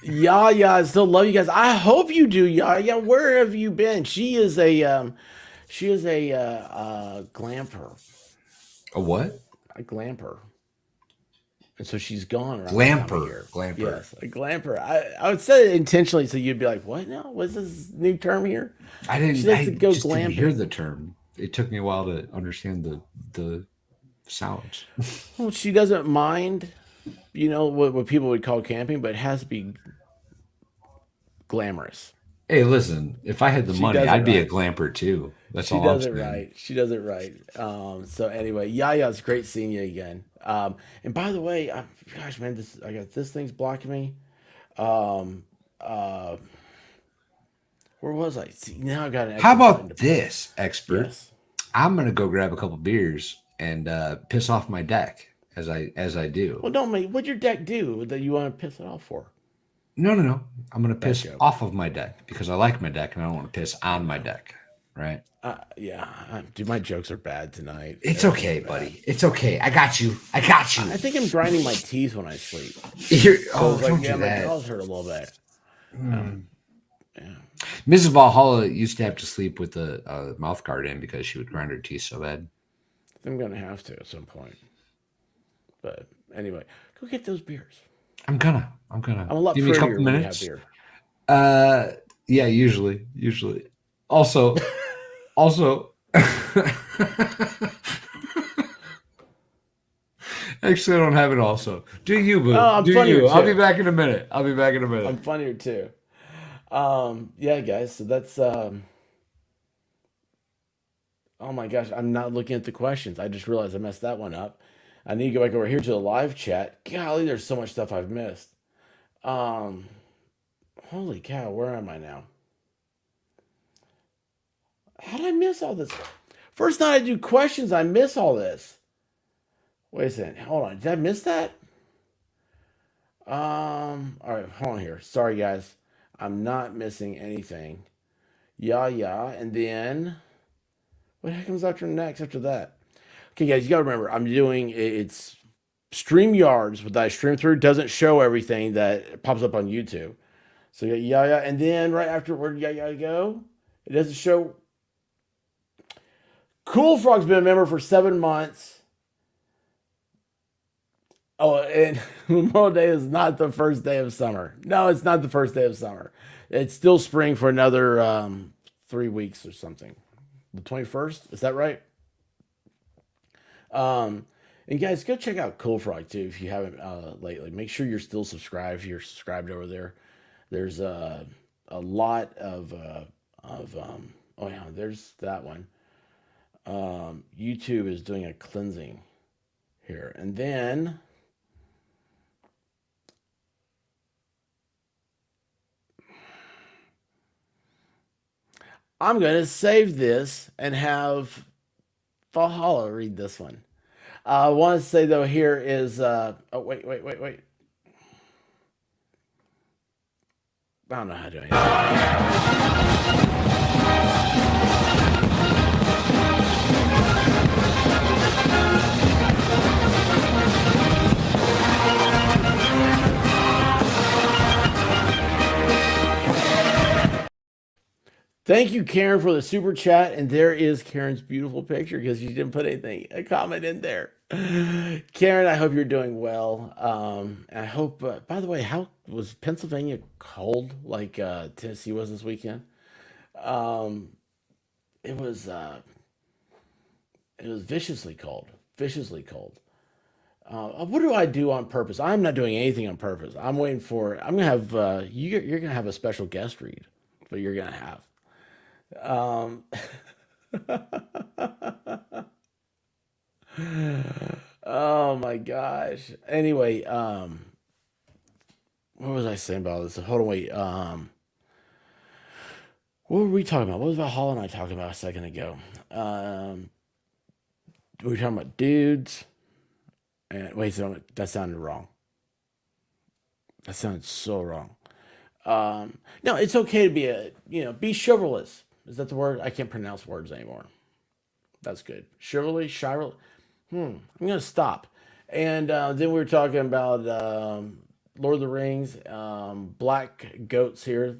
Yeah, I still love you guys. I hope you do, yeah. Where have you been? She is a glamper, A what? a glamper, and so she's gone around this time of Glamper. year. Glamper. Yes, a glamper. I would say it intentionally so you'd be like, what? No, what's this new term here? I didn't. She likes I to go just didn't hear glamping. the term. It took me a while to understand the sounds. Well, she doesn't mind, you know, what people would call camping, but it has to be glamorous. Hey, listen. If I had the She money, does it I'd be a right. glamper too. That's She all does I'm it saying. right. She does it right. So anyway, yeah, it's great seeing you again. And by the way, gosh, man, I got this thing's blocking me. Um, uh, where was I? See, now I got an. How extra button about to this, expert? Yes. I'm gonna go grab a couple beers and piss off my deck as I do. Well, don't make. What'd your deck do that you want to piss it off for? No. I'm gonna piss joke. off of my deck because I like my deck and I don't want to piss on my deck. Right? Yeah, dude, my jokes are bad tonight. It's They're okay, bad. buddy. It's okay. I got you. I got you. I think I'm grinding my teeth when I sleep. You're- So oh, it's like, don't yeah, do my that. jaws hurt a little bit. Mrs. Valhalla used to have to sleep with a mouth guard in because she would grind her teeth so bad. I'm gonna have to at some point. But anyway, go get those beers. I'm gonna. I'm a lot Give me a prettier couple when you minutes. have beer. Yeah, usually. Also. Actually, I don't have it. Also, do you, boo? Oh, I'm do funnier you? I'll too. be back in a minute. I'm funnier too. Yeah, guys. So that's. Oh my gosh, I'm not looking at the questions. I just realized I messed that one up. I need to go back over here to the live chat. Golly, there's so much stuff I've missed. Um, holy cow, where am I now? How did I miss all this? First night I do questions, I miss all this. Wait a second, hold on. Did I miss that? All right, hold on here. Sorry, guys. I'm not missing anything. Yeah, and then what comes after next after that? Okay, guys, you gotta remember, I'm doing it's StreamYards, but that I stream through doesn't show everything that pops up on YouTube. So yeah, and then right after where did yeah go? It doesn't show. Cool Frog's been a member for 7 months. Oh, and Memorial Day is not the first day of summer. No, it's not the first day of summer. It's still spring for another 3 weeks or something. The 21st, is that right? And guys, go check out Cool Frog too if you haven't lately. Make sure you're still subscribed if you're subscribed over there. There's a lot of oh yeah, there's that one. YouTube is doing a cleansing here, and then I'm going to save this and have Valhalla read this one. I want to say though here is oh wait. I don't know how to do it. Thank you, Karen, for the super chat. And there is Karen's beautiful picture because you didn't put a comment in there. Karen, I hope you're doing well. I hope, by the way, how was Pennsylvania cold like Tennessee was this weekend? Um, it was viciously cold, viciously cold. What do I do on purpose? I'm not doing anything on purpose. I'm waiting for. I'm gonna have you're gonna have a special guest read, but you're gonna have. Um, oh my gosh. Anyway, what was I saying about this? Hold on, wait. What were we talking about? What was Valhalla and I talking about a second ago? We were talking about dudes. And wait, so that sounded wrong. That sounded so wrong. No, it's okay to be be chivalrous. Is that the word? I can't pronounce words anymore. That's good. Chivalry. I'm gonna stop. And then we were talking about Lord of the Rings, black goats here.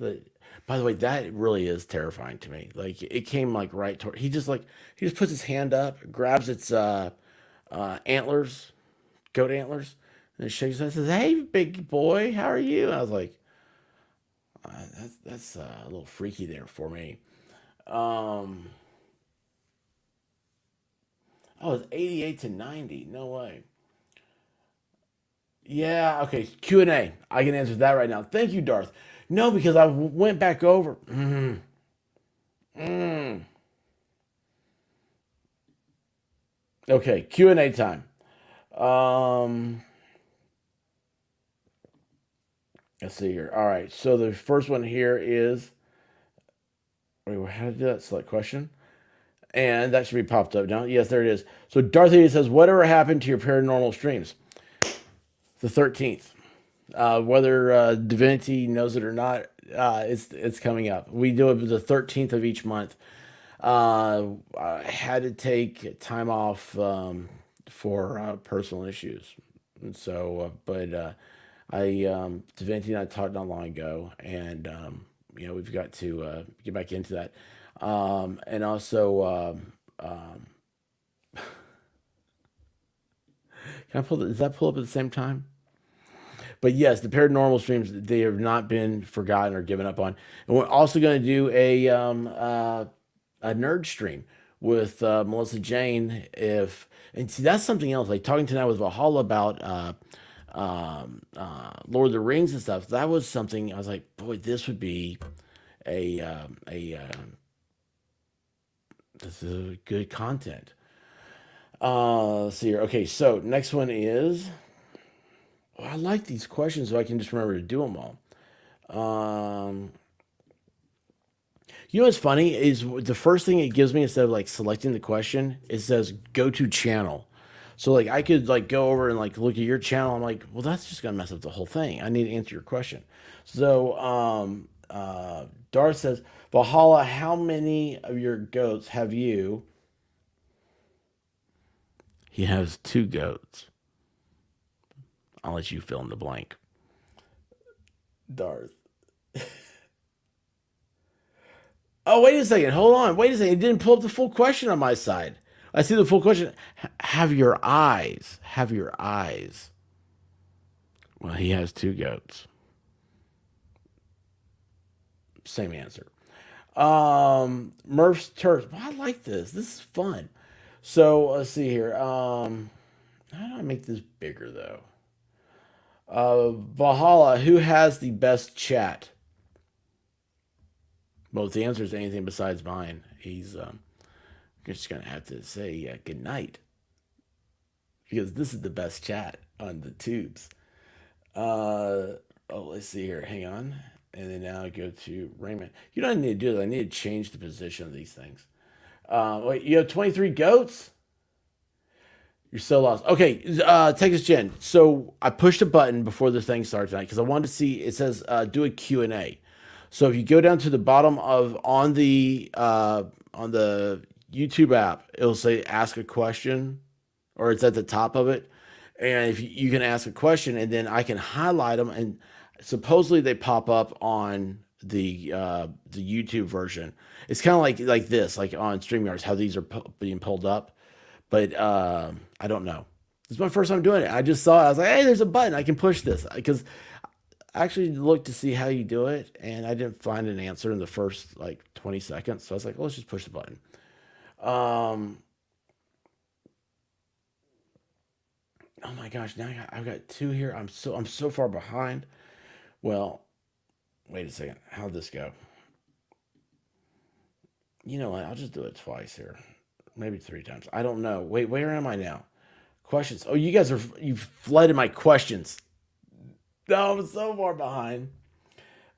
By the way, that really is terrifying to me. Like it came like right toward. He just puts his hand up, grabs its antlers, goat antlers, and shakes it and says, "Hey, big boy, how are you?" And I was like, that's a little freaky there for me. Um, oh, it's 88 to 90. No way. Yeah, okay. Q&A. I can answer that right now. Thank you, Darth. No, because I went back over. Mm. Okay, Q&A time. Um, let's see here. All right. So the first one here is wait, how to do that? Select question. And that should be popped up now. Yes, there it is. So Darth says, whatever happened to your paranormal streams? The 13th. Whether Divinity knows it or not, it's coming up. We do it the 13th of each month. I had to take time off for personal issues, and so I Divinity and I talked not long ago, and we've got to get back into that, and also can I pull? Does that pull up at the same time? But yes, the paranormal streams, they have not been forgotten or given up on. And we're also going to do a nerd stream with Melissa Jane. If and see that's something else. Like talking tonight with Valhalla about Lord of the Rings and stuff. That was something I was like, boy, this would be a this is good content. Let's see here. Okay, so next one is. I like these questions so I can just remember to do them all. You know what's funny is the first thing it gives me instead of like selecting the question, it says go to channel. So like I could like go over and like look at your channel. I'm like, well, that's just gonna mess up the whole thing. I need to answer your question. So Darth says, Valhalla, how many of your goats have you? He has 2 goats. I'll let you fill in the blank. Darth. Oh, wait a second. Hold on. Wait a second. It didn't pull up the full question on my side. I see the full question. Have your eyes. Have your eyes. Well, he has 2 goats. Same answer. Murph's Turf. Well, I like this. This is fun. So let's see here. How do I make this bigger though? Valhalla, who has the best chat? Well, if the answer is anything besides mine, he's just gonna have to say good night because this is the best chat on the tubes. Let's see here. Hang on, and then now I go to Raymond. You don't need to do that. I need to change the position of these things. Wait, you have 23 goats. You're so lost. Okay, Texas Jen. So I pushed a button before the thing started tonight because I wanted to see. It says do a Q&A. So if you go down to the bottom of on the YouTube app, it'll say ask a question, or it's at the top of it. And if you can ask a question, and then I can highlight them, and supposedly they pop up on the YouTube version. It's kind of like this, like on StreamYards, how these are being pulled up. But I don't know. This is my first time doing it. I just saw it. I was like, hey, there's a button. I can push this. Because I actually looked to see how you do it, and I didn't find an answer in the first like 20 seconds. So I was like, well, let's just push the button. Oh my gosh, now I've got 2 here. I'm so far behind. Well, wait a second. How'd this go? You know what? I'll just do it twice here. Maybe 3 times. I don't know. Wait, where am I now? Questions. Oh, you've flooded my questions. No, I'm so far behind.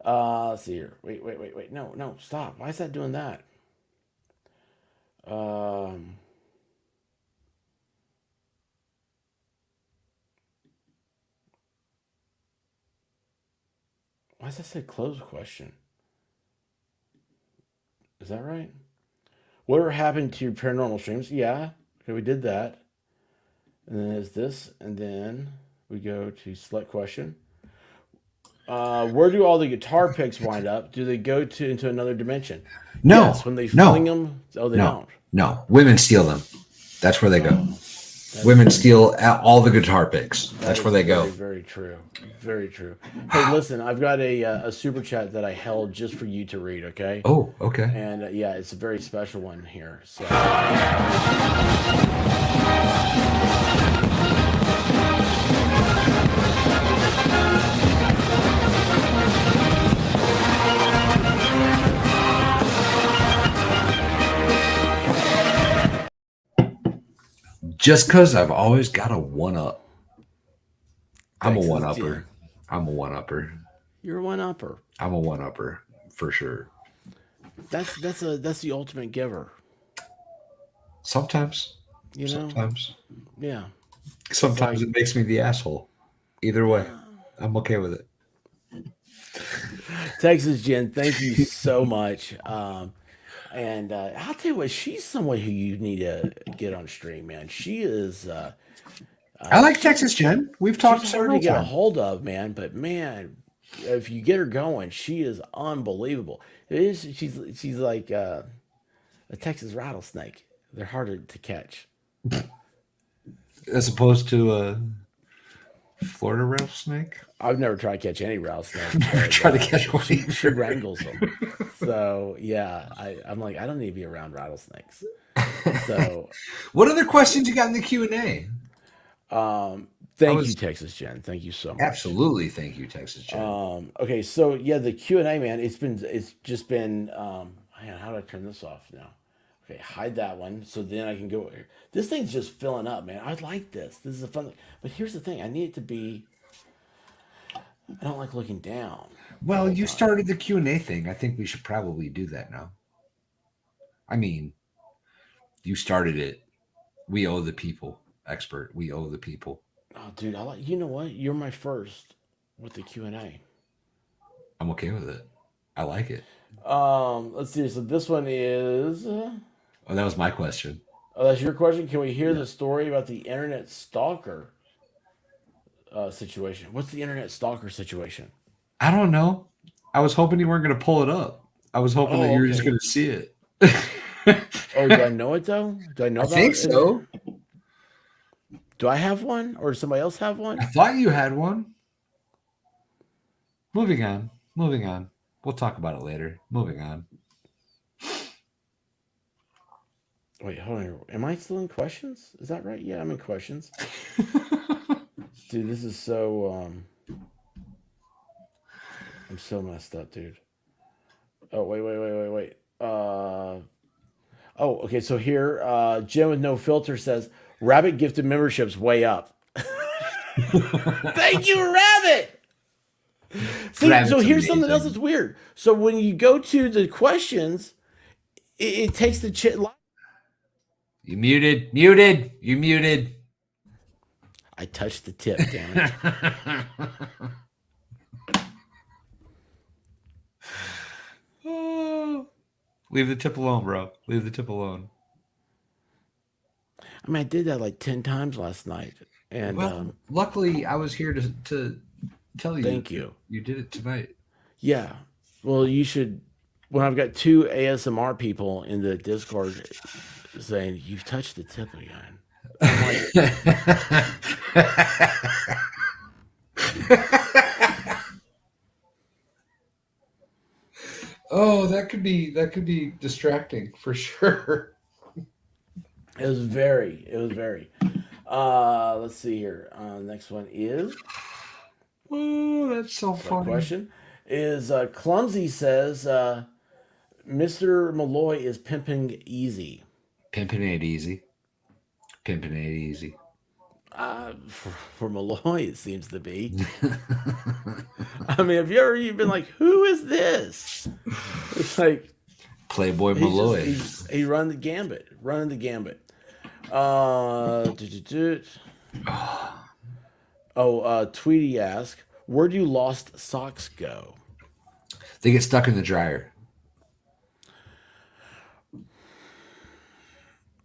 Let's see here. Wait. No, stop. Why is that doing that? Why does that say close question? Is that right? Whatever happened to your paranormal streams? Yeah. Okay, we did that. And then there's this, and then we go to select question. Where do all the guitar picks wind up? Do they go into another dimension? No. Yes, when they No. fling them. Oh, they No. don't. No. Women steal them. That's where they go. Women steal all the guitar picks. That's where they go. Very true. Very true. Hey, listen, I've got a super chat that I held just for you to read, okay? Oh, okay. And yeah, it's a very special one here. So. Just because I've always got a one-up. I'm a Texas one-upper. Jim. I'm a one-upper. You're a one-upper. I'm a one-upper for sure. That's the ultimate giver. Sometimes. You know? Sometimes. Yeah. Sometimes it makes me the asshole. Either way, I'm okay with it. Texas Jen, thank you so much. And I'll tell you what, she's someone who you need to get on stream, man. She is. I like Texas Jen. We've talked She's hard several to get a times. hold of, man. But man, if you get her going, she is unbelievable. She's like a Texas rattlesnake. They're harder to catch. As opposed to a Florida rattlesnake. I've never tried to catch any rattlesnake. Try to catch one. She wrangles them. So yeah, I'm like, I don't need to be around rattlesnakes. So What other questions you got in the Q&A? thank you, Texas Jen. Thank you so much. Absolutely, thank you, Texas Jen. Okay, so yeah, the Q&A, man, it's just been man, how do I turn this off now? Okay, hide that one. So then I can go. This thing's just filling up, man. I like this. This is a fun. But here's the thing: I need it to be I don't like looking down. Well, you started the Q&A thing. I think we should probably do that now. I mean, you started it. We owe the people, expert. We owe the people. Oh, dude, I like. You know what? You're my first with the Q&A. I'm okay with it. I like it. Let's see. So this one is. Oh, that was my question. Oh, that's your question. Can we hear the story about the internet stalker situation? What's the internet stalker situation? I don't know. I was hoping you weren't going to pull it up. I was hoping that you were just going to see it. Oh, do I know it though? Do I know? I about think it? so. Do I have one, or does somebody else have one? I thought you had one. Moving on. Moving on. We'll talk about it later. Moving on. Wait, hold on. Am I still in questions? Is that right? Yeah, I'm in questions. Dude, this is so. I'm so messed up, dude. Oh, wait. Oh, okay. So here, Jim with no filter says, "Rabbit gifted memberships way up." Thank you, Rabbit. See, Rabbit's so here's something else amazing. that's weird. So when you go to the questions, it takes the chit. You muted. Muted. You muted. I touched the tip, damn it. Leave the tip alone, bro. Leave the tip alone. I mean, I did that like 10 times last night. And Well, luckily, I was here to tell you. Thank you. You did it tonight. Yeah. Well, you should. When I've got 2 ASMR people in the Discord saying, "You've touched the tip again." I'm like, Oh, that could be distracting for sure. it was very. Let's see here. Next one is. Oh, that's so My funny. question is Clumsy says, Mr. Malloy is pimping easy. Pimping it easy. Pimping it easy. For Malloy, it seems to be. I mean, have you ever even been like, who is this? It's like Playboy he's Malloy. he run the gambit. Running the gambit. Tweety asked, where do lost socks go? They get stuck in the dryer.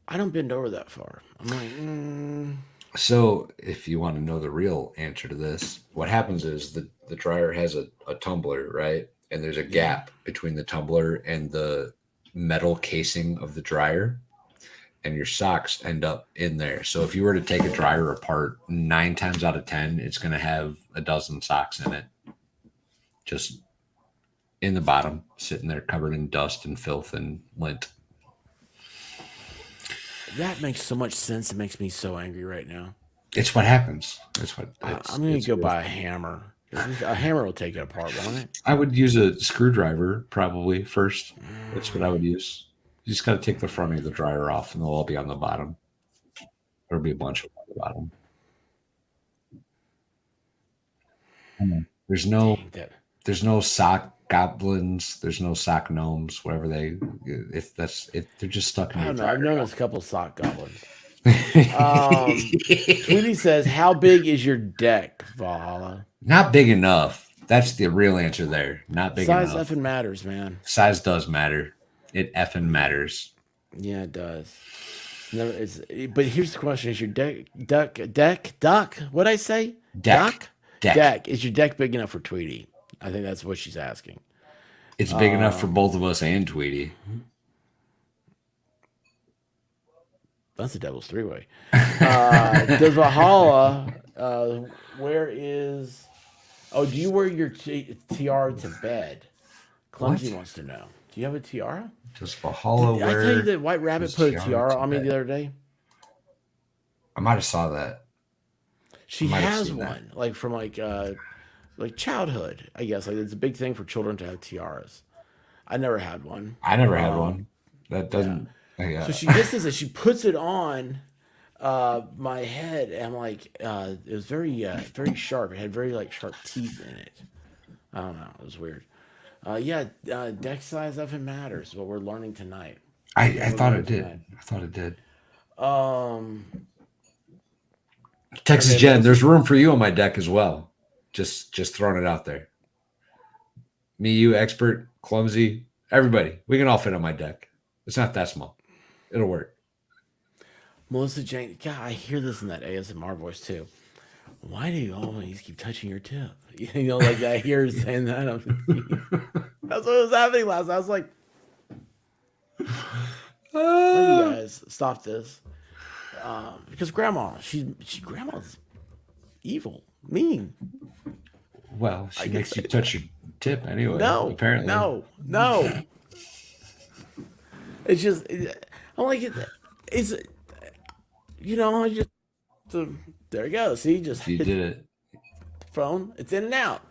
I don't bend over that far. I'm like, So, if you want to know the real answer to this, what happens is the dryer has a tumbler, right? And there's a gap between the tumbler and the metal casing of the dryer, and your socks end up in there. So, if you were to take a dryer apart, 9 times out of 10, it's going to have a dozen socks in it. Just in the bottom, sitting there covered in dust and filth and lint. that makes so much sense. It makes me so angry right now. It's what happens. I'm going to go buy a hammer. A hammer will take it apart, won't it? I would use a screwdriver probably first. That's what I would use. You just got to take the front of the dryer off, and they'll all be on the bottom. There'll be a bunch of them on the bottom. There's no sock goblins. There's no sock gnomes. Whatever they're just stuck in I your don't know. dryer. I've known a couple of sock goblins. Tweety says, how big is your deck, Valhalla? Not big enough. That's the real answer there. Not big Size enough. effing matters, man. Size does matter. It effing matters. Yeah, it does. But here's the question: is your deck? What'd I say? Deck. Deck. Is your deck big enough for Tweety? I think that's what she's asking. It's big enough for both of us and Tweety. That's a devil's 3-way. Does Valhalla? Where is? Oh, do you wear your tiara to bed? Clumsy wants to know. Do you have a tiara? Does Valhalla Did I tell you that White Rabbit put a tiara on me the other day? I might have saw that. She has one, like from like childhood, I guess. Like it's a big thing for children to have tiaras. I never had one. I never had one. That doesn't. Yeah. So she gets this and she puts it on, my head, and I'm like, it was very sharp. It had very like sharp teeth in it. I don't know. It was weird. Yeah, deck size often matters. What we're learning tonight. I We're thought learning it tonight. did. I thought it did. Um. Texas Okay, Jen, Melissa. there's room for you on my deck as well. Just throwing it out there. Me, you, expert, clumsy, everybody. We can all fit on my deck. It's not that small. It'll work. Melissa Jane. God, I hear this in that ASMR voice too. Why do you always keep touching your tip? You know, like I hear her saying that. That's what was happening last night. I was like, why do you guys stop this? Because grandma, grandma's evil, mean. Well, she can makes you say touch your tip anyway. No, apparently. no. It's just, I'm like, it's, you know, I just, there you go. See, just You hit did it. phone. It's in and out.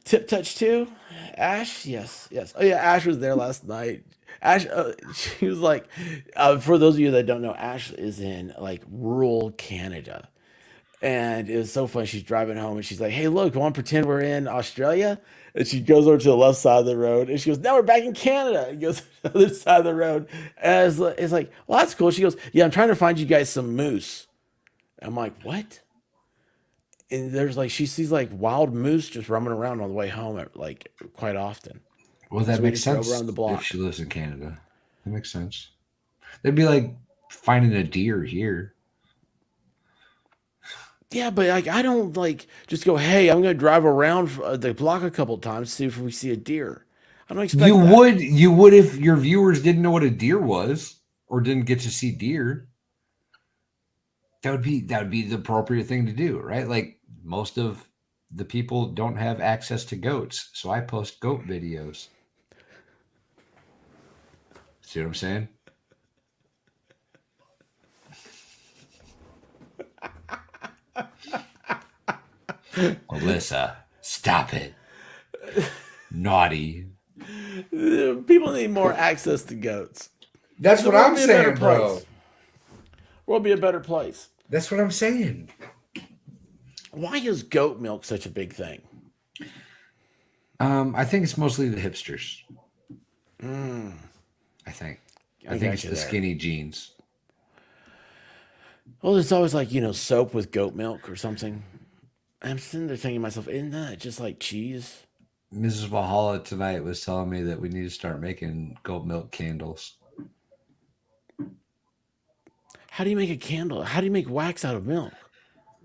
Tip touch too. Ash, yes. Oh yeah, Ash was there last night. Ash, she was like, for those of you that don't know, Ash is in like rural Canada. And it was so funny. She's driving home and she's like, "Hey, look, want to pretend we're in Australia?" And she goes over to the left side of the road and she goes, "Now we're back in Canada." And goes to the other side of the road. And it's like, "Well, that's cool." She goes, "Yeah, I'm trying to find you guys some moose." I'm like, "What?" And there's like, she sees like wild moose just roaming around on the way home, like quite often. Well, that So we makes just drove sense around the if block. she lives in Canada. That makes sense. That'd be like finding a deer here. Yeah, but like, I don't like just go, "Hey, I'm going to drive around the block a couple times to see if we see a deer." I don't expect that. You would if your viewers didn't know what a deer was or didn't get to see deer. That would be the appropriate thing to do, right? Like most of the people don't have access to goats, so I post goat videos. See what I'm saying? Alyssa, stop it. Naughty. People need more access to goats. That's The what world I'm would be a better saying, bro. place. World would be a better place. That's what I'm saying. Why is goat milk such a big thing? I think it's mostly the hipsters. I think. I think got it's you the there. skinny jeans. Well, it's always like, soap with goat milk or something. I'm sitting there thinking to myself, isn't that just like cheese? Mrs. Valhalla tonight was telling me that we need to start making goat milk candles. How do you make a candle? How do you make wax out of milk?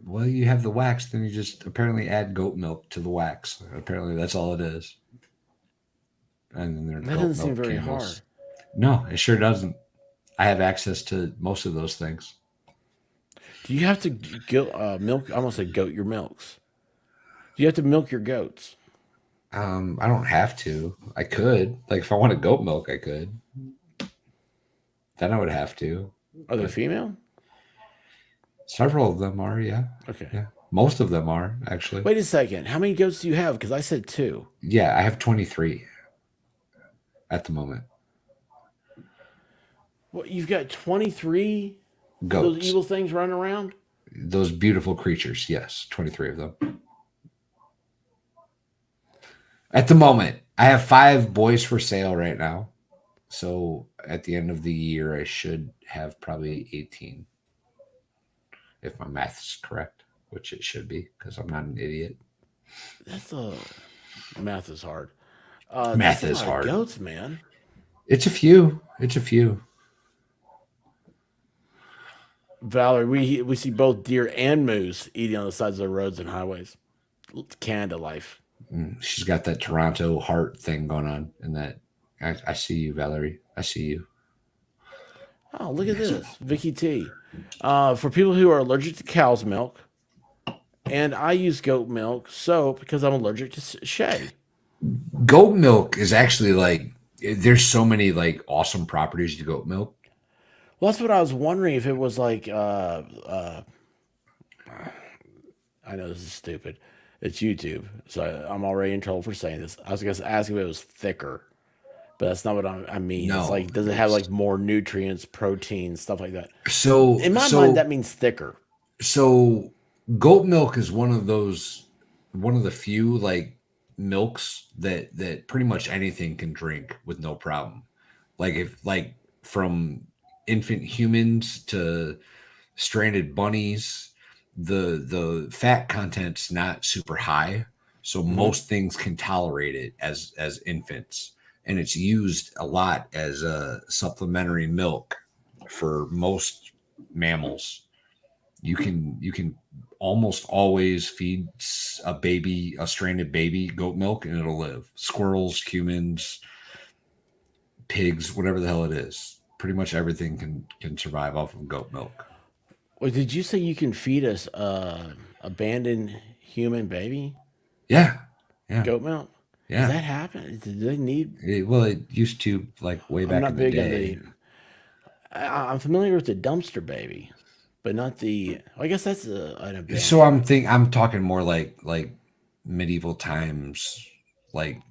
Well, you have the wax, then you just apparently add goat milk to the wax. Apparently, that's all it is. And then they're That goat milk seem milk very candles. hard. No, it sure doesn't. I have access to most of those things. Do you have to milk? I almost said goat your milks. Do you have to milk your goats? I don't have to. I could. Like if I wanted goat milk, I could. Then I would have to. Are they female? Several of them are, yeah. Okay. Yeah. Most of them are, actually. Wait a second. How many goats do you have? Because I said 2. Yeah, I have 23 at the moment. What, you've got 23 Goats. those evil things running around? Those beautiful creatures, yes. 23 of them. At the moment, I have 5 boys for sale right now. So at the end of the year, I should have probably 18. If my math's correct, which it should be, because I'm not an idiot. Math is hard. Math that's a is lot of hard. Goats, man. It's a few. Valerie, we see both deer and moose eating on the sides of the roads and highways. Canada life. She's got that Toronto heart thing going on, and that I see you, Valerie. I see you. Oh, look at this, Vicky T. For people who are allergic to cow's milk, and I use goat milk soap because I'm allergic to shea. Goat milk is actually like there's so many like awesome properties to goat milk. Well, that's what I was wondering if it was like. I know this is stupid. It's YouTube, so I'm already in trouble for saying this. I was going to ask if it was thicker but that's not what I mean. It's No, like, does it have like more nutrients, protein, stuff like that? so In my so mind, that means thicker. so goat milk is one of the few like milks that pretty much anything can drink with no problem. Like if like from infant humans to stranded bunnies, the fat content's not super high, so Hmm. most things can tolerate it as infants, and it's used a lot as a supplementary milk for most mammals. You can almost always feed a stranded baby goat milk and it'll live. Squirrels, humans, pigs, whatever the hell it is, pretty much everything can survive off of goat milk. Wait, did you say you can feed us abandoned human baby Yeah, yeah, goat milk? Does yeah. that happen? Do they need? Well, it used to like way I'm back not in the big on day. I'm familiar with the dumpster baby, but not the. I guess that's an So abandoned. I'm talking more like medieval times, like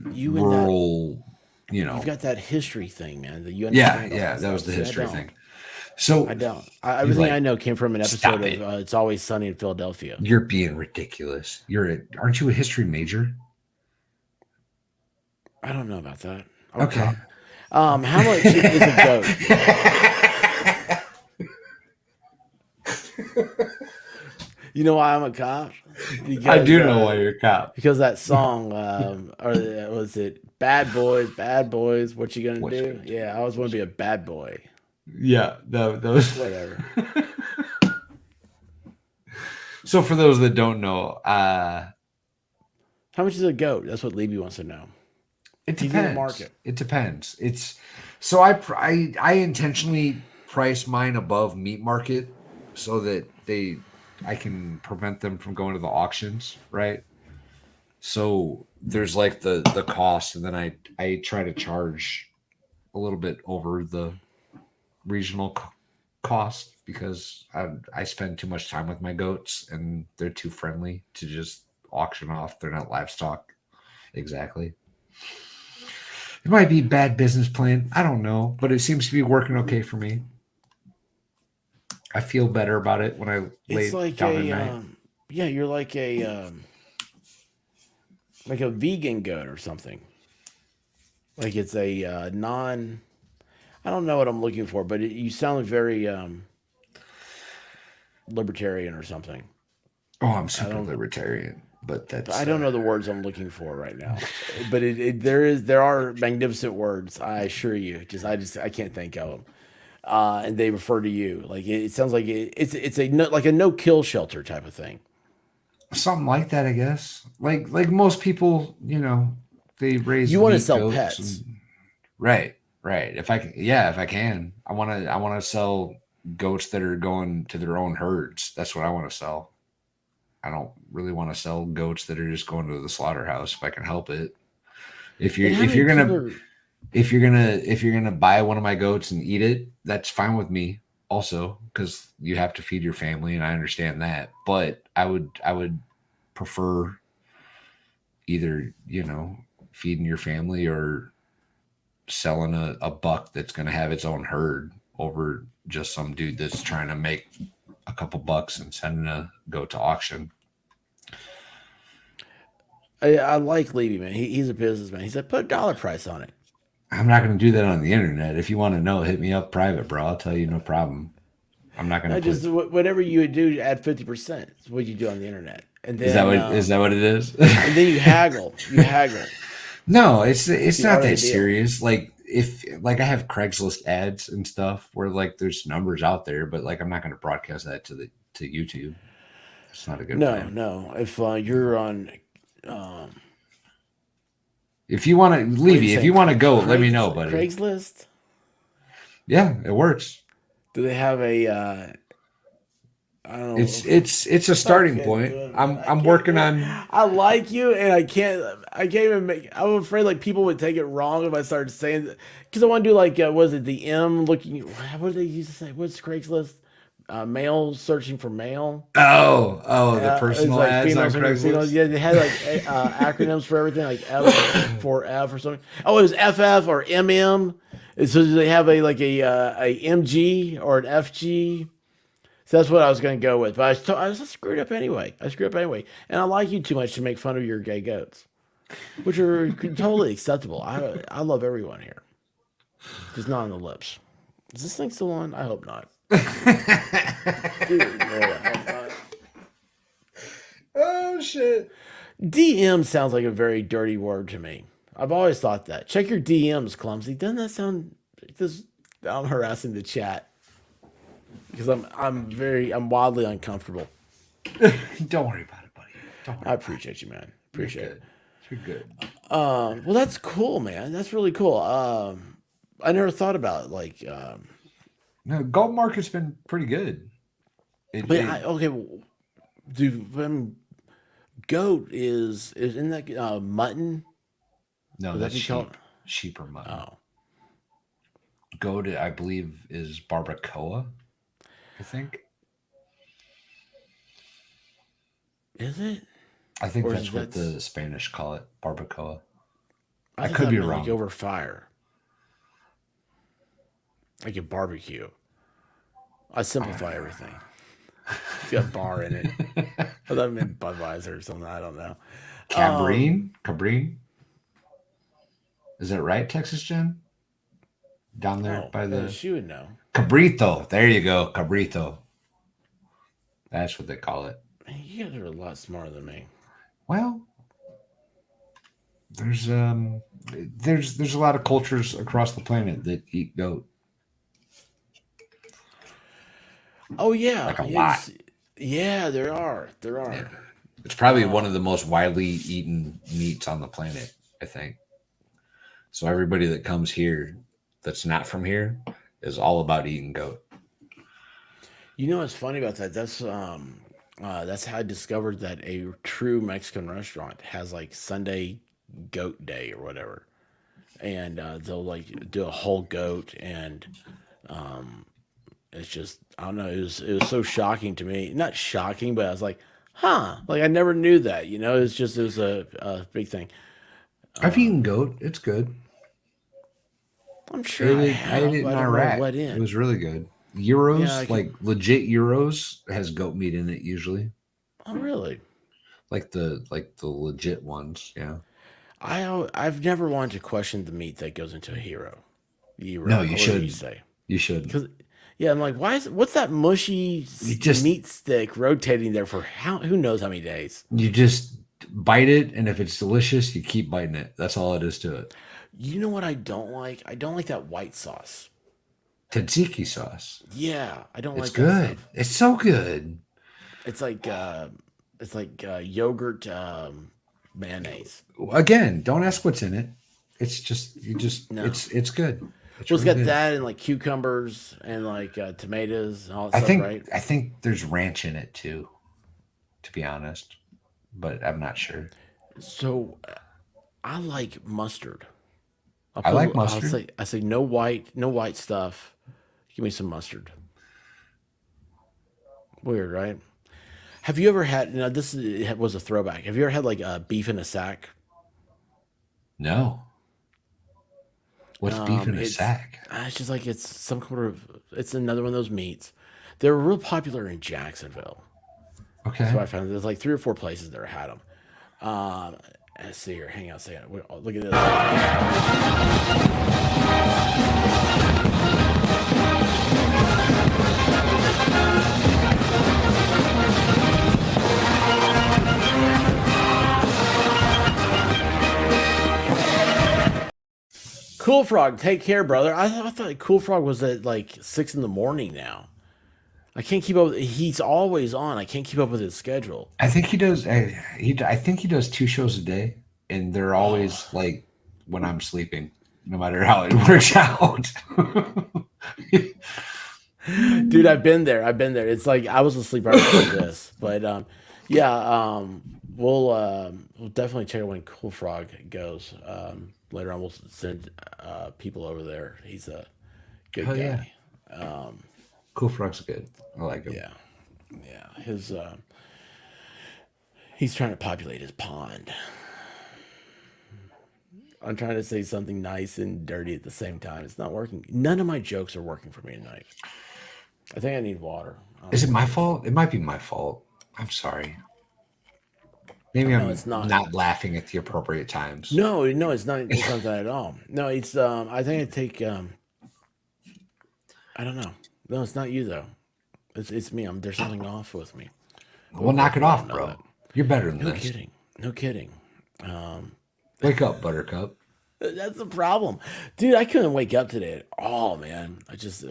You and that, rural, you you've know. got that history thing, man. That you Yeah, understand all yeah, that that was stuff. the See, I history don't. thing. So I don't. you Everything I like know came from an episode stop of it. It's Always Sunny in Philadelphia. You're being ridiculous. Aren't you a history major? I don't know about that. I'm a Okay. cop. How much is a goat? You know why I'm a cop? I Because do know why you're a cop. because that song, or was it Bad Boys? Bad Boys, what you gonna What you do? gonna do? Yeah, I always want to be a bad boy. Yeah, that was. Whatever. So for those that don't know, How much is a goat? That's what Levy wants to know. it He's in the depends. market. It depends. It's so I intentionally price mine above meat market so that I can prevent them from going to the auctions, right? So there's like the cost, and then I try to charge a little bit over the regional cost because I spend too much time with my goats and they're too friendly to just auction off. They're not livestock exactly. It might be a bad business plan. I don't know, but it seems to be working okay for me. I feel better about it when I It's lay like down at a night. yeah, you're like a vegan goat or something. Like it's a non. I don't know what I'm looking for, but you sound very libertarian or something. Oh, I'm I super don't. libertarian, but I that's don't know the words I'm looking for right now, but there are magnificent words. I assure you. I can't think of them, and they refer to you. Like it sounds like it's a no, like a no kill shelter type of thing. something like that, I guess. Like most people, they raise You want to meat sell goats pets. and right, right. If I can, yeah, if I can, I want to sell goats that are going to their own herds. That's what I want to sell. I don't really want to sell goats that are just going to the slaughterhouse if I can help it. If you're And how if many you're people gonna are? if you're gonna buy one of my goats and eat it, that's fine with me. Also, because you have to feed your family, and I understand that. But I would prefer either feeding your family or selling a buck that's going to have its own herd over just some dude that's trying to make a couple bucks and sending a goat to auction. I like Levy, man. He's a businessman. He said put a dollar price on it. I'm not going to do that on the internet. If you want to know, hit me up private, bro. I'll tell you, no problem. I'm not going No, to just put. whatever you would do, add 50%. Is what you do on the internet, Is that what it is? and then you haggle. You haggle. No, it's The not art of the that deal. serious. Like if like I have Craigslist ads and stuff where like there's numbers out there, but like I'm not going to broadcast that to YouTube. It's not a good No, plan. no. If you're on, um, If you want to, what are you Levy, if saying? you want to go, let me know, buddy. Craigslist. Yeah, it works. Do they have a? I don't know. It's a I starting can't point. do it, man. I I'm can't working do it. on. I like you, and I can't. I can't even make. I'm afraid like people would take it wrong if I started saying that. Because I want to do like was it the M looking? What did they used to say? What's Craigslist? male searching for male. The It's personal like ads on females searching for females. Craigslist. Yeah, they had like acronyms for everything, like F for F or something. Oh, it was FF or MM. So they have a MG or an FG. So that's what I was going to go with. But I was screwed up anyway. And I like you too much to make fun of your gay goats, which are totally acceptable. I love everyone here, just not on the lips. Is this thing still on? I hope not. Dear Lord, I hope not. Oh shit. DM sounds like a very dirty word to me. I've always thought that. Check your DMs, clumsy. Doesn't that sound? I'm harassing the chat because I'm wildly uncomfortable. Don't worry about it, buddy. Don't worry. I appreciate you, man. Appreciate it. You're good. Well, that's cool, man. That's really cool. I never thought about it. Like, No, gold market's been pretty good. okay. Goat isn't that mutton? No, Would that that's be sheep. called- Sheep or mutton. Oh, Goat, I believe, is barbacoa. I think. is it? I think Or that's is what that- the Spanish call it, barbacoa. I thought could that be meant, wrong. Like over fire, like a barbecue. I simplify everything. It's got bar in it. I thought it meant Budweiser or something. I don't know. Cabrine? Is that right, Texas Jen? Down there by the she would know. Cabrito. There you go, Cabrito. That's what they call it. Man, you guys are a lot smarter than me. Well, there's a lot of cultures across the planet that eat goat. Oh yeah, Like a yeah, lot. Yeah, there are. Yeah. It's probably one of the most widely eaten meats on the planet, I think. So everybody that comes here that's not from here is all about eating goat. You know what's funny about that? That's how I discovered that a true Mexican restaurant has like Sunday goat day or whatever, and they'll like do a whole goat, and it's just I don't know. It was so shocking to me. Not shocking, but I was like, huh? Like I never knew that. You know, it was a big thing. I've eaten goat. It's good. I'm sure I I have. ate it in but I don't know Iraq. what in. It was really good. Euros, Yeah, I can- like legit Euros, has goat meat in it usually. Oh really? Like the legit ones, yeah. I've never wanted to question the meat that goes into a hero. No, you What do should. you say? You should. Because yeah, I'm like, what's that mushy meat stick rotating there for who knows how many days? You just bite it, and if it's delicious, you keep biting it. That's all it is to it. You know what I don't like? I don't like that white sauce. Tzatziki sauce. Yeah, I don't It's like that good. stuff. It's so good. It's like yogurt mayonnaise. Again, don't ask what's in it. It's just No. it's good. It's Well, it's really got good. that and like cucumbers and like tomatoes and all that I stuff, think right? I think there's ranch in it too, to be honest, but I'm not sure. So I like mustard. I like mustard. I say no white stuff. Give me some mustard. Weird, right? Have you ever had? Now was a throwback. Have you ever had like beef in a sack? No. What's beef in a It's sack? it's just like it's some kind of it's another one of those meats. They're real popular in Jacksonville. Okay. So I found there's like 3 or 4 places that had them. Let's see here. Hang on a second. Look at this. Cool Frog, take care, brother. I thought Cool Frog was at like 6 in the morning now. I can't keep up. He's always on. I can't keep up with his schedule. I think he does. I think he does 2 shows a day, and they're always like when I'm sleeping, no matter how it works out. Dude, I've been there. It's like I was asleep right before this, but we'll definitely check out when Cool Frog goes. Later on, we'll send people over there. He's a good Hell guy. yeah. Cool Frog's good. I like him. Yeah, yeah. His he's trying to populate his pond. I'm trying to say something nice and dirty at the same time. It's not working. None of my jokes are working for me tonight. I think I need water. Is it my fault? It might be my fault. I'm sorry. Maybe No, I'm it's not. not laughing at the appropriate times. No, it's not. It's not that at all. No, it's. I think I take. I don't know. No, it's not you though. It's me. There's something off with me. Well, knock it off, know bro. that. You're better than No this. kidding. No kidding. Wake up, Buttercup. That's the problem, dude. I couldn't wake up today at all, man. I just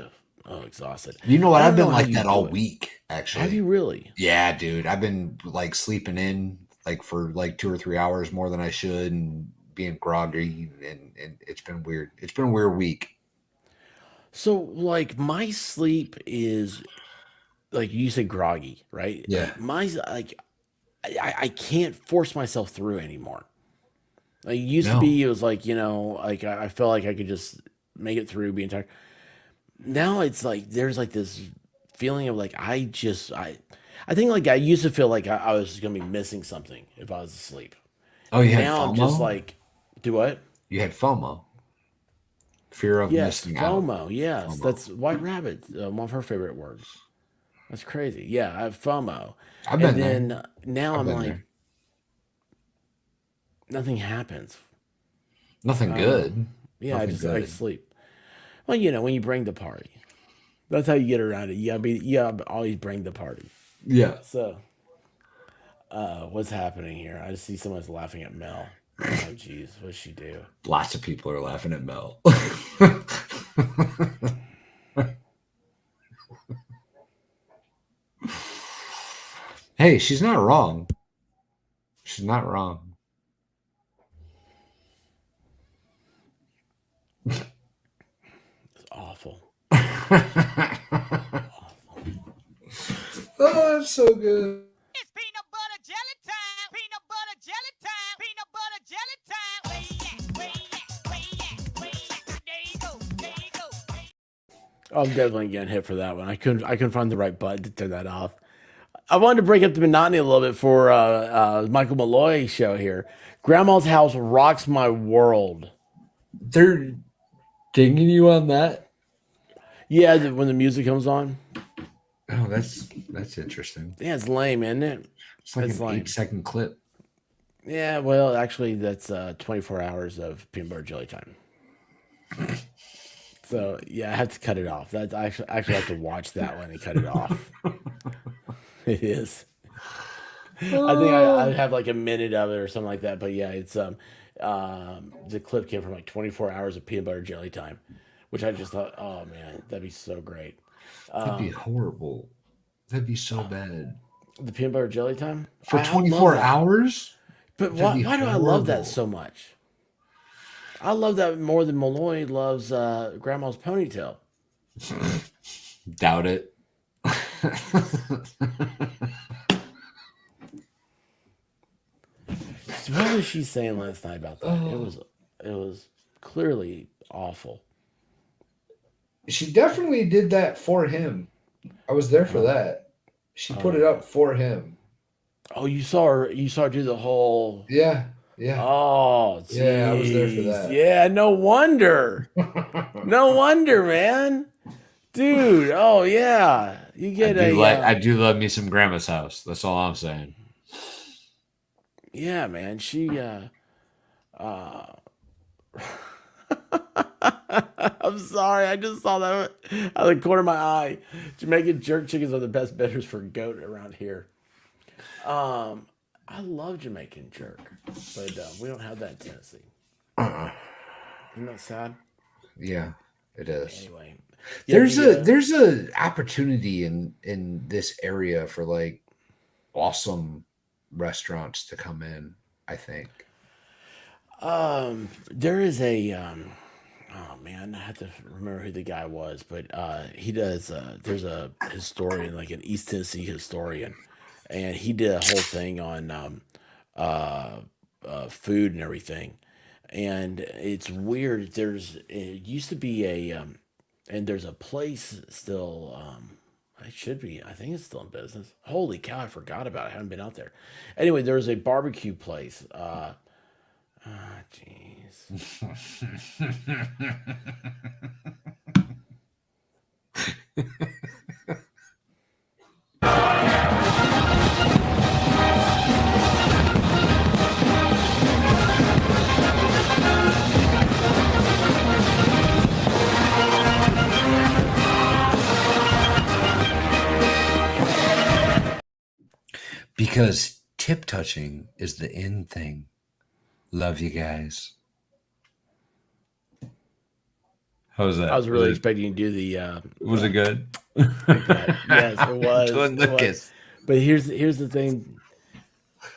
exhausted. You know what? I I've don't been know how like you that do all it. week, actually. Have you really? Yeah, dude. I've been like sleeping in like for like 2 or 3 hours more than I should and being groggy and it's been weird. It's been a weird week. So, like, my sleep is like you said, groggy, right? Yeah. Like, I can't force myself through anymore. Like, it used to No. be, it was like, like I felt like I could just make it through being tired. Now it's like there's like this feeling of like I think like I used to feel like I was gonna be missing something if I was asleep. Oh, you had Now I'm FOMO? just like, do what? You had FOMO. Fear of Yes, missing out. FOMO. Yes, FOMO. that's White Rabbit. One of her favorite words. That's crazy. Yeah, I have FOMO. I've And been there. then now I've I'm been like, there. nothing happens. Nothing good. Yeah, I Nothing I good. sleep. Well, when you bring the party, that's how you get around it. You gotta always bring the party. Yeah. So, what's happening here? I just see someone's laughing at Mel. Oh, jeez, what'd she do? Lots of people are laughing at Mel. Hey, she's not wrong. She's not wrong. It's awful. Oh, that's so good. It's peanut butter jelly time. Peanut butter jelly time. Peanut butter jelly time. Where you at? Where you at? Where you at? Where you at? There you go. There you go. There you I'm definitely getting hit for that one. I couldn't find the right button to turn that off. I wanted to break up the monotony a little bit for Michael Malloy show here. Grandma's house rocks my world. They're dinging you on that? Yeah, when the music comes on. Oh, that's interesting. Yeah, it's lame, isn't it? It's like It's an lame. 8-second clip. Yeah, well, actually, that's 24 hours of peanut butter jelly time. So yeah, I have to cut it off. That I actually have to watch that one and cut it off. It is. I think I have like a minute of it or something like that. But yeah, it's the clip came from like 24 hours of peanut butter jelly time, which I just thought, oh man, that'd be so great. That'd be horrible. That'd be so bad. The peanut butter jelly time For I love 24 that. hours? But That'd be why do I love that horrible. so much? I love that more than Malloy loves Grandma's ponytail. Doubt it. So what was she saying last night about that? It was clearly awful. She definitely did that for him. I was there for that. She put it up for him. Oh, you saw her do the whole. Yeah, yeah. Oh, Yeah, I was there for jeez. that. Yeah, no wonder. No wonder, man. Dude, oh yeah. You get I do love me some grandma's house. That's all I'm saying. yeah, man. She I'm sorry, I just saw that out of the corner of my eye. Jamaican jerk chickens are the best bitters for goat around here. I love Jamaican jerk, but we don't have that in Tennessee. Isn't that sad? Yeah, it is. Anyway, There's a opportunity in this area for like awesome restaurants to come in, I think. there is a oh man, I have to remember who the guy was, but he does. There's a historian, like an East Tennessee historian, and he did a whole thing on food and everything. And it's weird. It used to be and there's a place still. It should be. I think it's still in business. Holy cow! I forgot about it. I haven't been out there. Anyway, there's a barbecue place. Jeez. Because tip touching is the in thing. Love you guys. How was that? I was really expecting you to do the. Was it good? Yes, it was. Doing the kiss. But here's the thing.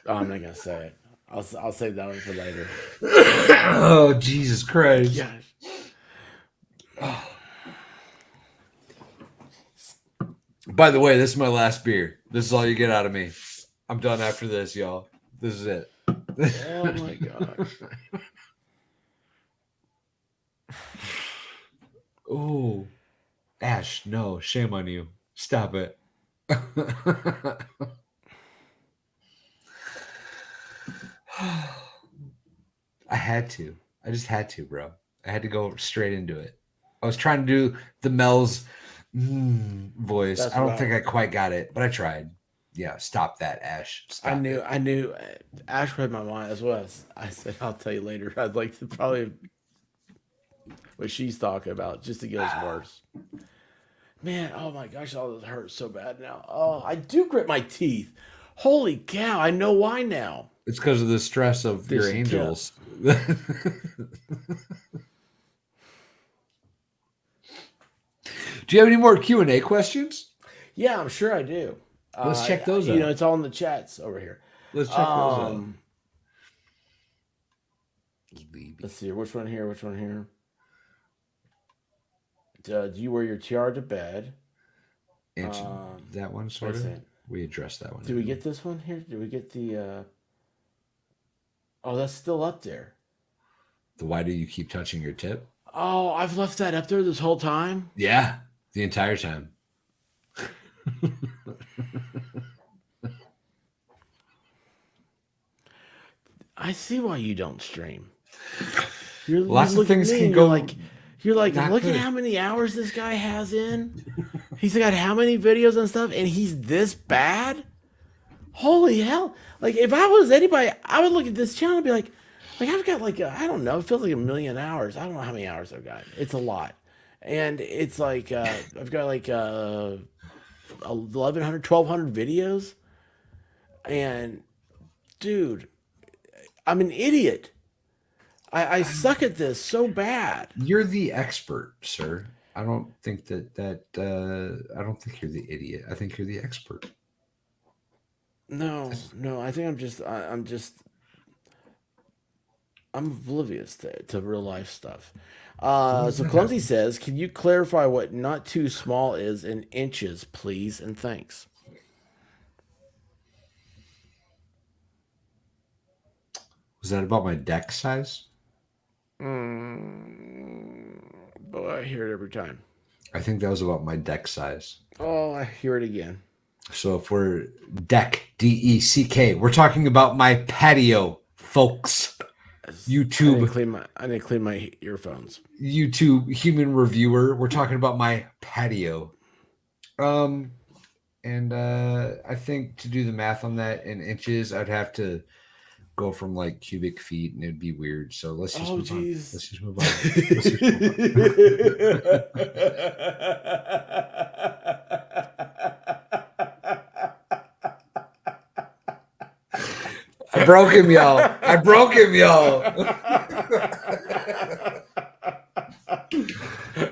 Oh, I'm not gonna say it. I'll save that one for later. Oh, Jesus Christ! Gosh. By the way, this is my last beer. This is all you get out of me. I'm done after this, y'all. This is it. Oh my gosh. Oh, Ash, no, shame on you. Stop it. I had to. I just had to, bro. I had to go straight into it. I was trying to do the Mel's voice. That's I don't right. think I quite got it, but I tried. Yeah, stop that, Ash. Stop I knew. it. I knew. Ash read my mind as well. I said, "I'll tell you later." I'd like to probably what she's talking about, just to get us worse. Man, oh my gosh, all this hurts so bad now. Oh, I do grit my teeth. Holy cow! I know why now. It's because of the stress of your This angels. Do you have any more Q&A questions? Yeah, I'm sure I do. Let's check those You out. know, it's all in the chats over here. Let's check those out. Let's see. Which one here? Which one here? Do you wear your tiara to bed? Answer that one, sort wait a of. second. We addressed that one. Did we get this one here? Did we get the? Oh, that's still up there. The why do you keep touching your tip? Oh, I've left that up there this whole time. Yeah, the entire time. I see why you don't stream. You're Lots of look at things me can and go you're like, not look good. at how many hours this guy has in. He's got how many videos and stuff, and he's this bad. Holy hell! Like if I was anybody, I would look at this channel and be like I've got I don't know, it feels like 1,000,000 hours. I don't know how many hours I've got. It's a lot, and it's like I've got 1,100, 1,200 videos, and dude, I'm an idiot. I suck at this so bad. You're the expert, sir. I don't think I don't think you're the idiot. I think you're the expert. No, I think I'm oblivious to real life stuff. So Clumsy says, can you clarify what not too small is in inches, please, and thanks. Was that about my deck size? Boy, I hear it every time. I think that was about my deck size. Oh, I hear it again. So if we're deck, DECK, we're talking about my patio, folks. YouTube. I didn't clean my earphones. YouTube human reviewer. We're talking about my patio. And I think to do the math on that in inches, I'd have to go from like cubic feet, and it'd be weird. So let's just move on. Let's just move on. I broke him, y'all. I broke him, y'all.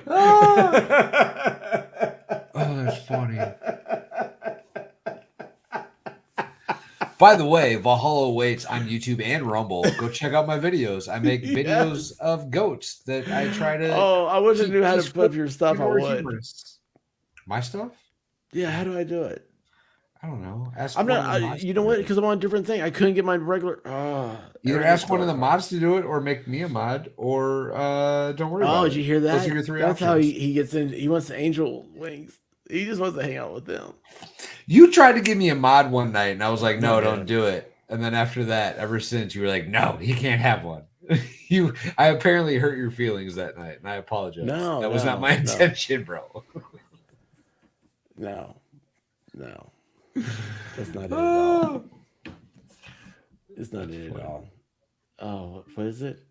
Oh, that's funny. By the way, Valhalla waits on YouTube and Rumble. Go check out my videos. I make videos of goats that I try to. Oh, I wish I keep knew how to peaceful, put up your stuff. I more would. humorous. My stuff? Yeah, how do I do it? I don't know. Ask I'm one not. of the mods You to know do what? it. Because I'm on a different thing. I couldn't get my regular. Either ask one of the mods to do it, or make me a mod, or don't worry about Oh, it. did you hear that? Those are your 3 That's how options. he gets in. He wants the angel wings. He just wants to hang out with them. You tried to give me a mod one night, and I was like, "No, Okay. don't do it." And then after that, ever since, you were like, "No, he can't have one." I apparently hurt your feelings that night, and I apologize. No, that was not my no. intention, bro. No, that's not it at all. It's not it at all. Oh, what is it?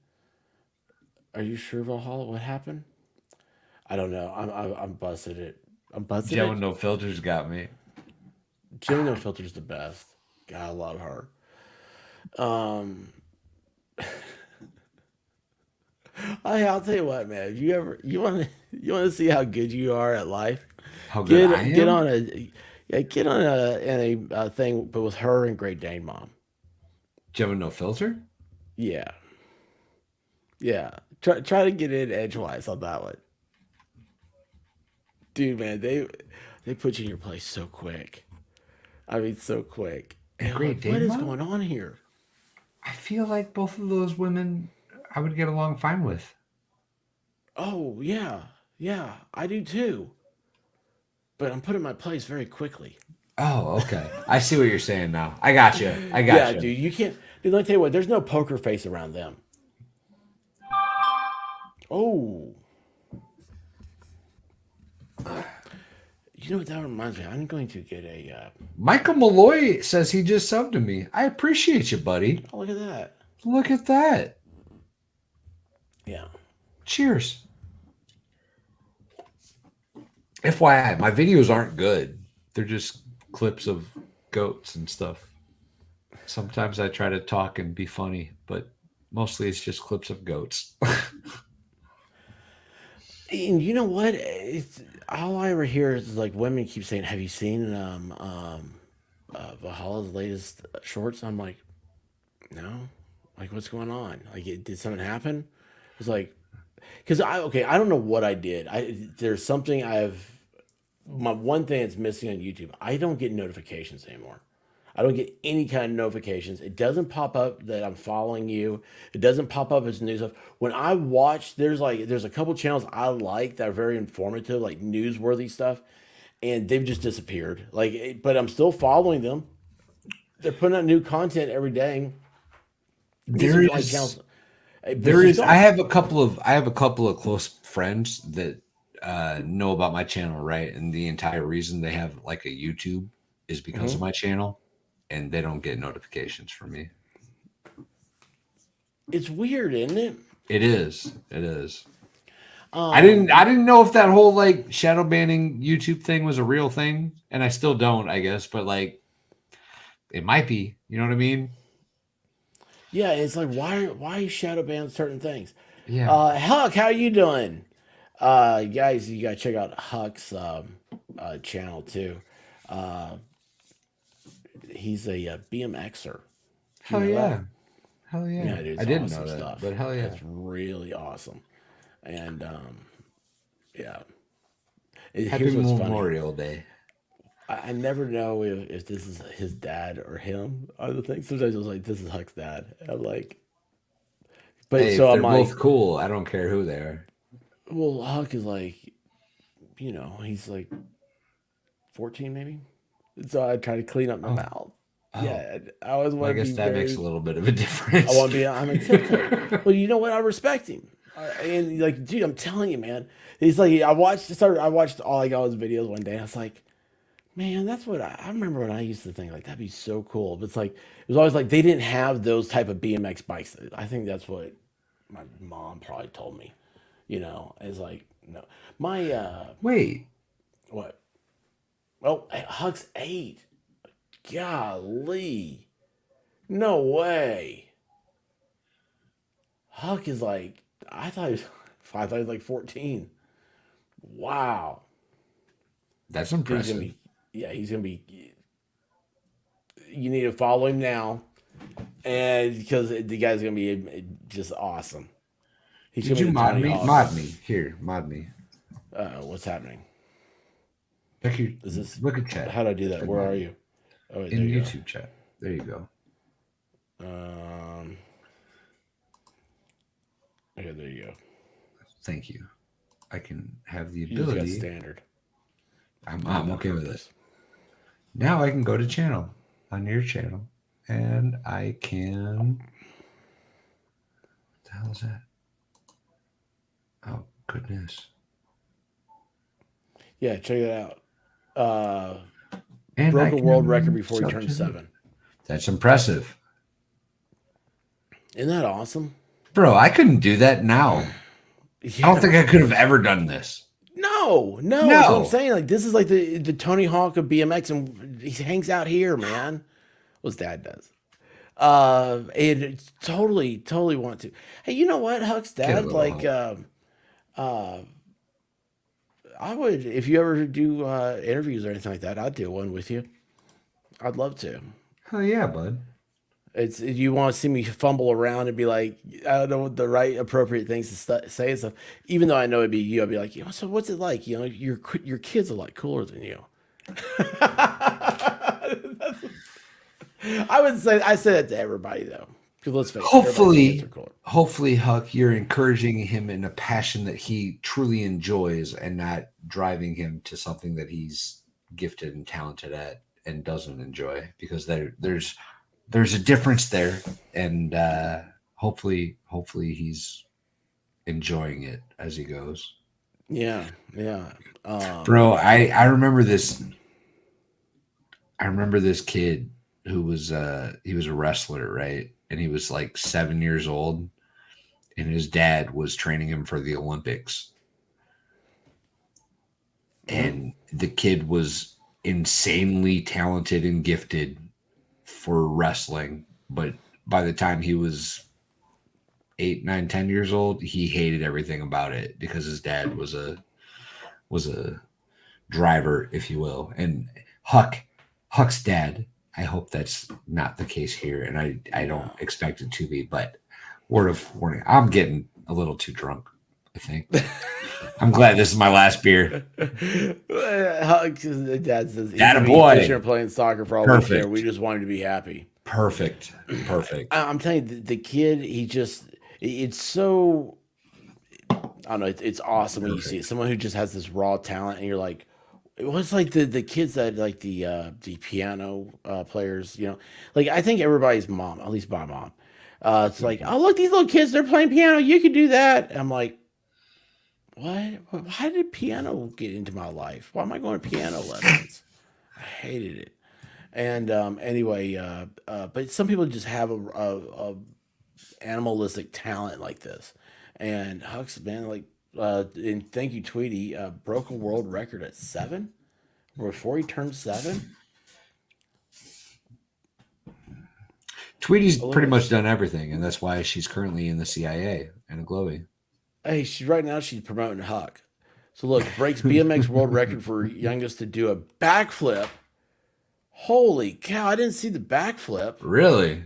Are you sure, Valhalla? What happened? I don't know. I'm busted it. I'm busted Joe it. No Filters got me. Joe No Filter's the best. God, I love her. I'll tell you what, man. If you want to see how good you are at life, How good I am? get on a thing, but with her and Great Dane Mom. Joe No Filter? Yeah. Try to get in edgewise on that one, dude. Man, they put you in your place so quick. I mean, so quick. And Great what Dane is Mom? going on here? I feel like both of those women I would get along fine with. Oh yeah, I do too. But I'm put in my place very quickly. Oh, okay. I see what you're saying now. I got you. Yeah, dude, you can't. Dude, let me tell you what. There's no poker face around them. Oh. You know what that reminds me? I'm going to get a. Michael Malloy says he just subbed to me. I appreciate you, buddy. Oh, look at that. Look at that. Yeah. Cheers. FYI, my videos aren't good. They're just clips of goats and stuff. Sometimes I try to talk and be funny, but mostly it's just clips of goats. And you know what? It's all I ever hear is like women keep saying, "Have you seen Valhalla's latest shorts?" I'm like, "No." Like, what's going on? Like, did something happen? It's like, because I don't know what I did. There's something my one thing that's missing on YouTube. I don't get notifications anymore. I don't get any kind of notifications. It doesn't pop up that I'm following you. It doesn't pop up as news stuff. When I watch, there's a couple channels I like that are very informative, like newsworthy stuff, and they've just disappeared. But I'm still following them. They're putting out new content every day. There Like is, channels. there is. I have a couple of close friends that know about my channel, right? And the entire reason they have like a YouTube is because of my channel, and they don't get notifications from me. It's weird, isn't it? It is. I didn't know if that whole like shadow banning YouTube thing was a real thing, and I still don't, I guess, but like it might be. You know what I mean? Yeah, it's like why you shadow ban certain things? Yeah. Huck, how you doing? Guys, you gotta check out Huck's channel too. He's a BMXer. Hell know yeah. that? Hell yeah. Yeah, dude, it's I didn't awesome know that, stuff. but hell yeah. It's really awesome. And yeah. Happy Here's what's funny. Memorial Day. I never know if this is his dad or him on the thing. Sometimes I was like, this is Huck's dad. And I'm like, but Hey, so if I'm they're like, both cool. I don't care who they are. well, Huck is like, he's like 14 maybe. And so I try to clean up my mouth. Oh. Yeah, I always want I to guess be that makes a little bit of a difference. I want to be. I'm intimidated. Well, you know what? I respect him. And like, dude, I'm telling you, man. He's like, I watched all his videos one day. And I was like, man, that's what I remember when I used to think like that'd be so cool. But it's like it was always like they didn't have those type of BMX bikes. I think that's what my mom probably told me. It's like no, my Wait. what? Well, Huck's 8. Golly. No way. Huck is like, I thought he was like 14. Wow. That's He's impressive. gonna be. You need to follow him now, and because the guy's gonna be just awesome. He's Did gonna you be mod Tony me? Hawk. Mod me. Here, mod me. What's happening? Check your, Is this? look at chat. How do I do that? Check Where mod are me. you? Oh, wait, in there you YouTube chat. There you go. go. Okay, there you go. Thank you. I can have the You just got ability. standard. I'm On okay with it. purpose. Now I can go to channel on your channel, and I can. What the hell is that? Oh goodness! Yeah, check it out. And Broke I a world can record before he sub turned to the- 7. That's impressive, Isn't that awesome? bro. I couldn't do that now. Yeah. I don't think I could have ever done this. No. That's what I'm saying. Like, this is like the Tony Hawk of BMX, and he hangs out here, man. Well, his dad does. And it's totally want to. Hey, you know what, Huck's Get a dad? little Like, I would, if you ever do interviews or anything like that, I'd do one with you. I'd love to. Hell yeah, bud. It's you want to see me fumble around and be like, I don't know what the right appropriate things to say and stuff. Even though I know it'd be you, I'd be like, so what's it like? You know, your kids are like cooler than you. I say that to everybody though, because let's face it, everybody's kids are cooler. Hopefully, Huck, you're encouraging him in a passion that he truly enjoys, and not driving him to something that he's gifted and talented at and doesn't enjoy. Because there's a difference there, and hopefully he's enjoying it as he goes. Yeah. Bro, I remember this. I remember this kid who was he was a wrestler, right? And he was like 7 years old, and his dad was training him for the Olympics. And the kid was insanely talented and gifted for wrestling, but by the time he was 8, 9, 10 years old, he hated everything about it because his dad was a driver, if you will. And Huck's dad, I hope that's not the case here, and I don't expect it to be, but word of warning, I'm getting a little too drunk, I think. I'm glad this is my last beer. Huck's dad says he's Atta boy. playing soccer for all Perfect. we care. We just want him to be happy. Perfect. I'm telling you, the kid, it's so, I don't know, it's awesome when you see it. Someone who just has this raw talent, and you're like, it was like the kids that like the piano players, you know, like I think everybody's mom, at least my mom, it's like, oh look, these little kids, they're playing piano, you could do that. And I'm like, what? Why did piano get into my life? Why am I going to piano lessons? I hated it. And anyway, but some people just have a animalistic talent like this. And Huck's, man, like, and thank you, Tweety, broke a world record at 7 before he turned 7. Tweety's pretty much done everything, and that's why she's currently in the CIA and a Glowy. Hey, she's promoting Huck. So look, breaks BMX world record for youngest to do a backflip. Holy cow! I didn't see the backflip. Really?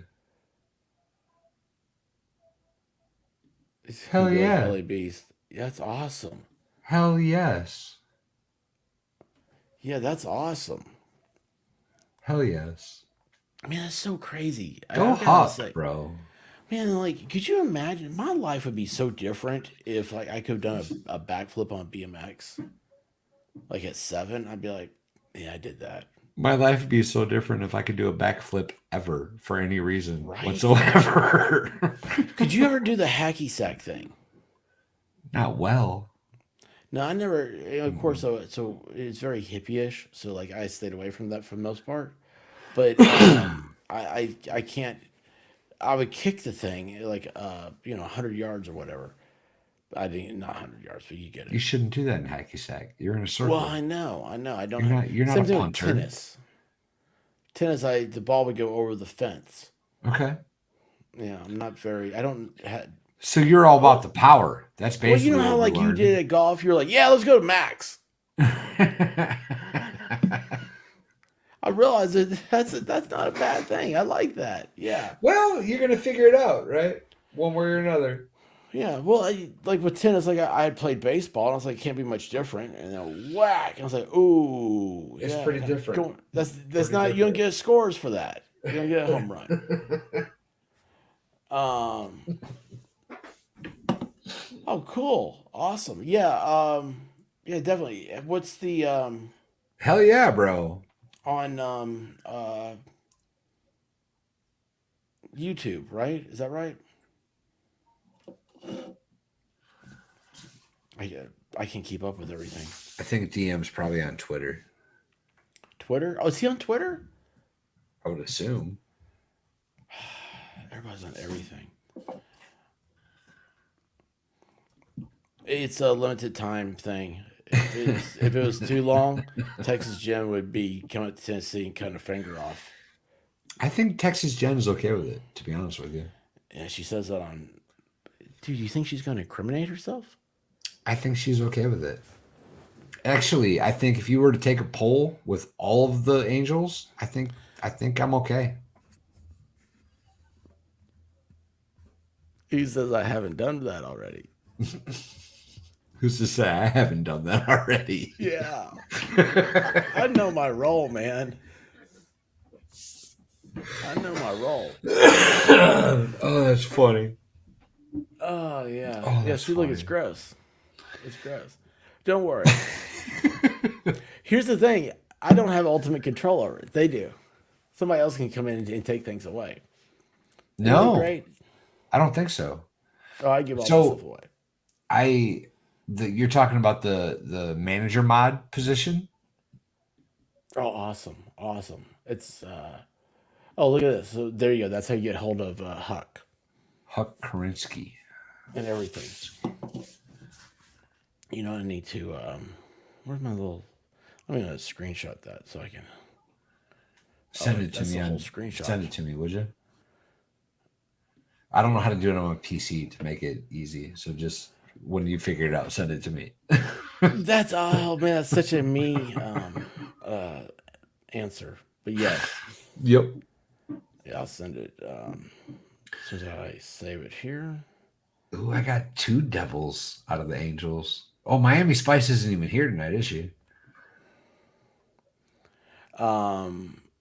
Hell yeah! Billy Beast. Yeah, that's awesome. Hell yes! Yeah, that's awesome. Hell yes! Man, that's so crazy. Go Huck, bro. Man, like, could you imagine? My life would be so different if, like, I could have done a backflip on BMX. Like at 7, I'd be like, yeah, I did that. My life would be so different if I could do a backflip ever for any reason whatsoever. Could you ever do the hacky sack thing? Not well. No, I never. Of course, so it's very hippie-ish. So like, I stayed away from that for the most part. But I can't. I would kick the thing like 100 yards or whatever. I didn't, not 100 yards, but you get it. You shouldn't do that in hacky sack. You're in a circle. Well, I know. I don't. You're not same a thing punter. with tennis. Tennis, the ball would go over the fence. Okay. Yeah, I'm not very. I don't. So you're all about the power. That's basically. Well, you know how like you did at golf. You're like, yeah, let's go to max. I realize that that's not a bad thing. I like that. Yeah. Well, you're gonna figure it out, right? One way or another. Yeah, well, like with tennis, like I had played baseball, and I was like, can't be much different. And then whack, and I was like, ooh, It's yeah, pretty different. that's Pretty not you don't different. get scores for that. You don't get a home run. Um, oh, cool, awesome, yeah, yeah, definitely. What's the Hell yeah, bro. on YouTube, right? Is that right? I can't keep up with everything. I think DM's probably on Twitter. Twitter? Oh, is he on Twitter? I would assume. Everybody's on everything. It's a limited time thing. If it was too long, Texas Jen would be coming to Tennessee and cutting her finger off. I think Texas Jen's okay with it, to be honest with you. And she says that on. Dude, you think she's going to incriminate herself? I think she's okay with it. Actually, I think if you were to take a poll with all of the angels, I think I'm okay. He says I haven't done that already. Who's to say I haven't done that already? Yeah. I know my role, man. I know my role. Oh, that's funny. Oh, yeah. Oh, yeah, that's see, look, it's funny. gross. It's gross. Don't worry. Here's the thing. I don't have ultimate control over it. They do. Somebody else can come in and take things away. Isn't that No, great? I don't think so. Oh, I give all So- my stuff away. You're talking about the manager mod position? Oh, awesome. Awesome. It's, oh, look at this. So there you go. That's how you get hold of Huck Huck Karinsky. and everything. You know, I need to, where's my little, I'm going to screenshot that so I can. Send Oh, it to that's me the on whole screenshot. Send it to me, would you? I don't know how to do it on my PC to make it easy. So just when you figure it out, send it to me. That's, oh man, that's such a me answer. But yes, Yep. yeah, I'll send it. As soon as I save it here. Ooh, I got 2 devils out of the angels. Oh, Miami Spice isn't even here tonight, is she?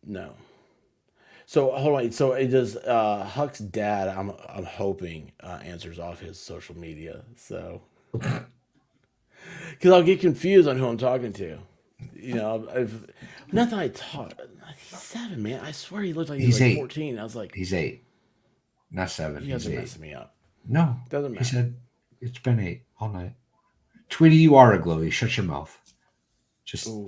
No. So hold on. So it does. Huck's dad, I'm hoping answers off his social media. So because I'll get confused on who I'm talking to. You know, I've nothing. I taught. He's 7, man. I swear he looked like he was He's like 8. 14. I was like, He's 8, not 7. you guys He's are 8. messing me up. No, Doesn't he matter. said it's been 8 all night. Tweety, you are a glowy. Shut your mouth. Just Ooh.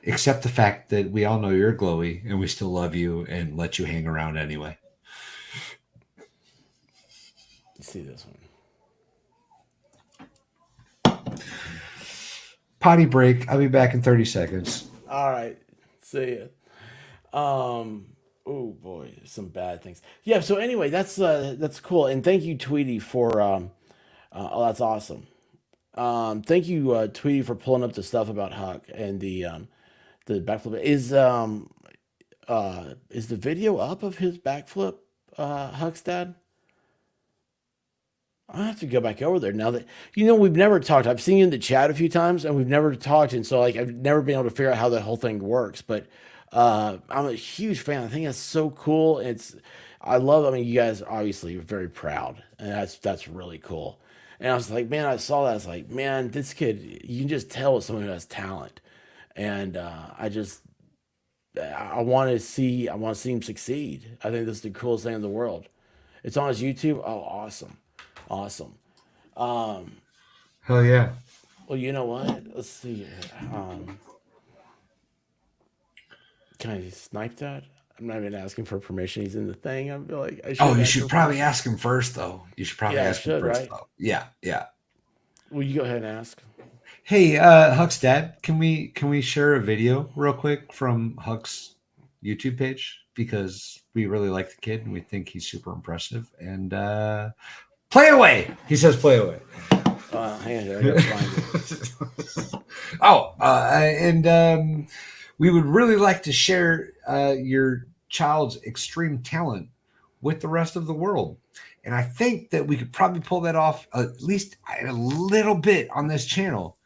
accept the fact that we all know you're glowy and we still love you and let you hang around anyway. Let's see this one. Potty break. I'll be back in 30 seconds. All right. See ya. Oh boy, some bad things. Yeah. So anyway, that's cool, and thank you, Tweety, for oh, that's awesome. Thank you, Tweety, for pulling up the stuff about Huck and the backflip. Is the video up of his backflip, Huck's dad? I have to go back over there now that we've never talked. I've seen you in the chat a few times, and we've never talked, and so like I've never been able to figure out how the whole thing works. But I'm a huge fan. I think that's so cool. I love. I mean, you guys obviously are very proud, and that's really cool. And I was like, man, I saw that. I was like, man, this kid, you can just tell it's someone who has talent, and I want to see him succeed. I think this is the coolest thing in the world. It's on his YouTube. Oh, awesome. Awesome. Hell yeah. Well, you know what? Let's see. Can I snipe that? I'm not even asking for permission. He's in the thing. I feel like I should. Oh, you ask should for probably permission. ask him first, though. You should probably Yeah, I ask him should, first, right? though. Yeah, yeah. Will you go ahead and ask? Hey, Huck's dad, can we share a video real quick from Huck's YouTube page? Because we really like the kid and we think he's super impressive. And play away. He says play away. Hang on here. I gotta find it. And we would really like to share your child's extreme talent with the rest of the world. And I think that we could probably pull that off at least a little bit on this channel.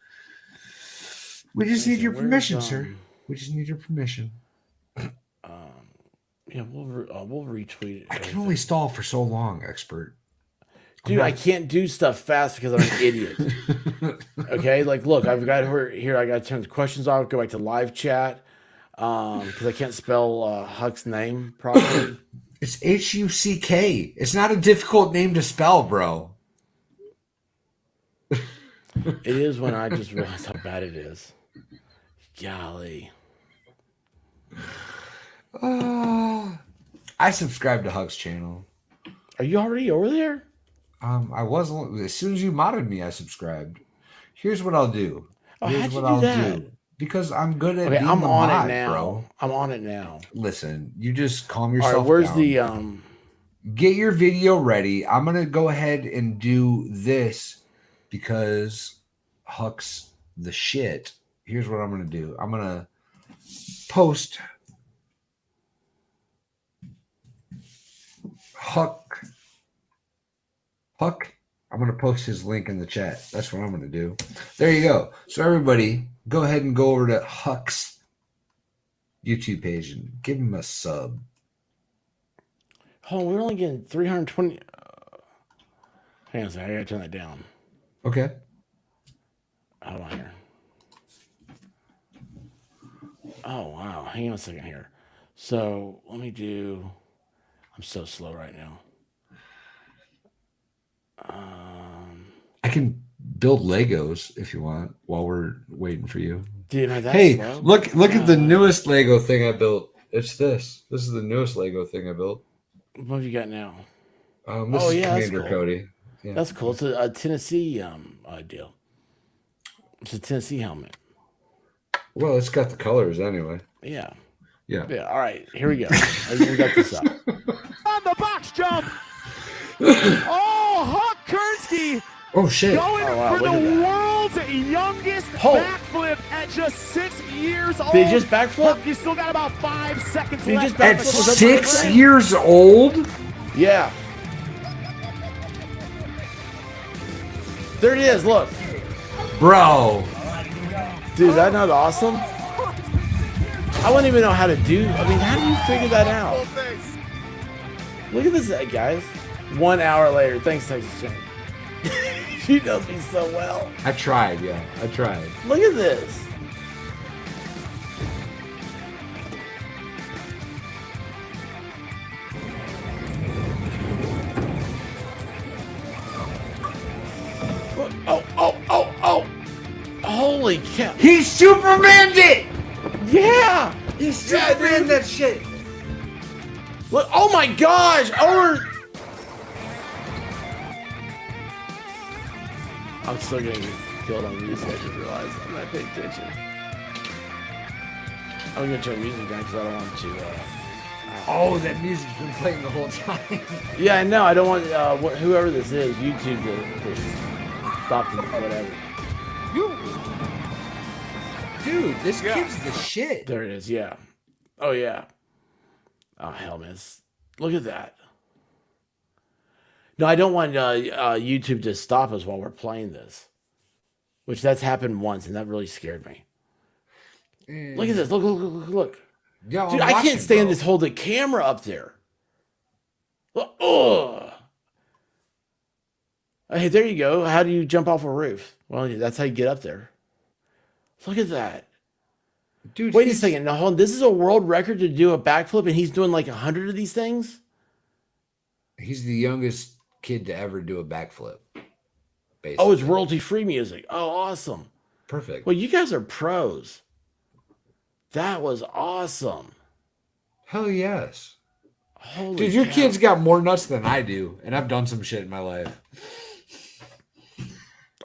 We just need your permission, sir. We just need your permission. Yeah, we'll retweet it. I can only stall for so long, expert. Dude, I can't do stuff fast because I'm an idiot. Okay, like look, I've got her here. I got to turn the questions off. Go back to live chat because I can't spell Huck's name properly. It's Huck. It's not a difficult name to spell, bro. It is when I just realize how bad it is. Golly. I subscribed to Huck's channel. Are you already over there? I was as soon as you modded me, I subscribed. Here's what I'll do. Oh, Here's how'd you what do I'll that? do. Because I'm good at Okay, being I'm a on mod, it now. bro. I'm on it now. Listen, you just calm All yourself right, where's down. the Get your video ready. I'm gonna go ahead and do this because Huck's the shit. Here's what I'm gonna do. I'm gonna post Huck. I'm gonna post his link in the chat. That's what I'm gonna do. There you go. So everybody, go ahead and go over to Huck's YouTube page and give him a sub. Oh, we're only getting 320. Hang on a second. I gotta turn that down. Okay. Hold on here. Oh, wow. Hang on a second here. So let me do. I'm so slow right now. I can build Legos if you want while we're waiting for you. Dude, am I that Hey, slow? look at the newest Lego thing I built. It's this. This is the newest Lego thing I built. What have you got now? This Oh, is yeah, that's Commander cool. Cody. Yeah. That's cool. It's a Tennessee deal. It's a Tennessee helmet. Well, it's got the colors anyway. Yeah. Yeah. Yeah. All right. Here we go. We got this up. On the box jump. Oh, Huck Kernsky Oh shit. going wow, for look the at world's youngest Oh. backflip at just 6 years old. Did he just backflip? Huck, you still got about 5 seconds Did he left. just At backflip? Was that 6 right? years old? Yeah. There it is. Look. Bro. Dude, that not awesome? I wouldn't even know how to do. I mean, how do you figure that out? Look at this, guys. 1 hour later. Thanks, Texas Jen. She knows me so well. I tried, yeah. I tried. Look at this. Look. Oh. Holy cow. He Supermaned it! Yeah. He Supermaned that shit. Look. Oh my gosh. I'm still getting killed on music. I just realized I'm not paying attention. I'm gonna turn music down because I don't want to. Oh, that music's been playing the whole time. Yeah, I know. I don't want whoever this is, YouTube, to stop the whatever. Dude, this kid's the shit. There it is. Yeah. Oh yeah. Oh hell, man. Look at that. No, I don't want YouTube to stop us while we're playing this, which that's happened once, and that really scared me. Look at this. Look. Yo, Dude, I'm I watching, can't stand bro. this. Hold the camera up there. Oh. Hey, there you go. How do you jump off a roof? Well, that's how you get up there. Look at that. Dude, Wait a second. Now, hold on. This is a world record to do a backflip, and he's doing like 100 of these things? He's the youngest kid to ever do a backflip. Basically. Oh, it's royalty-free music. Oh, awesome. Perfect. Well, you guys are pros. That was awesome. Hell yes. Holy Dude, your cow. kid's got more nuts than I do, and I've done some shit in my life.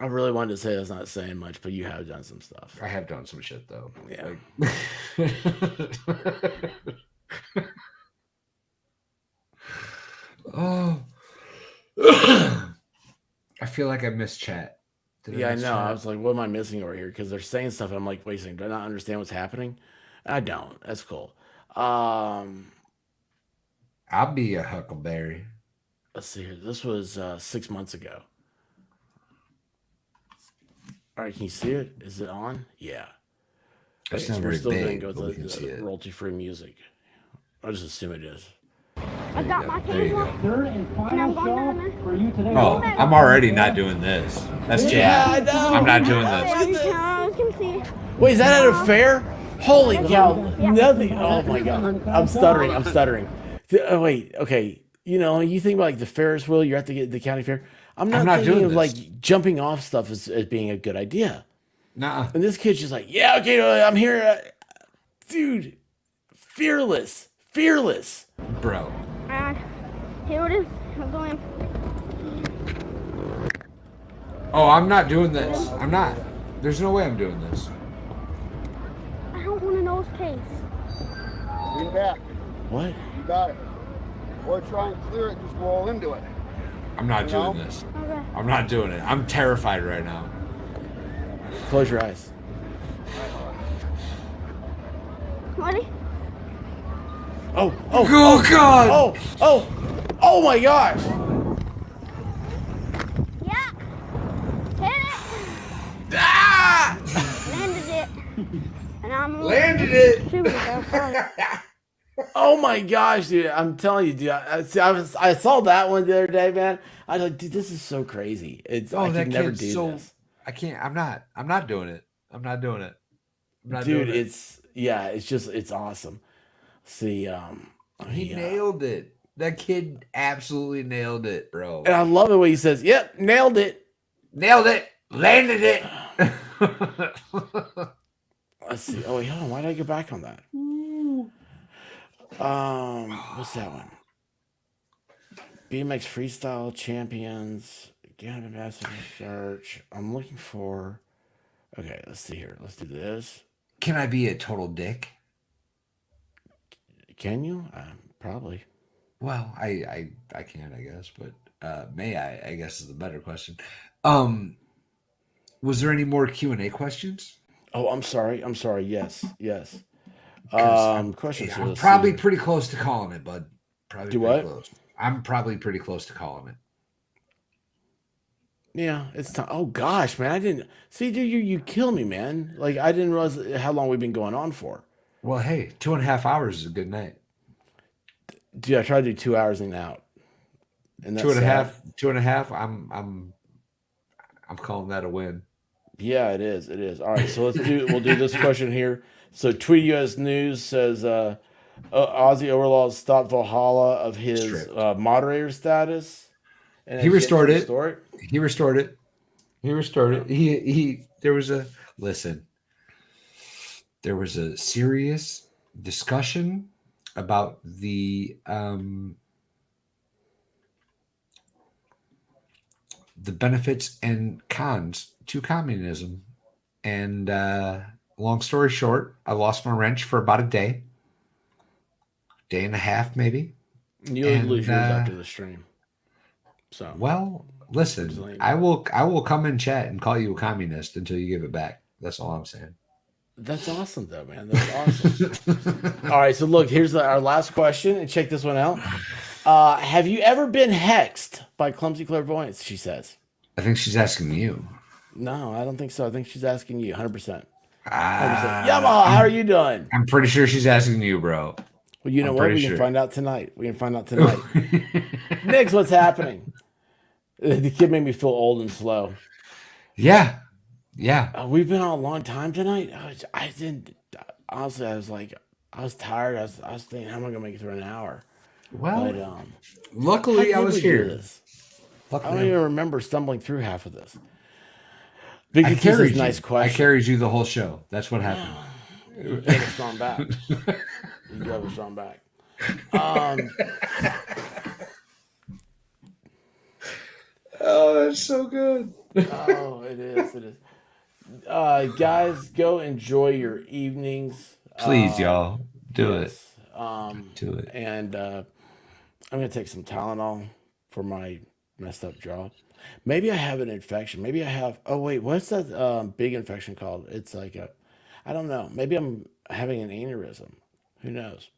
I really wanted to say that's not saying much, but you have done some stuff. I have done some shit though. Yeah. Oh. I feel like I missed chat. Did Yeah, I miss know. chat? I was like, what am I missing over here? Because they're saying stuff. And I'm like, wait a second. Do I not understand what's happening? I don't. That's cool. I'll be a huckleberry. Let's see here. This was 6 months ago. All right, can you see it? Is it on? Yeah. It's Okay, not so we're very still going to big, go but we with can see the it. royalty-free music. I'll just assume it is. I got my There you table, go. and I'm going down there. Oh, I'm already not doing this. That's cheating. Yeah, I know. I'm not doing Look this. at this. I was gonna see. Wait, is that at a fair? Holy cow! Nothing. Oh my god! I'm stuttering. Oh wait. Okay. You know, you think about like the Ferris wheel. You're at the county fair. I'm not thinking doing of this. like jumping off stuff as being a good idea. Nuh-uh. And this kid's just like, yeah, okay, I'm here, dude. Fearless. Bro. Here it is. I'm going. Oh, I'm not doing this. I'm not. There's no way I'm doing this. I don't want to know his case. Lean back. What? You got it. Or try and clear it, just roll into it. I'm not You know? doing this. Okay. I'm not doing it. I'm terrified right now. Close your eyes. Ready? Oh God! Oh my gosh! Yeah. Hit it. Ah! Landed it. And I'm Landed it! shooting it. Sorry. Oh my gosh, dude! I'm telling you, dude. I saw that one the other day, man. I was like, dude, this is so crazy. I that could never kid's do so. this, I can't. I'm not doing it. I'm not doing it. dude. It's awesome. See, He nailed it. That kid absolutely nailed it, bro. and I love the way he says, "Yep, nailed it." Nailed it. Landed it. Let's see. Oh wait, hold on. Why did I go back on that? What's that one? BMX Freestyle Champions. Gannett Ambassador Search. I'm looking for. Okay, let's see here. Let's do this. Can I be a total dick? Can you? Probably. Well, I can't, I guess, but may I guess is the better question. Was there any more Q&A questions? Oh, I'm sorry. Yes. Questions. I'm Let's probably see. pretty close to calling it, bud. Probably Do pretty what? Close. I'm probably pretty close to calling it. Yeah, it's time. Oh gosh, man, I didn't see. Dude, you kill me, man. Like I didn't realize how long we've been going on for. Well, hey, 2.5 hours is a good night. Dude, I tried to do 2 hours in and out. And that's 2.5. I'm calling that a win. Yeah, it is. All right, so we'll do this question here. So Tweet US News says Ozzy Overlord stopped Valhalla of his moderator status. And He restored it. He restored it. There was a serious discussion about the benefits and cons to communism. And long story short, I lost my wrench for about a day and a half, maybe. You'll lose yours after the stream. So well, listen, I will come and chat and call you a communist until you give it back. That's all I'm saying. That's awesome, though, man. That's awesome. All right, so look, here's our last question, and check this one out. Have you ever been hexed by clumsy clairvoyance? She says. I think she's asking you. No, I don't think so. I think she's asking you 100%. 100%. Yamaha, how are you doing? I'm pretty sure she's asking you, bro. Well, you know what? We can find out tonight. Nix, what's happening? The kid made me feel old and slow. Yeah. We've been on a long time tonight. I didn't. Honestly, I was tired. I was thinking, how am I gonna make it through an hour? Well, but, luckily I was here. I don't even remember stumbling through half of this. Vicky says, nice question. I carried you the whole show. That's what happened. You got a strong back. You got a strong back. Oh, that's so good. Oh, it is. Guys, go enjoy your evenings. Please, y'all, do it. Do it. And I'm gonna take some Tylenol for my messed up jaw. Maybe I have an infection. Maybe I have. Oh wait, what's that big infection called? It's like I don't know. Maybe I'm having an aneurysm. Who knows?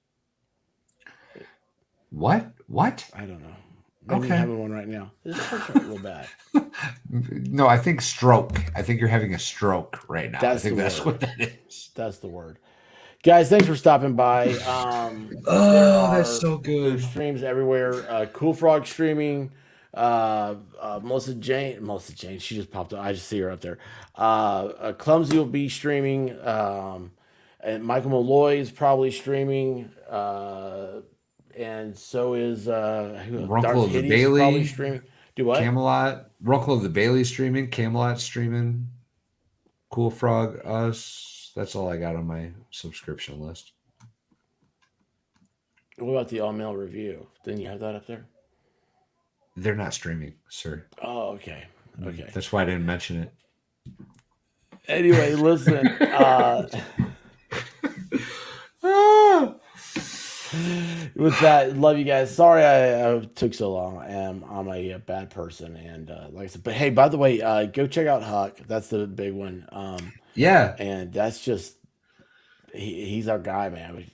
What? I don't know. Maybe Okay. I'm having one right now. This hurts a little bad. No, I think stroke. I think you're having a stroke right now. That's I think the that's word. what that is. That's the word. Guys, thanks for stopping by. There Oh, are- that's so good. There's streams everywhere. Cool Frog streaming. Melissa Jane, she just popped up. I just see her up there. Clumsy will be streaming. And Michael Malloy is probably streaming. And so is Runkle Darth of the Hideous Bailey. probably streaming. Do what? Camelot, Runkle of the Bailey streaming, Camelot streaming, Cool Frog, us. That's all I got on my subscription list. What about the All Mail Review? Didn't you have that up there? They're not streaming, sir. Oh, okay. Okay. That's why I didn't mention it. Anyway, listen. With that, love you guys. Sorry I took so long. I'm a bad person, and like I said, but hey, by the way, go check out Huck. That's the big one. Yeah. And that's just he's our guy, man.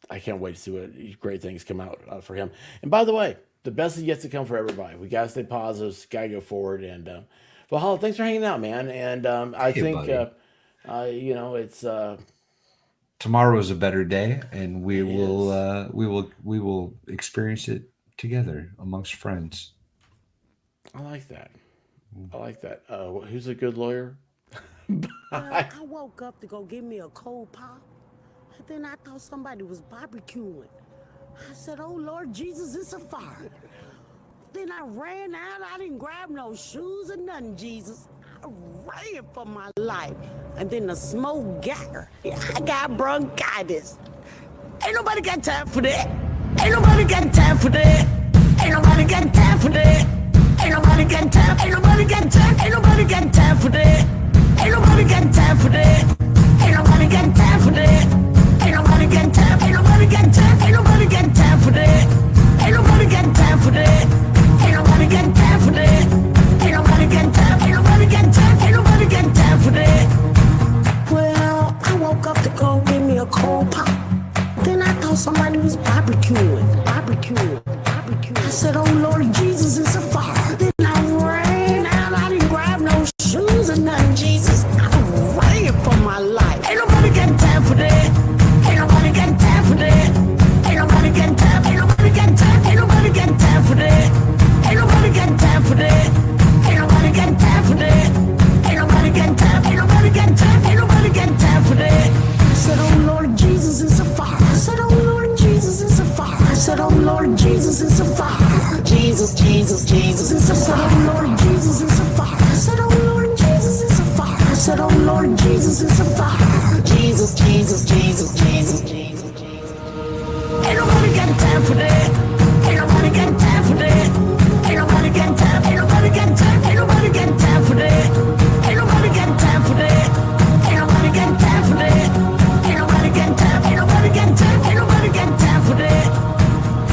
I can't wait to see what great things come out for him. And by the way, the best is yet to come for everybody. We gotta stay positive, gotta go forward. And Valhalla, thanks for hanging out, man. And I Hey, think buddy. it's Tomorrow is a better day, and we will experience it together amongst friends. I like that. I like that. Who's a good lawyer? I woke up to go get me a cold pop, and then I thought somebody was barbecuing. I said, "Oh Lord Jesus, it's a fire." Then I ran out. I didn't grab no shoes or nothing, Jesus. I ran for my life. And then the smoke got her. I got bronchitis. Ain't nobody got time for that. Ain't nobody got time for that. Ain't nobody got time for that. Ain't nobody got time. Ain't nobody got time. Ain't nobody got time for that. Ain't nobody got time for that. Ain't nobody got time for that. Ain't nobody got time. Ain't nobody got time. Ain't nobody got time for that. Ain't nobody got time for that. Ain't nobody got time for that. Ain't nobody got time. Ain't nobody got time. Ain't nobody got time for that. Well, I woke up to go get me a cold pop. Then I thought somebody was barbecuing. I said, "Oh Lord Jesus, it's a fire." Then I ran out. I didn't grab no shoes or nothing, Jesus. I ran for my life. Ain't nobody got time for that. Ain't nobody got time for that. Ain't nobody got time. Ain't nobody got time. Ain't nobody got time for that. Ain't nobody got time for that. Ain't nobody got time for that. Ain't nobody got time. Ain't nobody got time. Ain't nobody got time for that. I said, "Oh Lord Jesus, it's a fire." I said, "Oh Lord Jesus, it's a fire." I said, "Oh Lord Jesus, it's a fire." Jesus, Jesus, Jesus, it's a fire. Oh Lord Jesus, it's a fire. I said, "Oh Lord Jesus, it's a fire." I said, "Oh Lord Jesus, it's a fire." Jesus, Jesus, Jesus, Jesus.